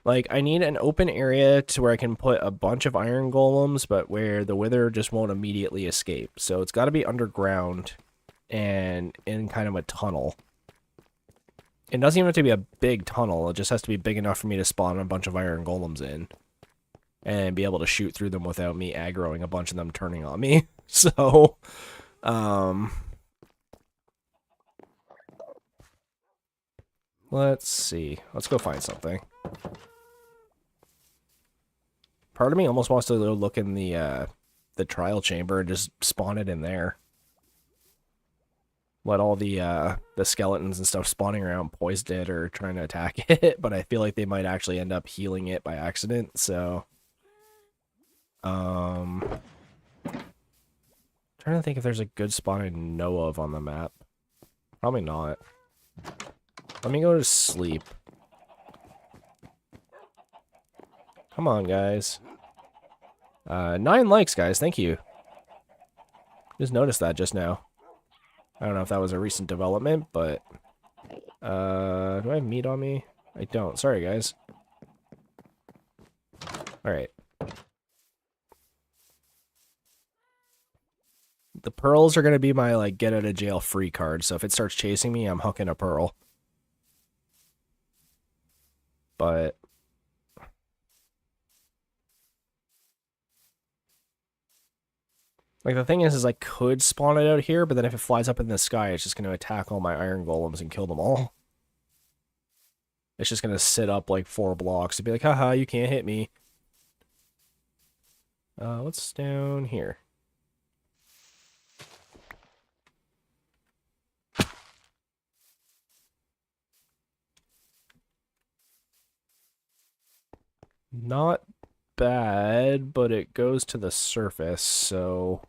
Like, I need an open area to where I can put a bunch of iron golems, but where the Wither just won't immediately escape. So it's got to be underground and in kind of a tunnel. It doesn't even have to be a big tunnel. It just has to be big enough for me to spawn a bunch of iron golems in. And be able to shoot through them without me aggroing a bunch of them turning on me. So, let's see. Let's go find something. Part of me almost wants to look in the trial chamber and just spawn it in there. Let all the skeletons and stuff spawning around poised it or trying to attack it, but I feel like they might actually end up healing it by accident, so... trying to think if there's a good spot I know of on the map. Probably not. Let me go to sleep. Come on, guys. 9 likes, guys. Thank you. Just noticed that just now. I don't know if that was a recent development, but... do I have meat on me? I don't. Sorry, guys. Alright. The pearls are going to be my, like, get-out-of-jail-free card, so if it starts chasing me, I'm hooking a pearl. But... like, the thing is I could spawn it out here, but then if it flies up in the sky, it's just going to attack all my iron golems and kill them all. It's just going to sit up, like, 4 blocks and be like, haha, you can't hit me. What's down here? Not bad, but it goes to the surface, so...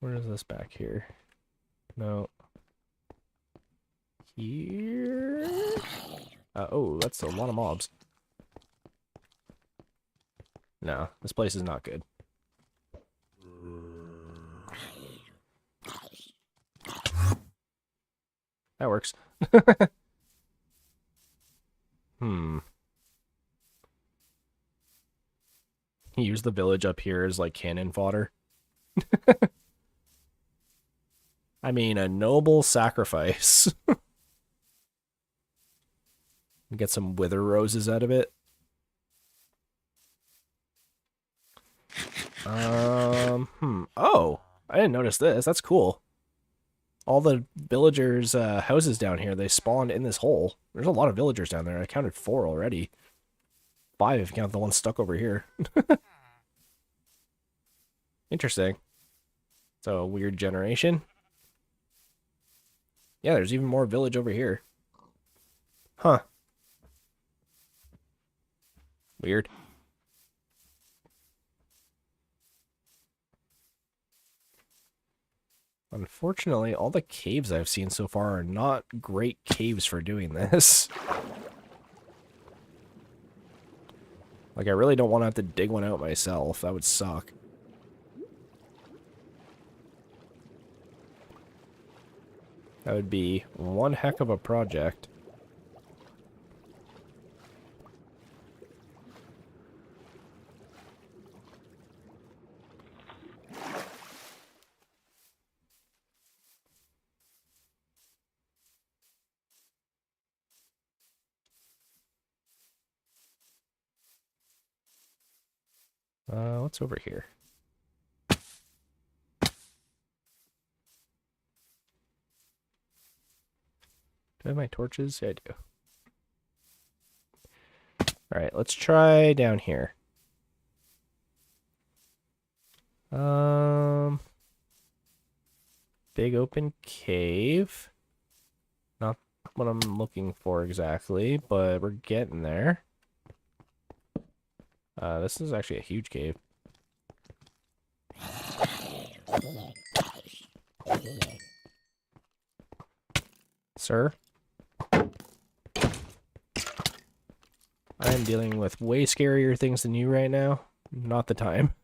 Where is this back here? No. Here? Oh, that's a lot of mobs. No, this place is not good. That works. Use the village up here as, like, cannon fodder. I mean, a noble sacrifice. Get some wither roses out of it. Oh, I didn't notice this. That's cool. All the villagers' houses down here, they spawned in this hole. There's a lot of villagers down there. I counted 4 already. 5 if you count the one stuck over here. Interesting. So, a weird generation. Yeah, there's even more village over here. Huh. Weird. Unfortunately, all the caves I've seen so far are not great caves for doing this. Like, I really don't want to have to dig one out myself. That would suck. That would be one heck of a project. What's over here? Do I have my torches? Yeah, I do. Alright, let's try down here. Big open cave. Not what I'm looking for exactly, but we're getting there. This is actually a huge cave. Sir? I am dealing with way scarier things than you right now. Not the time.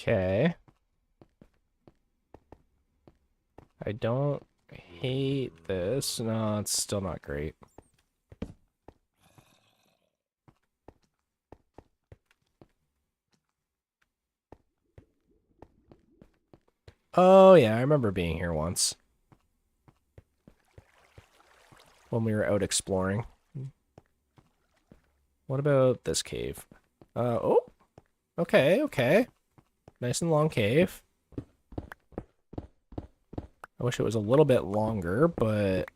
Okay. I don't hate this. No, it's still not great. Oh, yeah, I remember being here once. When we were out exploring. What about this cave? Oh. Okay, okay. Nice and long cave. I wish it was a little bit longer, but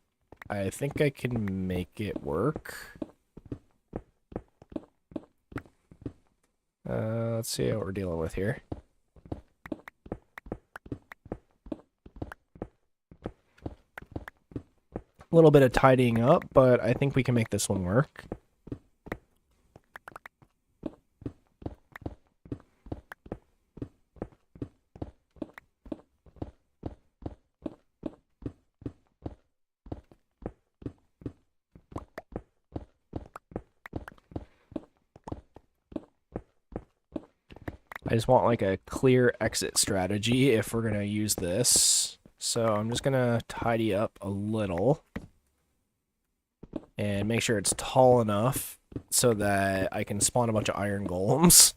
I think I can make it work. Let's see what we're dealing with here. A little bit of tidying up, but I think we can make this one work. I just want like a clear exit strategy if we're gonna use this. So I'm just gonna tidy up a little and make sure it's tall enough so that I can spawn a bunch of iron golems.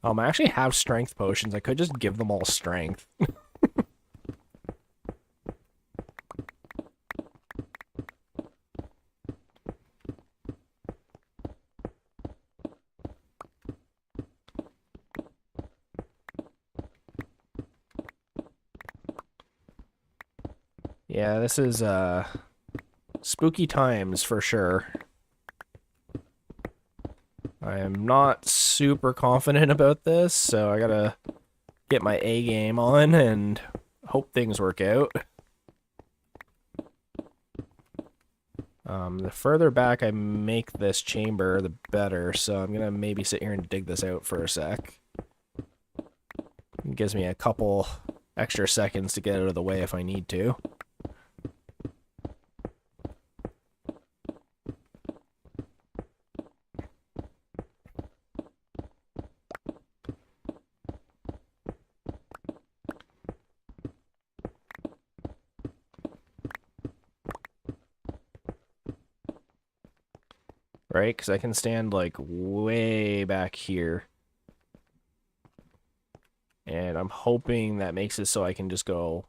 I actually have strength potions. I could just give them all strength. Yeah, this is spooky times for sure. I am not super confident about this, so I gotta get my A game on and hope things work out. The further back I make this chamber, the better, so I'm gonna maybe sit here and dig this out for a sec. It gives me a couple extra seconds to get out of the way if I need to. Right? Because I can stand, like, way back here. And I'm hoping that makes it so I can just go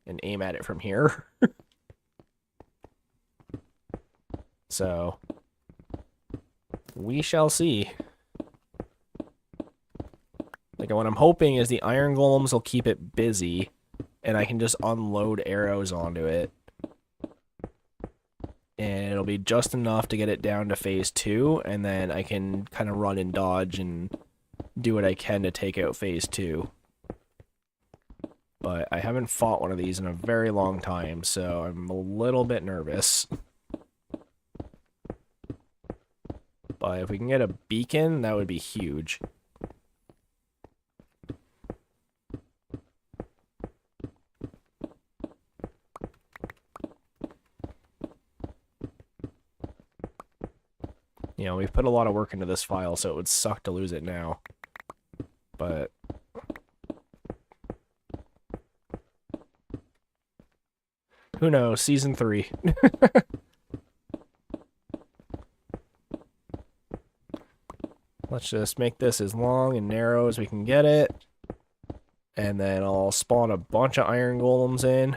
and aim at it from here. So, we shall see. Like, what I'm hoping is the iron golems will keep it busy, and I can just unload arrows onto it. And it'll be just enough to get it down to phase 2, and then I can kind of run and dodge and do what I can to take out phase 2. But I haven't fought one of these in a very long time, so I'm a little bit nervous. But if we can get a beacon, that would be huge. You know, we've put a lot of work into this file, so it would suck to lose it now. But who knows? Season 3. Let's just make this as long and narrow as we can get it. And then I'll spawn a bunch of iron golems in.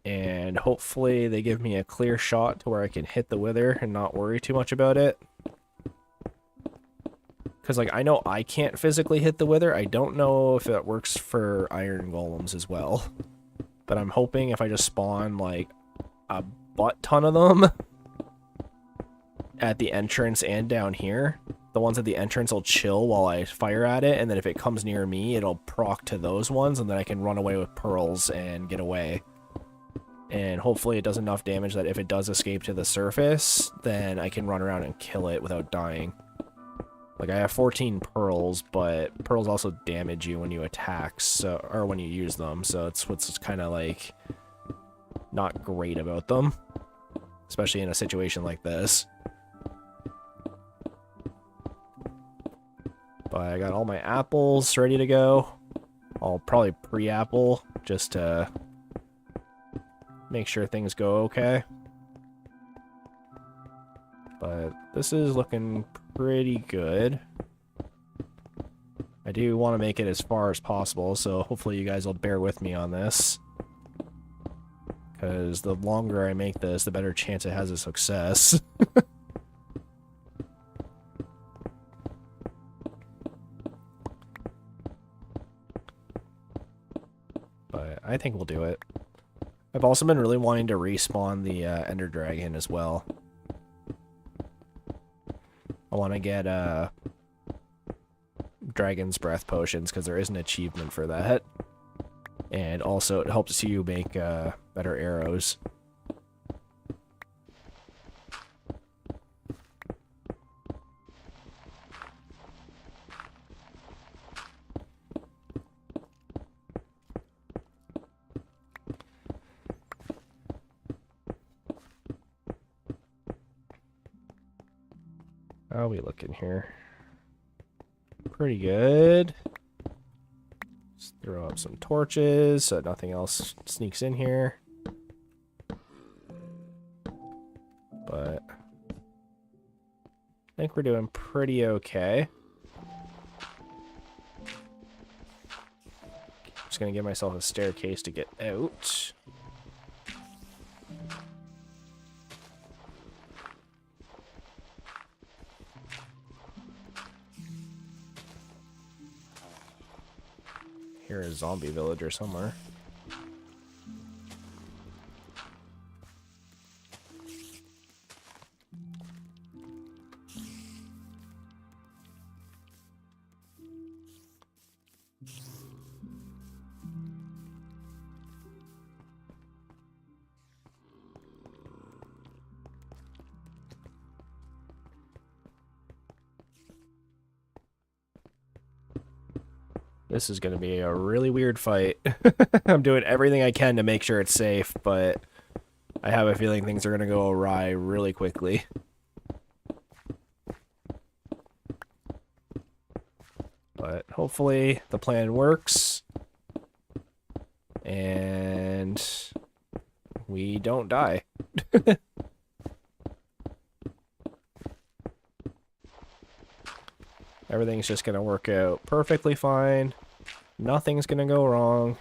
And hopefully they give me a clear shot to where I can hit the wither and not worry too much about it. Because, like, I know I can't physically hit the wither. I don't know if that works for iron golems as well. But I'm hoping if I just spawn, like, a butt ton of them at the entrance and down here, the ones at the entrance will chill while I fire at it, and then if it comes near me, it'll proc to those ones, and then I can run away with pearls and get away. And hopefully it does enough damage that if it does escape to the surface, then I can run around and kill it without dying. Like, I have 14 pearls, but pearls also damage you when you attack, so, or when you use them, so it's what's kind of, like, not great about them. Especially in a situation like this. But I got all my apples ready to go. I'll probably pre-apple, just to make sure things go okay. But this is looking pretty good. I do want to make it as far as possible, so hopefully you guys will bear with me on this. Because the longer I make this, the better chance it has of success. But I think we'll do it. I've also been really wanting to respawn the Ender Dragon as well. I want to get Dragon's Breath potions because there is an achievement for that. And also it helps you make better arrows. How are we looking here? Pretty good. Let's throw up some torches so nothing else sneaks in here. But I think we're doing pretty okay. Just gonna give myself a staircase to get out. Here is a zombie villager somewhere. This is going to be a really weird fight. I'm doing everything I can to make sure it's safe, but I have a feeling things are going to go awry really quickly. But hopefully the plan works. And we don't die. Everything's just going to work out perfectly fine. Nothing's going to go wrong.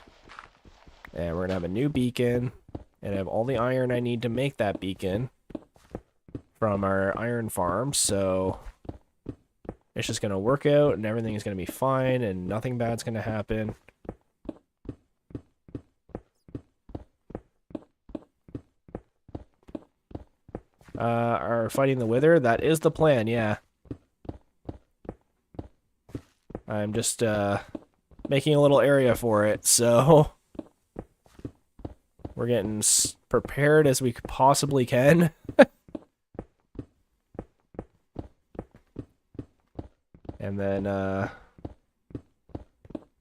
And we're going to have a new beacon. And I have all the iron I need to make that beacon from our iron farm. So it's just going to work out and everything is going to be fine and nothing bad's going to happen. Are fighting the Wither? That is the plan, yeah. I'm just making a little area for it, so we're getting prepared as we possibly can. And then we're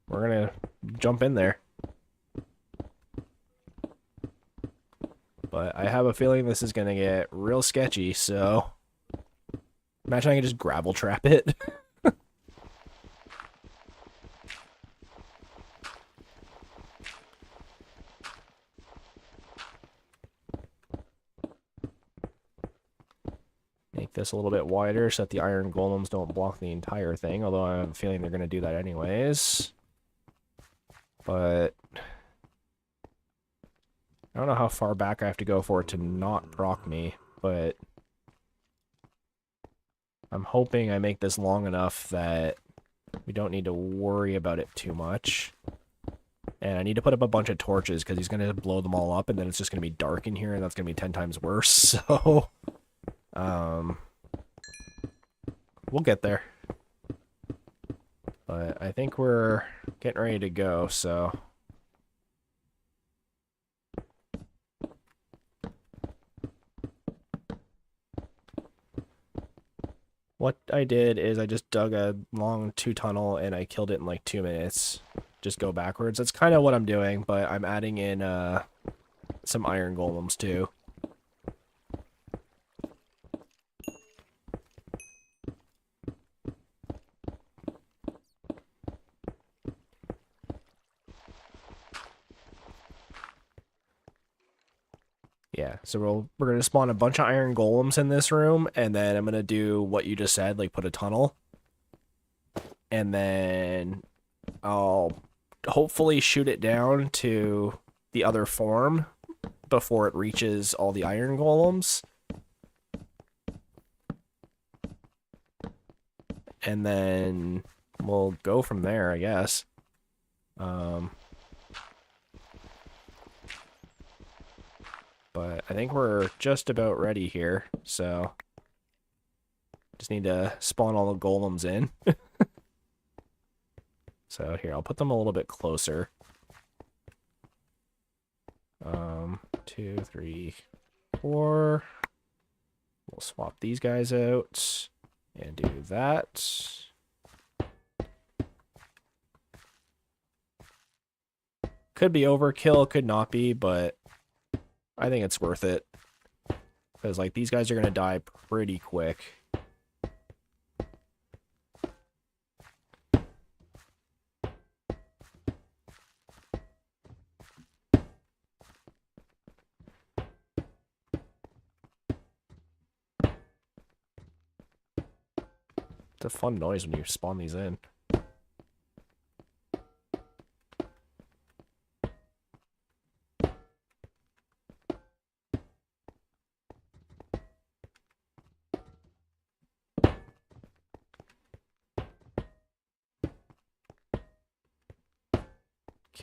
gonna jump in there. But I have a feeling this is gonna get real sketchy, so imagine I can just gravel trap it. Make this a little bit wider so that the iron golems don't block the entire thing, although I have a feeling they're going to do that anyways. But I don't know how far back I have to go for it to not proc me, but I'm hoping I make this long enough that we don't need to worry about it too much. And I need to put up a bunch of torches because he's going to blow them all up and then it's just going to be dark in here and that's going to be 10 times worse, so we'll get there. But I think we're getting ready to go, so what I did is I just dug a long 2-tunnel and I killed it in like 2 minutes. Just go backwards. That's kind of what I'm doing, but I'm adding in some iron golems too. Yeah, so we're gonna spawn a bunch of iron golems in this room, and then I'm gonna do what you just said, like put a tunnel. And then I'll hopefully shoot it down to the other form before it reaches all the iron golems. And then we'll go from there, I guess. But I think we're just about ready here, so just need to spawn all the golems in. So here, I'll put them a little bit closer. 2, 3, 4. We'll swap these guys out and do that. Could be overkill, could not be, but I think it's worth it. Because, like, these guys are going to die pretty quick. It's a fun noise when you spawn these in.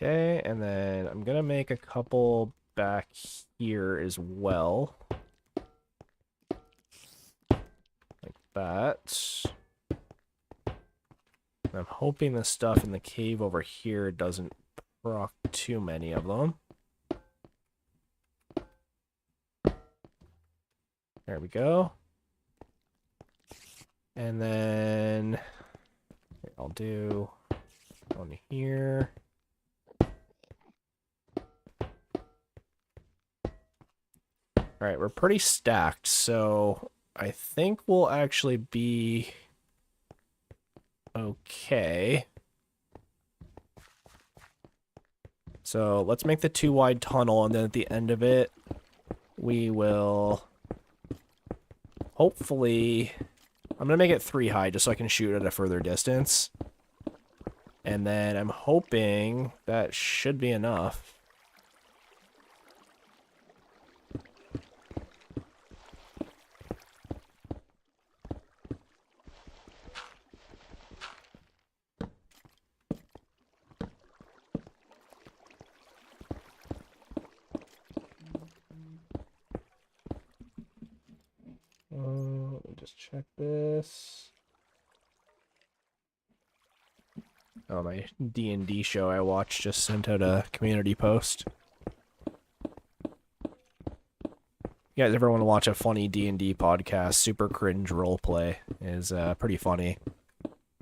Okay, and then I'm gonna make a couple back here as well. Like that. I'm hoping the stuff in the cave over here doesn't proc too many of them. There we go. And then I'll do on here. Alright, we're pretty stacked, so I think we'll actually be okay. So let's make the 2 wide tunnel, and then at the end of it, we will hopefully... I'm going to make it 3 high just so I can shoot at a further distance. And then I'm hoping that should be enough. Let me just check this. Oh, my D&D show I watched just sent out a community post. You guys ever want to watch a funny D&D podcast? Super cringe roleplay is pretty funny.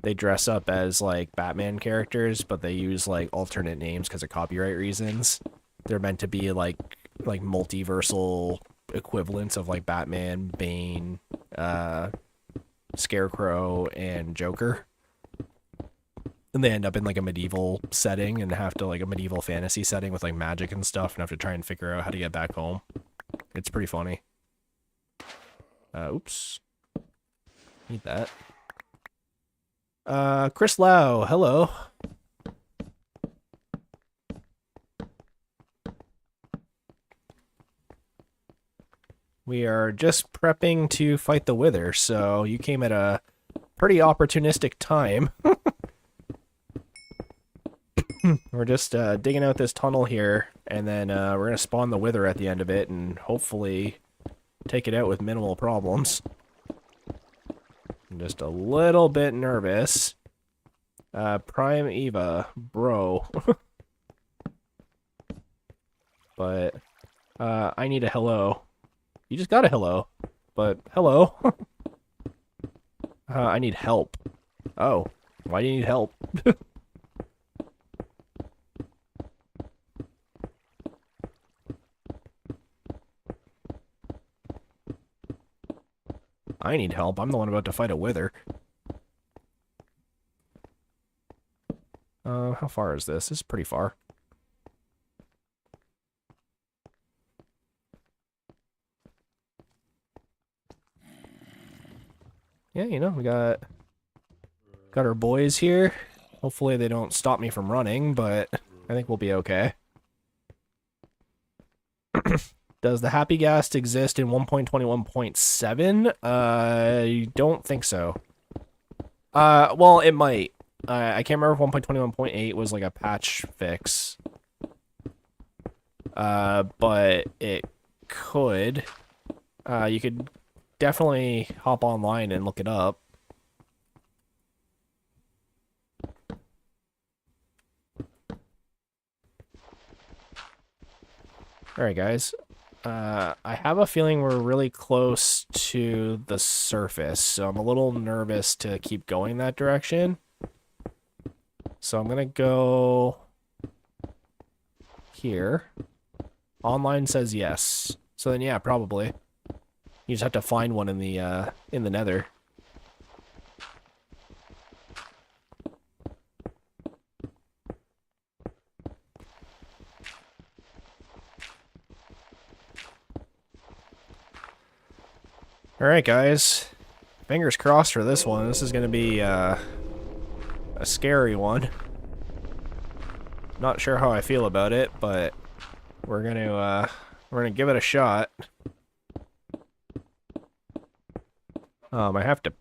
They dress up as like Batman characters, but they use like alternate names because of copyright reasons. They're meant to be like multiversal equivalents of like Batman, Bane, Scarecrow, and Joker. And they end up in like a medieval setting and have to like a medieval fantasy setting with like magic and stuff and have to try and figure out how to get back home. It's pretty funny. Oops. Need that. Chris Lau, hello. We are just prepping to fight the Wither, so you came at a pretty opportunistic time. We're just digging out this tunnel here, and then we're going to spawn the Wither at the end of it, and hopefully take it out with minimal problems. I'm just a little bit nervous. Prime Eva, bro. But I need a hello. You just got a hello, but hello. I need help. Oh, why do you need help? I need help. I'm the one about to fight a Wither. How far is this? This is pretty far. Yeah, you know, we got our boys here. Hopefully they don't stop me from running, but I think we'll be okay. Does the Happy Ghast exist in 1.21.7? I don't think so. Well, it might. I can't remember if 1.21.8 was like a patch fix. But it could. You could definitely hop online and look it up. Alright, guys. I have a feeling we're really close to the surface, so I'm a little nervous to keep going that direction. So I'm gonna go here. Online says yes. So then, yeah, probably. You just have to find one in the nether. Alright, guys. Fingers crossed for this one. This is going to be a scary one. Not sure how I feel about it, but we're gonna give it a shot. I have to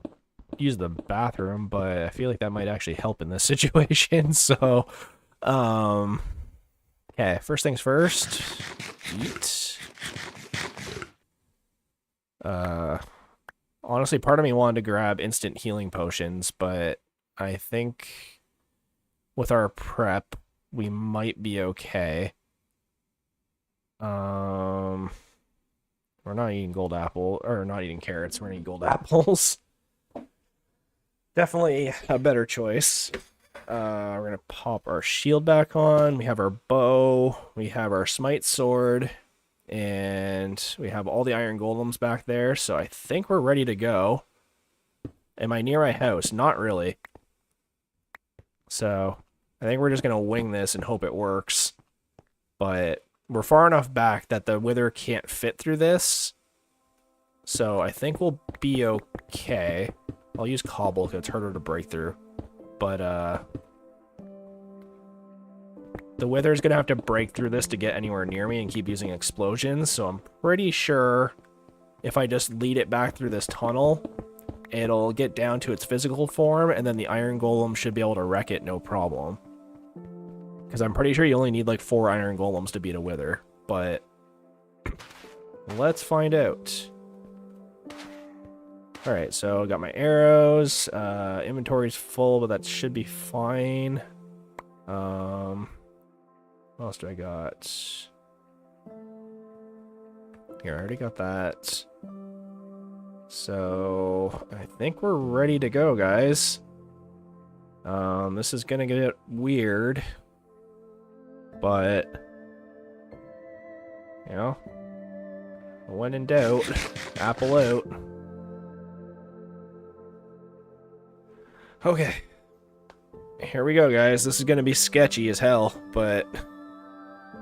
use the bathroom, but I feel like that might actually help in this situation. So, okay, first things first. Eat. Honestly, part of me wanted to grab instant healing potions, but I think with our prep, we might be okay. We're not eating gold apple, or not eating carrots, we're gonna eat gold apples. Definitely a better choice. We're gonna pop our shield back on. We have our bow. We have our smite sword. And we have all the iron golems back there. So I think we're ready to go. Am I near my house? Not really. So I think we're just gonna wing this and hope it works. But we're far enough back that the wither can't fit through this. So I think we'll be okay. I'll use cobble because it's harder to break through. But the wither's gonna have to break through this to get anywhere near me and keep using explosions. So I'm pretty sure if I just lead it back through this tunnel, it'll get down to its physical form, and then the iron golem should be able to wreck it no problem. Because I'm pretty sure you only need like 4 iron golems to beat a wither. But let's find out. Alright, so I got my arrows. Inventory's full, but that should be fine. What else do I got? Here, I already got that. So I think we're ready to go, guys. This is gonna get weird. But, you know, when in doubt, apple out. Okay. Here we go, guys. This is going to be sketchy as hell, but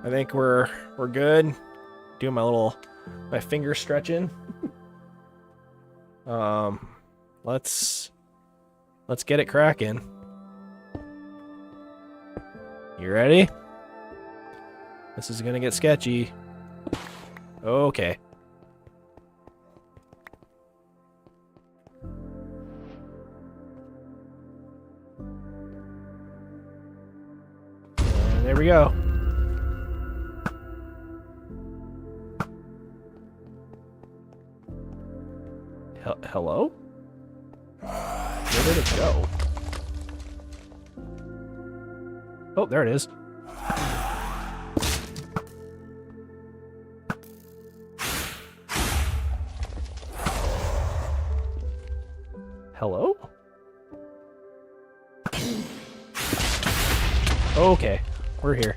I think we're good. Doing my finger stretching. Let's get it cracking. You ready? This is gonna get sketchy. Okay. And there we go. Hello? Where did it go? Oh, there it is. Hello? Okay, we're here.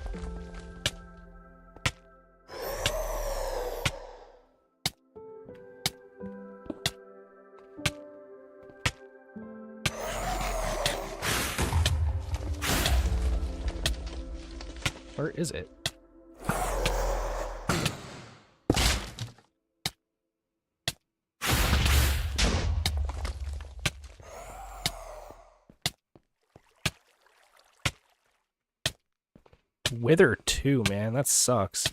Where is it? Wither 2, man, that sucks.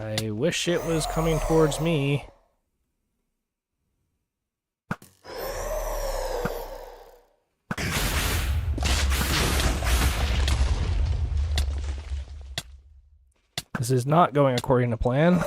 I wish it was coming towards me. This is not going according to plan.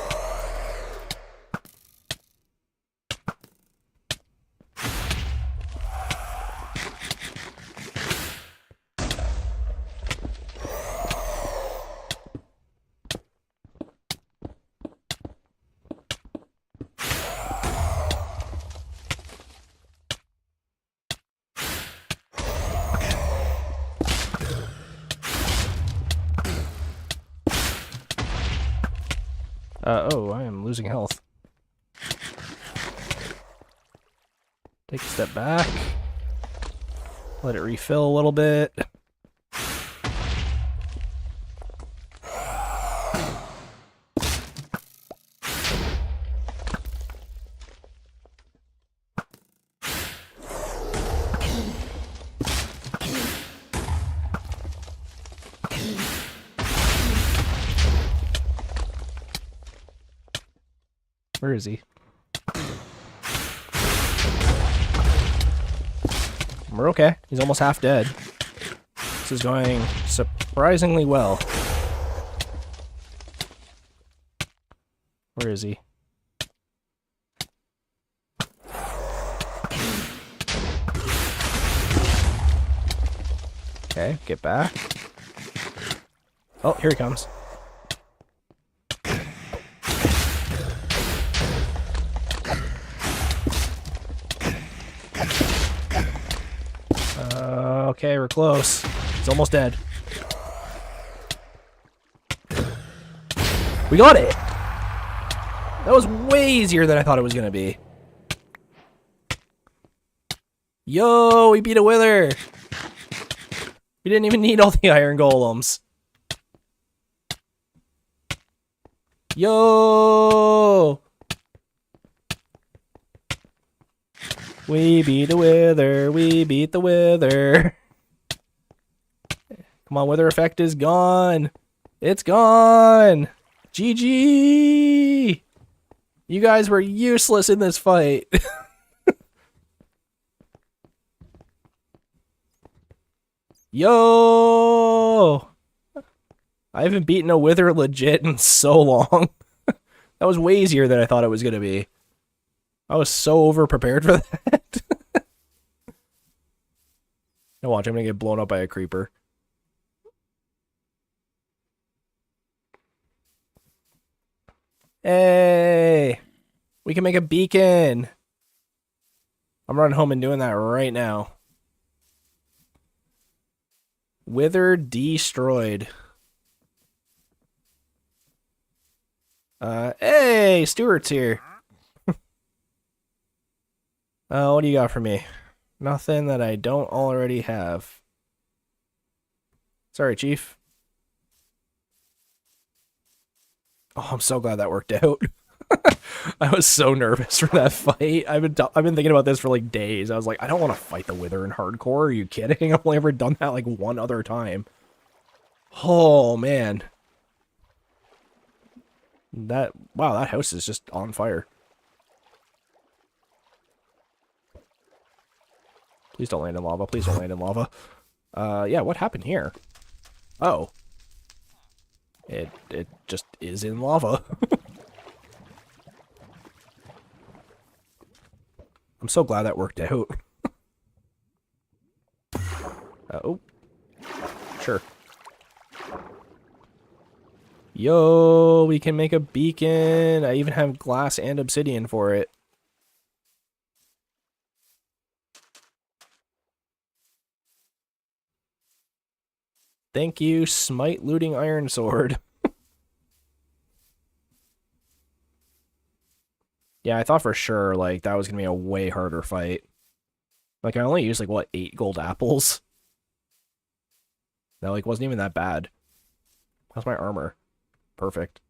Oh, I am losing health. Take a step back. Let it refill a little bit. Where is he? We're okay. He's almost half dead. This is going surprisingly well. Where is he? Okay, get back. Oh, here he comes. Okay, we're close. It's almost dead. We got it! That was way easier than I thought it was gonna be. Yo, we beat a wither! We didn't even need all the iron golems. Yo! We beat the wither, we beat the wither. Come on, wither effect is gone. It's gone! GG! You guys were useless in this fight. Yo! I haven't beaten a wither legit in so long. That was way easier than I thought it was going to be. I was so over-prepared for that. Now watch, I'm going to get blown up by a creeper. Hey! We can make a beacon! I'm running home and doing that right now. Wither destroyed. Hey! Stuart's here. What do you got for me? Nothing that I don't already have. Sorry, Chief. Oh, I'm so glad that worked out. I was so nervous for that fight. I've been thinking about this for like days. I was like, I don't want to fight the Wither in hardcore. Are you kidding? I've only ever done that like one other time. Oh man. Wow, that house is just on fire. Please don't land in lava. Please don't land in lava. Yeah, what happened here? Oh. It just is in lava. I'm so glad that worked out. Oh. Sure. Yo, we can make a beacon. I even have glass and obsidian for it. Thank you, Smite Looting Iron Sword. Yeah, I thought for sure, like, that was gonna be a way harder fight. Like, I only used, like, what, 8 gold apples? That, like, wasn't even that bad. How's my armor? Perfect.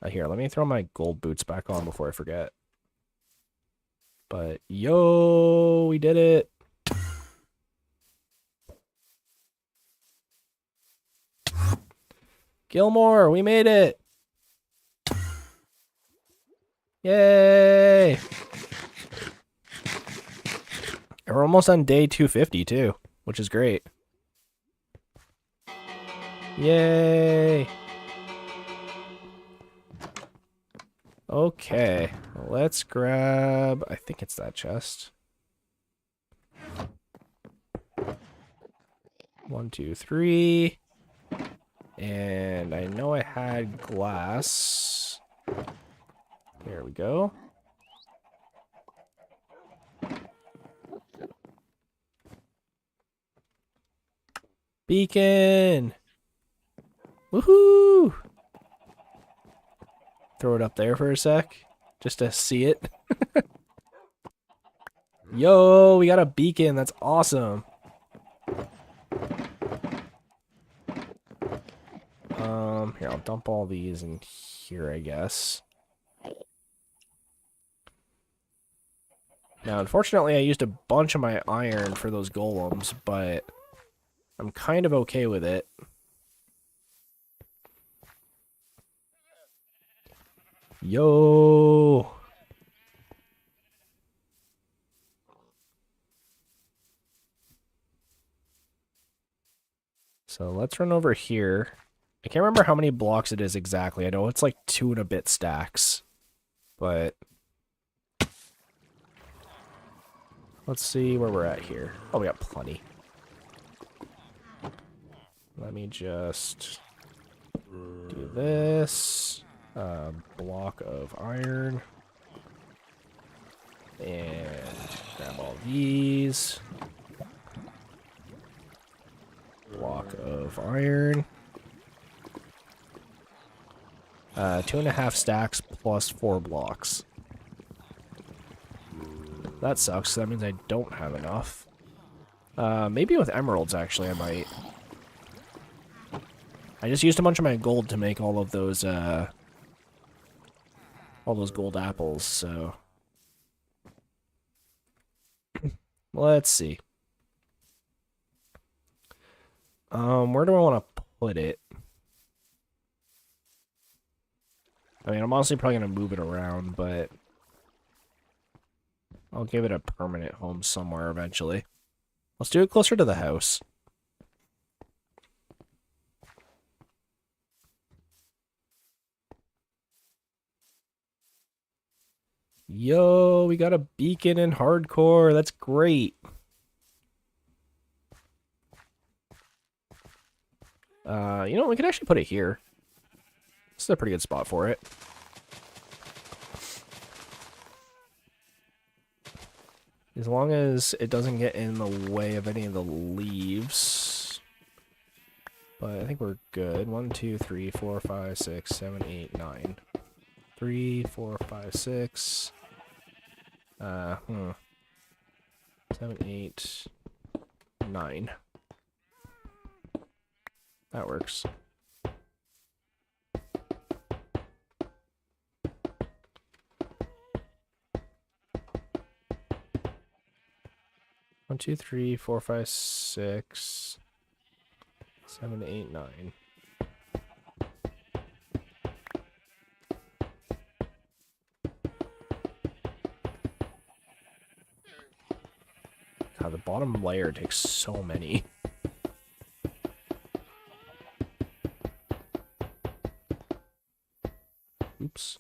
Here, let me throw my gold boots back on before I forget. But, yo, we did it! Gilmore, we made it! Yay! And we're almost on day 250 too, which is great. Yay! Okay, let's grab, I think it's that chest. 1, 2, 3. And I know I had glass. There we go. Beacon! Woohoo! Throw it up there for a sec, just to see it. Yo, we got a beacon. That's awesome. Here, I'll dump all these in here, I guess. Now, unfortunately, I used a bunch of my iron for those golems, but I'm kind of okay with it. Yo! So let's run over here. I can't remember how many blocks it is exactly. I know it's like 2 and a bit stacks, but let's see where we're at here. Oh, we got plenty. Let me just do this. Block of iron. And grab all these. block of iron. 2.5 stacks plus 4 blocks. That sucks. That means I don't have enough. Maybe with emeralds, actually, I might. I just used a bunch of my gold to make all those gold apples, so... Let's see. Where do I want to put it? I mean, I'm honestly probably going to move it around, but... I'll give it a permanent home somewhere eventually. Let's do it closer to the house. Yo, we got a beacon in hardcore. That's great. You know, we could actually put it here. This is a pretty good spot for it. As long as it doesn't get in the way of any of the leaves. But I think we're good. 1, 2, 3, 4, 5, 6, 7, 8, 9. 3, 4, 5, 6. 7, 8, 9. That works. One, two, three, 4, 5, 6, 7, 8, 9. God, the bottom layer takes so many. Oops.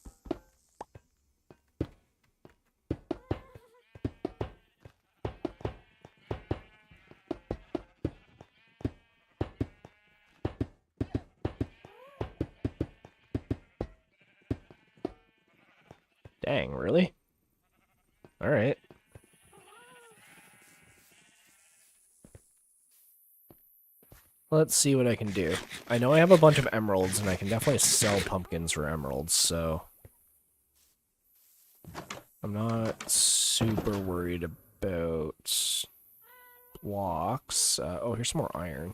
Dang, really? Alright. Let's see what I can do. I know I have a bunch of emeralds, and I can definitely sell pumpkins for emeralds, so... I'm not super worried about blocks. Oh, here's some more iron.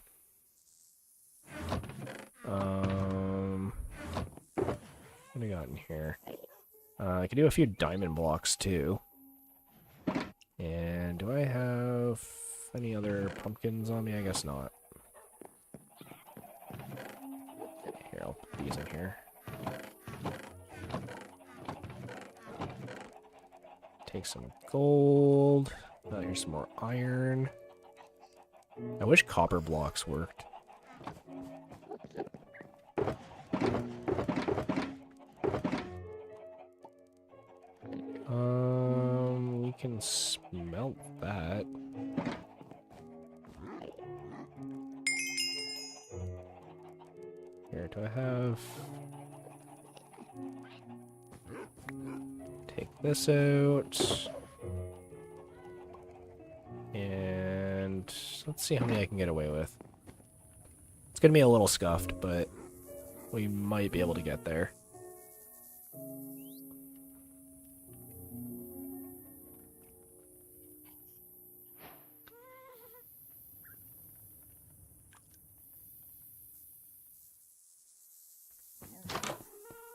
What do we got in here? I can do a few diamond blocks, too. And do I have any other pumpkins on me? I guess not. Here, I'll put these in here. Take some gold. Oh, here's some more iron. I wish copper blocks worked. We can smelt that. Here, do I have... Take this out. And let's see how many I can get away with. It's gonna be a little scuffed, but we might be able to get there.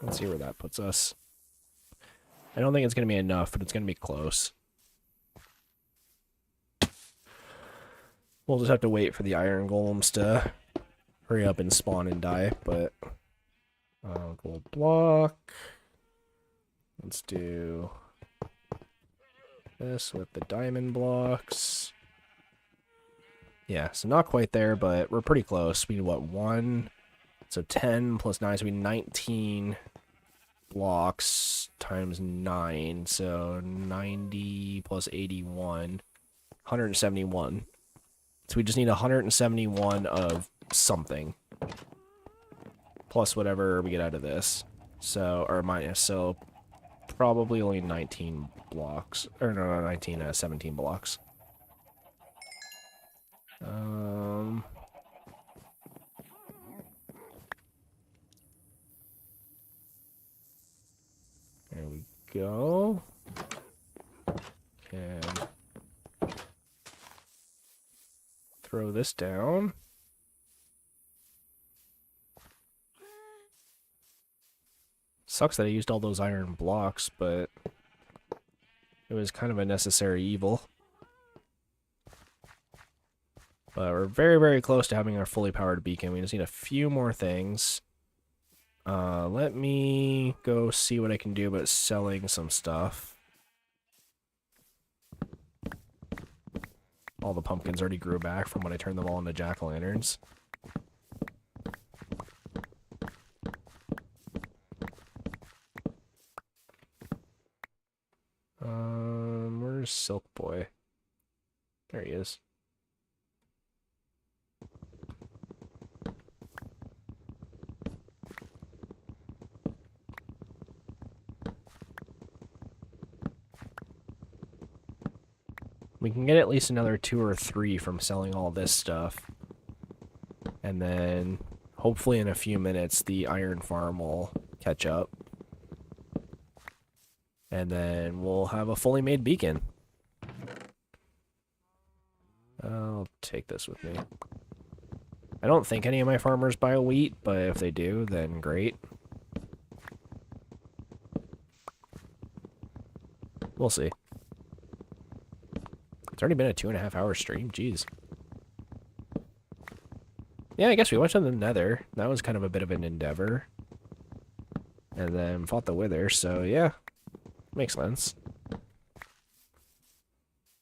Let's see where that puts us. I don't think it's going to be enough, but it's going to be close. We'll just have to wait for the iron golems to hurry up and spawn and die, but... gold block. Let's do this with the diamond blocks. Yeah, so not quite there, but we're pretty close. We need, what, 1? So 10 plus 9, so we need 19 blocks times 9. So 90 plus 81, 171. So we just need 171 of something. Plus whatever we get out of this. So, or minus, so probably only 19 blocks. Or no, 19, 17 blocks. go. And throw this down. Sucks that I used all those iron blocks, but it was kind of a necessary evil. But we're very, very close to having our fully powered beacon. We just need a few more things. Let me go see what I can do about selling some stuff. All the pumpkins already grew back from when I turned them all into jack-o'-lanterns. Where's Silk Boy? There he is. We can get at least another 2 or 3 from selling all this stuff. And then, hopefully in a few minutes, the iron farm will catch up. And then we'll have a fully made beacon. I'll take this with me. I don't think any of my farmers buy wheat, but if they do, then great. We'll see. It's already been a 2.5-hour stream, jeez. Yeah, I guess we went to the Nether. That was kind of a bit of an endeavor. And then fought the Wither, so yeah. Makes sense.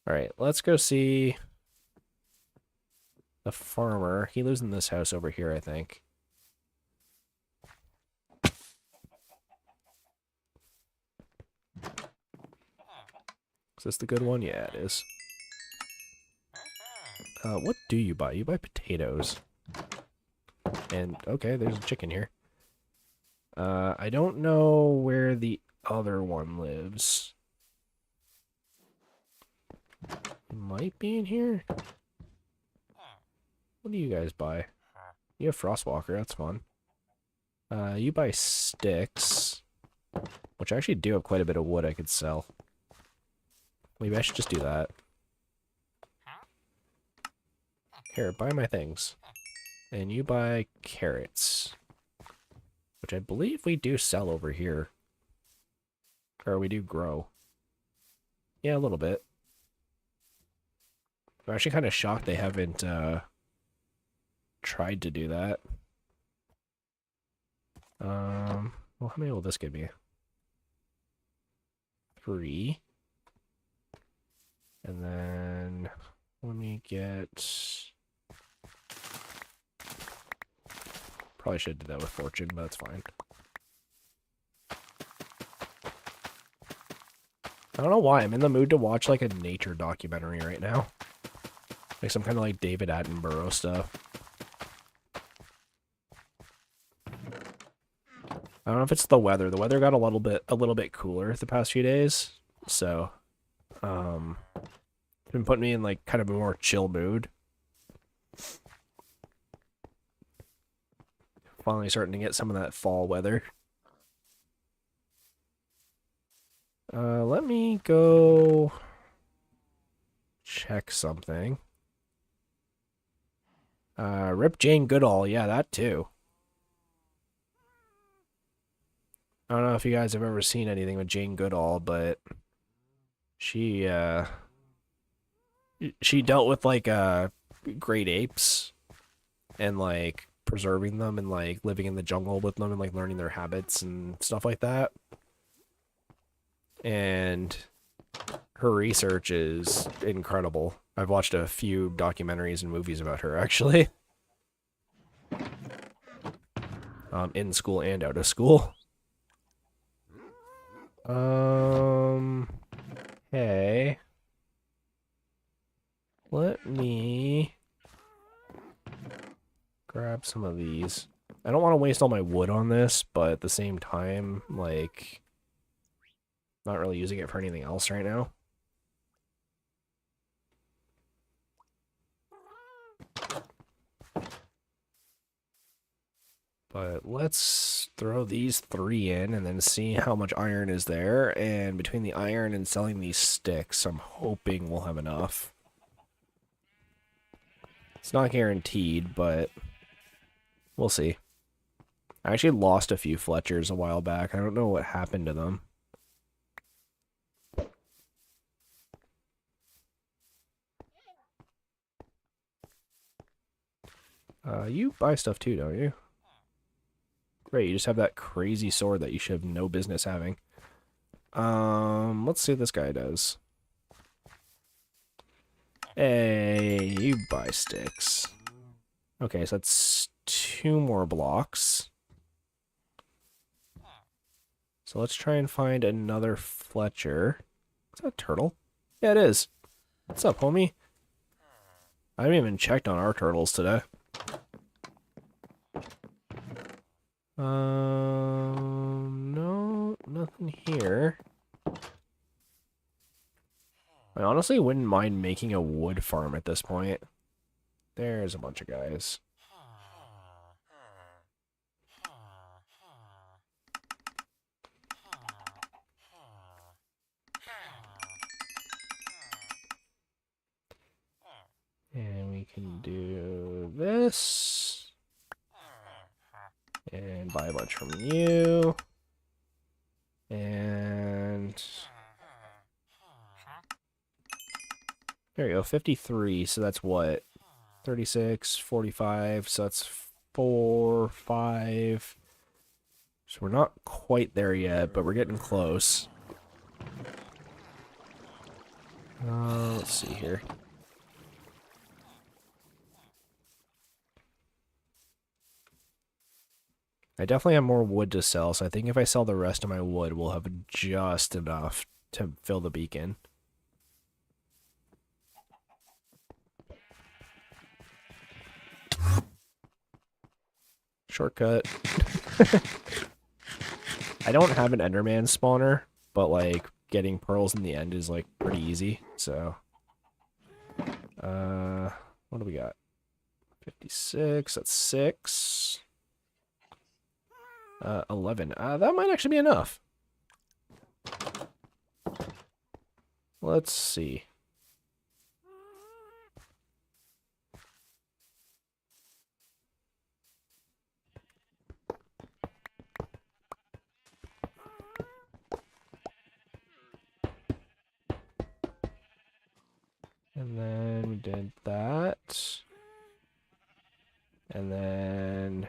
Alright, let's go see the farmer. He lives in this house over here, I think. Is this the good one? Yeah, it is. What do you buy? You buy potatoes. And, okay, there's a chicken here. I don't know where the other one lives. It might be in here? What do you guys buy? You have Frostwalker, that's fun. You buy sticks. Which I actually do have quite a bit of wood I could sell. Maybe I should just do that. Here, buy my things. And you buy carrots. Which I believe we do sell over here. Or we do grow. Yeah, a little bit. I'm actually kind of shocked they haven't tried to do that. Well, how many will this give me? 3. And then let me get... Probably should do that with Fortune, but that's fine. I don't know why. I'm in the mood to watch like a nature documentary right now. Like some kind of like David Attenborough stuff. I don't know if it's the weather. The weather got a little bit cooler the past few days. So it's been putting me in like kind of a more chill mood. Finally starting to get some of that fall weather. Let me go check something. Rip Jane Goodall, yeah, that too. I don't know if you guys have ever seen anything with Jane Goodall, but she dealt with like great apes and like preserving them and like living in the jungle with them and like learning their habits and stuff like that. And her research is incredible. I've watched a few documentaries and movies about her okay. In school and out of school. Hey. Let me grab some of these. I don't want to waste all my wood on this, but at the same time, like, not really using it for anything else right now. But let's throw these 3 in and then see how much iron is there. And between the iron and selling these sticks, I'm hoping we'll have enough. It's not guaranteed, but we'll see. I actually lost a few Fletchers a while back. I don't know what happened to them. You buy stuff too, don't you? Great, you just have that crazy sword that you should have no business having. Let's see what this guy does. Hey, you buy sticks. Okay, so that's 2 more blocks. So let's try and find another Fletcher. Is that a turtle? Yeah, it is. What's up, homie? I haven't even checked on our turtles today. No, nothing here. I honestly wouldn't mind making a wood farm at this point. There's a bunch of guys. And we can do this. And buy a bunch from you. And there you go, 53. So that's what? 36, 45. So that's 4, 5. So we're not quite there yet, but we're getting close. Let's see here. I definitely have more wood to sell, so I think if I sell the rest of my wood, we'll have just enough to fill the beacon. Shortcut. I don't have an Enderman spawner, but like getting pearls in the end is like pretty easy, so what do we got? 56, that's 6. 11. That might actually be enough. Let's see. And then we did that. And then...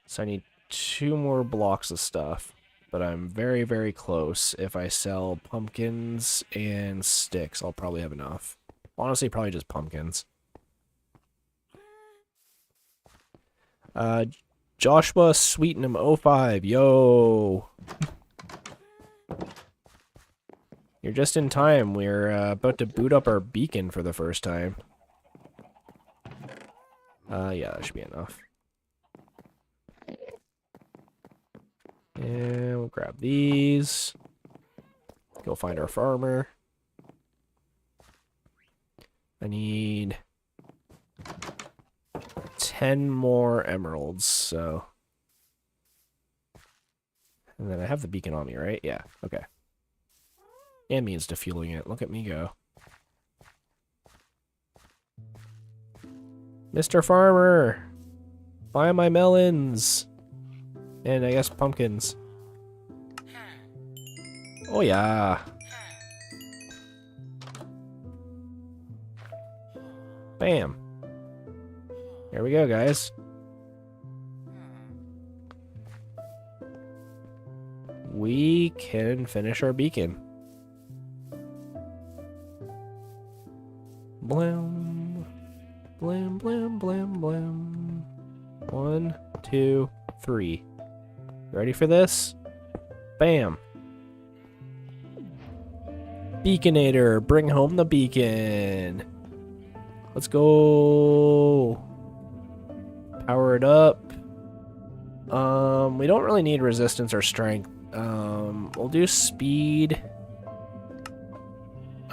So I need 2 more blocks of stuff. But I'm very, very close. If I sell pumpkins and sticks, I'll probably have enough. Honestly, probably just pumpkins. Joshua Sweetenham 05, yo! You're just in time. We're about to boot up our beacon for the first time. Yeah, that should be enough. And we'll grab these. Go find our farmer. I need 10 more emeralds, so... And then I have the beacon on me, right? Yeah, okay. And means defueling it. Look at me go. Mr. Farmer! Buy my melons! And I guess pumpkins. Oh yeah! Bam! Here we go, guys. We can finish our beacon. Blam. Blam, blam, blam, blam. 1, 2, 3. Ready for this? Bam. Beaconator, bring home the beacon. Let's go. Power it up. We don't really need resistance or strength. We'll do speed.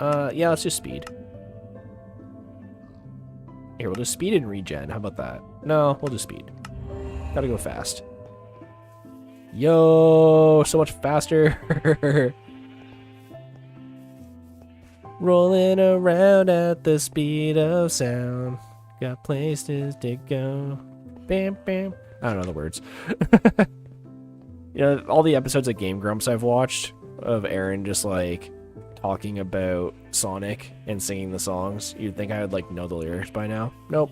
Yeah, let's do speed. Here, we'll do speed and regen. How about that? No, we'll do speed. Gotta go fast. Yo, so much faster. Rolling around at the speed of sound. Got places to go. Bam, bam. I don't know the words. You know, all the episodes of Game Grumps I've watched of Aaron just like talking about Sonic and singing the songs, you'd think I would like know the lyrics by now. Nope.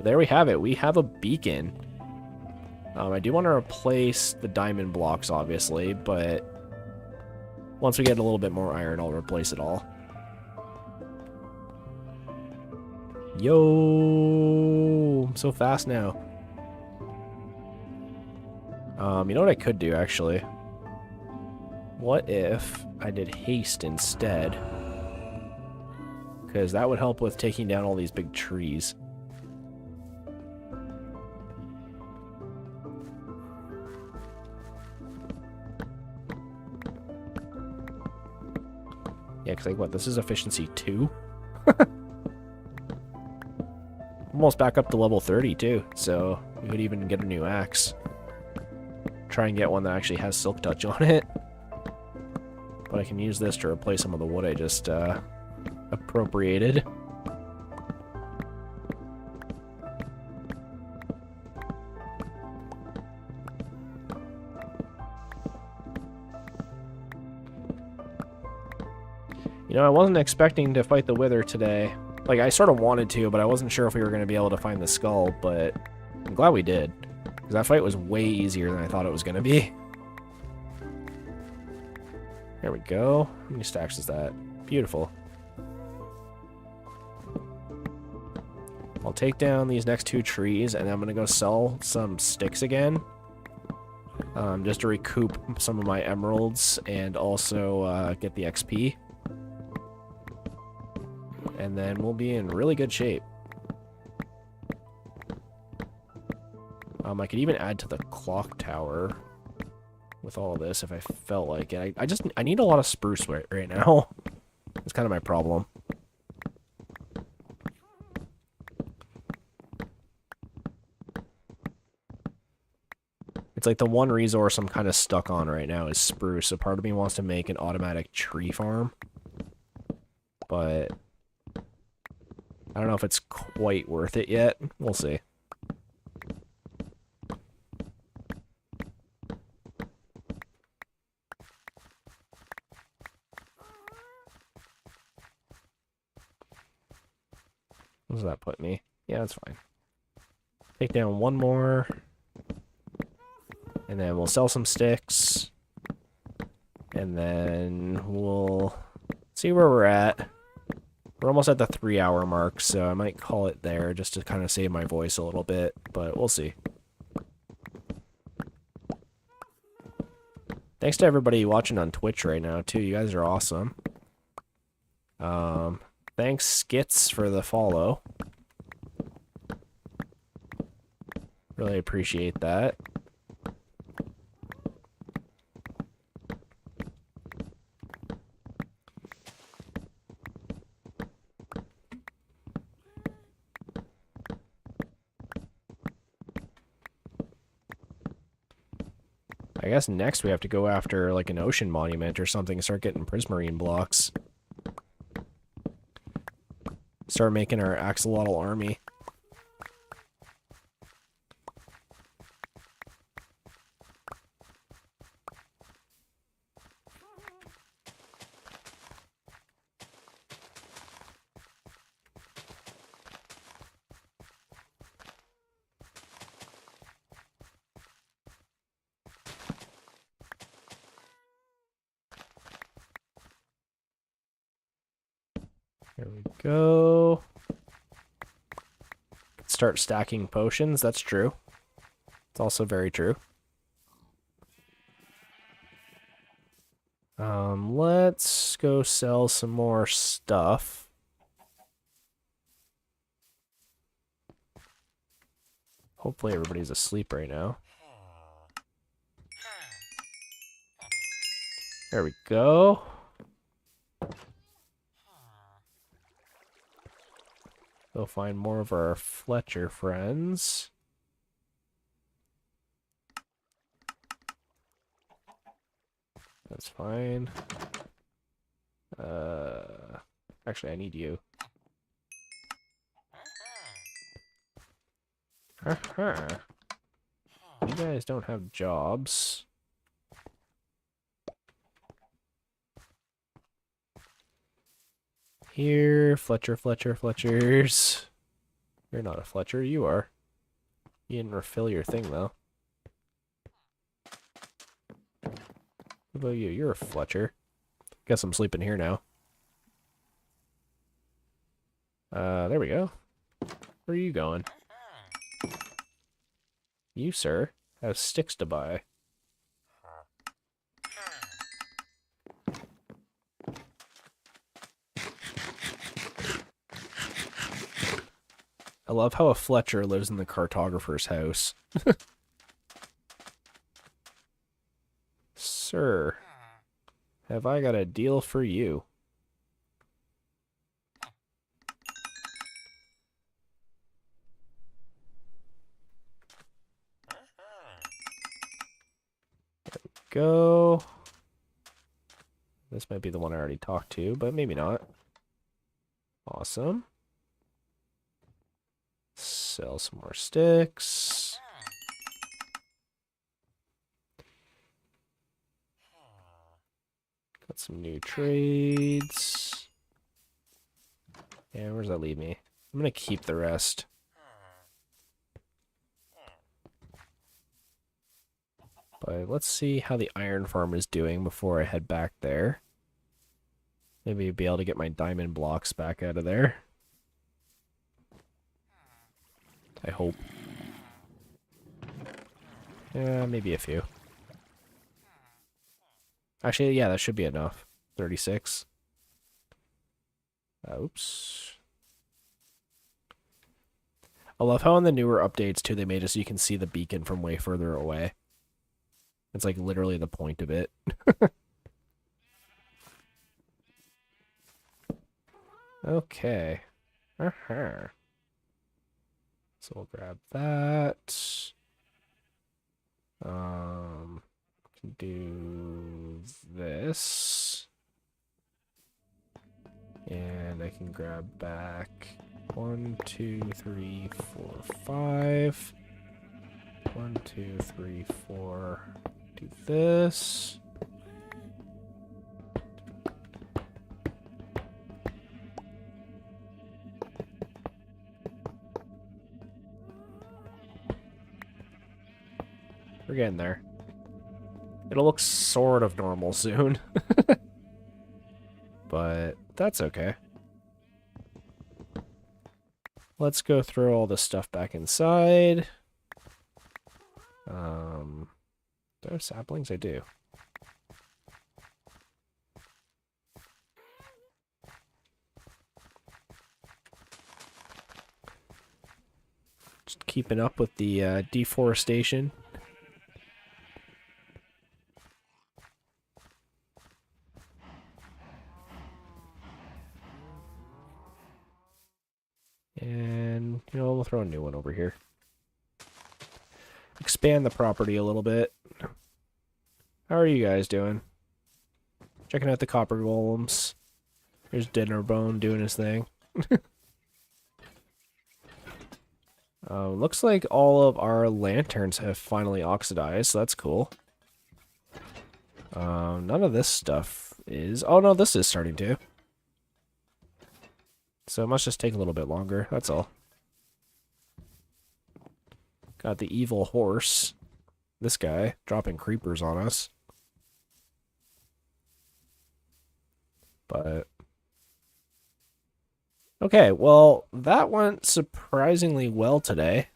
There we have it. We have a beacon. I do want to replace the diamond blocks, obviously, but once we get a little bit more iron, I'll replace it all. Yo, I'm so fast now. You know what I could do, actually? What if I did haste instead? Because that would help with taking down all these big trees. Yeah, because like, what, this is efficiency 2? Almost back up to level 30, too, so we could even get a new axe. Try and get one that actually has silk touch on it. But I can use this to replace some of the wood I just appropriated. You know, I wasn't expecting to fight the Wither today. Like, I sort of wanted to, but I wasn't sure if we were going to be able to find the skull, but I'm glad we did. Because that fight was way easier than I thought it was going to be. There we go. How many stacks is that? Beautiful. I'll take down these next 2 trees, and I'm going to go sell some sticks again. Just to recoup some of my emeralds, and also get the XP. And then we'll be in really good shape. I could even add to the clock tower with all of this if I felt like it. I need a lot of spruce right now. That's kind of my problem. It's like the one resource I'm kind of stuck on right now is spruce. So part of me wants to make an automatic tree farm. But I don't know if it's quite worth it yet. We'll see. What does that put me? Yeah, that's fine. Take down one more. And then we'll sell some sticks. And then we'll see where we're at. We're almost at the 3-hour mark, so I might call it there just to kind of save my voice a little bit, but we'll see. Thanks to everybody watching on Twitch right now, too. You guys are awesome. Thanks, Skits, for the follow. Really appreciate that. I guess next we have to go after like an ocean monument or something and start getting prismarine blocks. Start making our axolotl army. There we go. Start stacking potions, that's true. It's also very true. Let's go sell some more stuff. Hopefully everybody's asleep right now. There we go. Go find more of our Fletcher friends. That's fine. Actually, I need you. Haha. You guys don't have jobs. Here, Fletchers. You're not a Fletcher, you are. You didn't refill your thing, though. What about you? You're a Fletcher. Guess I'm sleeping here now. There we go. Where are you going? You, sir, have sticks to buy. I love how a Fletcher lives in the cartographer's house. Sir, have I got a deal for you? There we go. This might be the one I already talked to, but maybe not. Awesome. Sell some more sticks. Got some new trades. And where does that leave me? I'm gonna keep the rest. But let's see how the iron farm is doing before I head back there. Maybe be able to get my diamond blocks back out of there. I hope. Yeah, maybe a few. Actually, yeah, that should be enough. 36. Oops. I love how in the newer updates, too, they made it so you can see the beacon from way further away. It's like literally the point of it. Okay. Uh-huh. So we'll grab that. Can do this. And I can grab back 1, 2, 3, 4, 5. 1, 2, 3, 4. Do this. We're getting there. It'll look sort of normal soon. But that's okay. Let's go throw all this stuff back inside. Do I have saplings? I do. Just keeping up with the deforestation. And, you know, we'll throw a new one over here. Expand the property a little bit. How are you guys doing? Checking out the copper golems. Here's Dinnerbone doing his thing. Looks like all of our lanterns have finally oxidized, so that's cool. None of this stuff is... Oh, no, this is starting to. So it must just take a little bit longer, that's all. Got the evil horse. This guy, dropping creepers on us. But... Okay, well, that went surprisingly well today.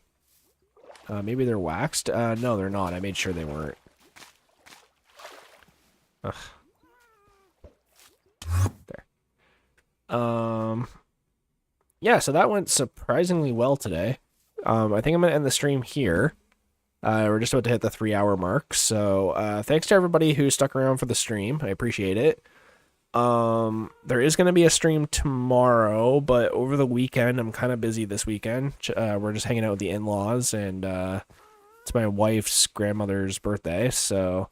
Maybe they're waxed? No, they're not. I made sure they weren't. Ugh. There. Yeah, so that went surprisingly well today. I think I'm going to end the stream here. We're just about to hit the 3-hour mark. So thanks to everybody who stuck around for the stream. I appreciate it. There is going to be a stream tomorrow, but over the weekend, I'm kind of busy this weekend. We're just hanging out with the in-laws, and it's my wife's grandmother's birthday, so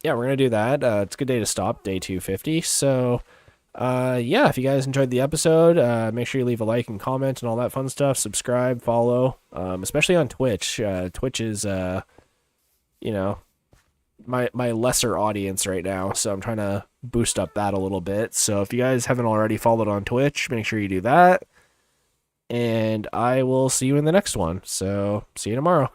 yeah, we're gonna do that. It's a good day to stop, day 250. So, yeah, if you guys enjoyed the episode, make sure you leave a like and comment and all that fun stuff. Subscribe, follow, especially on Twitch. Twitch is, you know, my lesser audience right now, so I'm trying to boost up that a little bit. So if you guys haven't already followed on Twitch, make sure you do that. And I will see you in the next one. So see you tomorrow.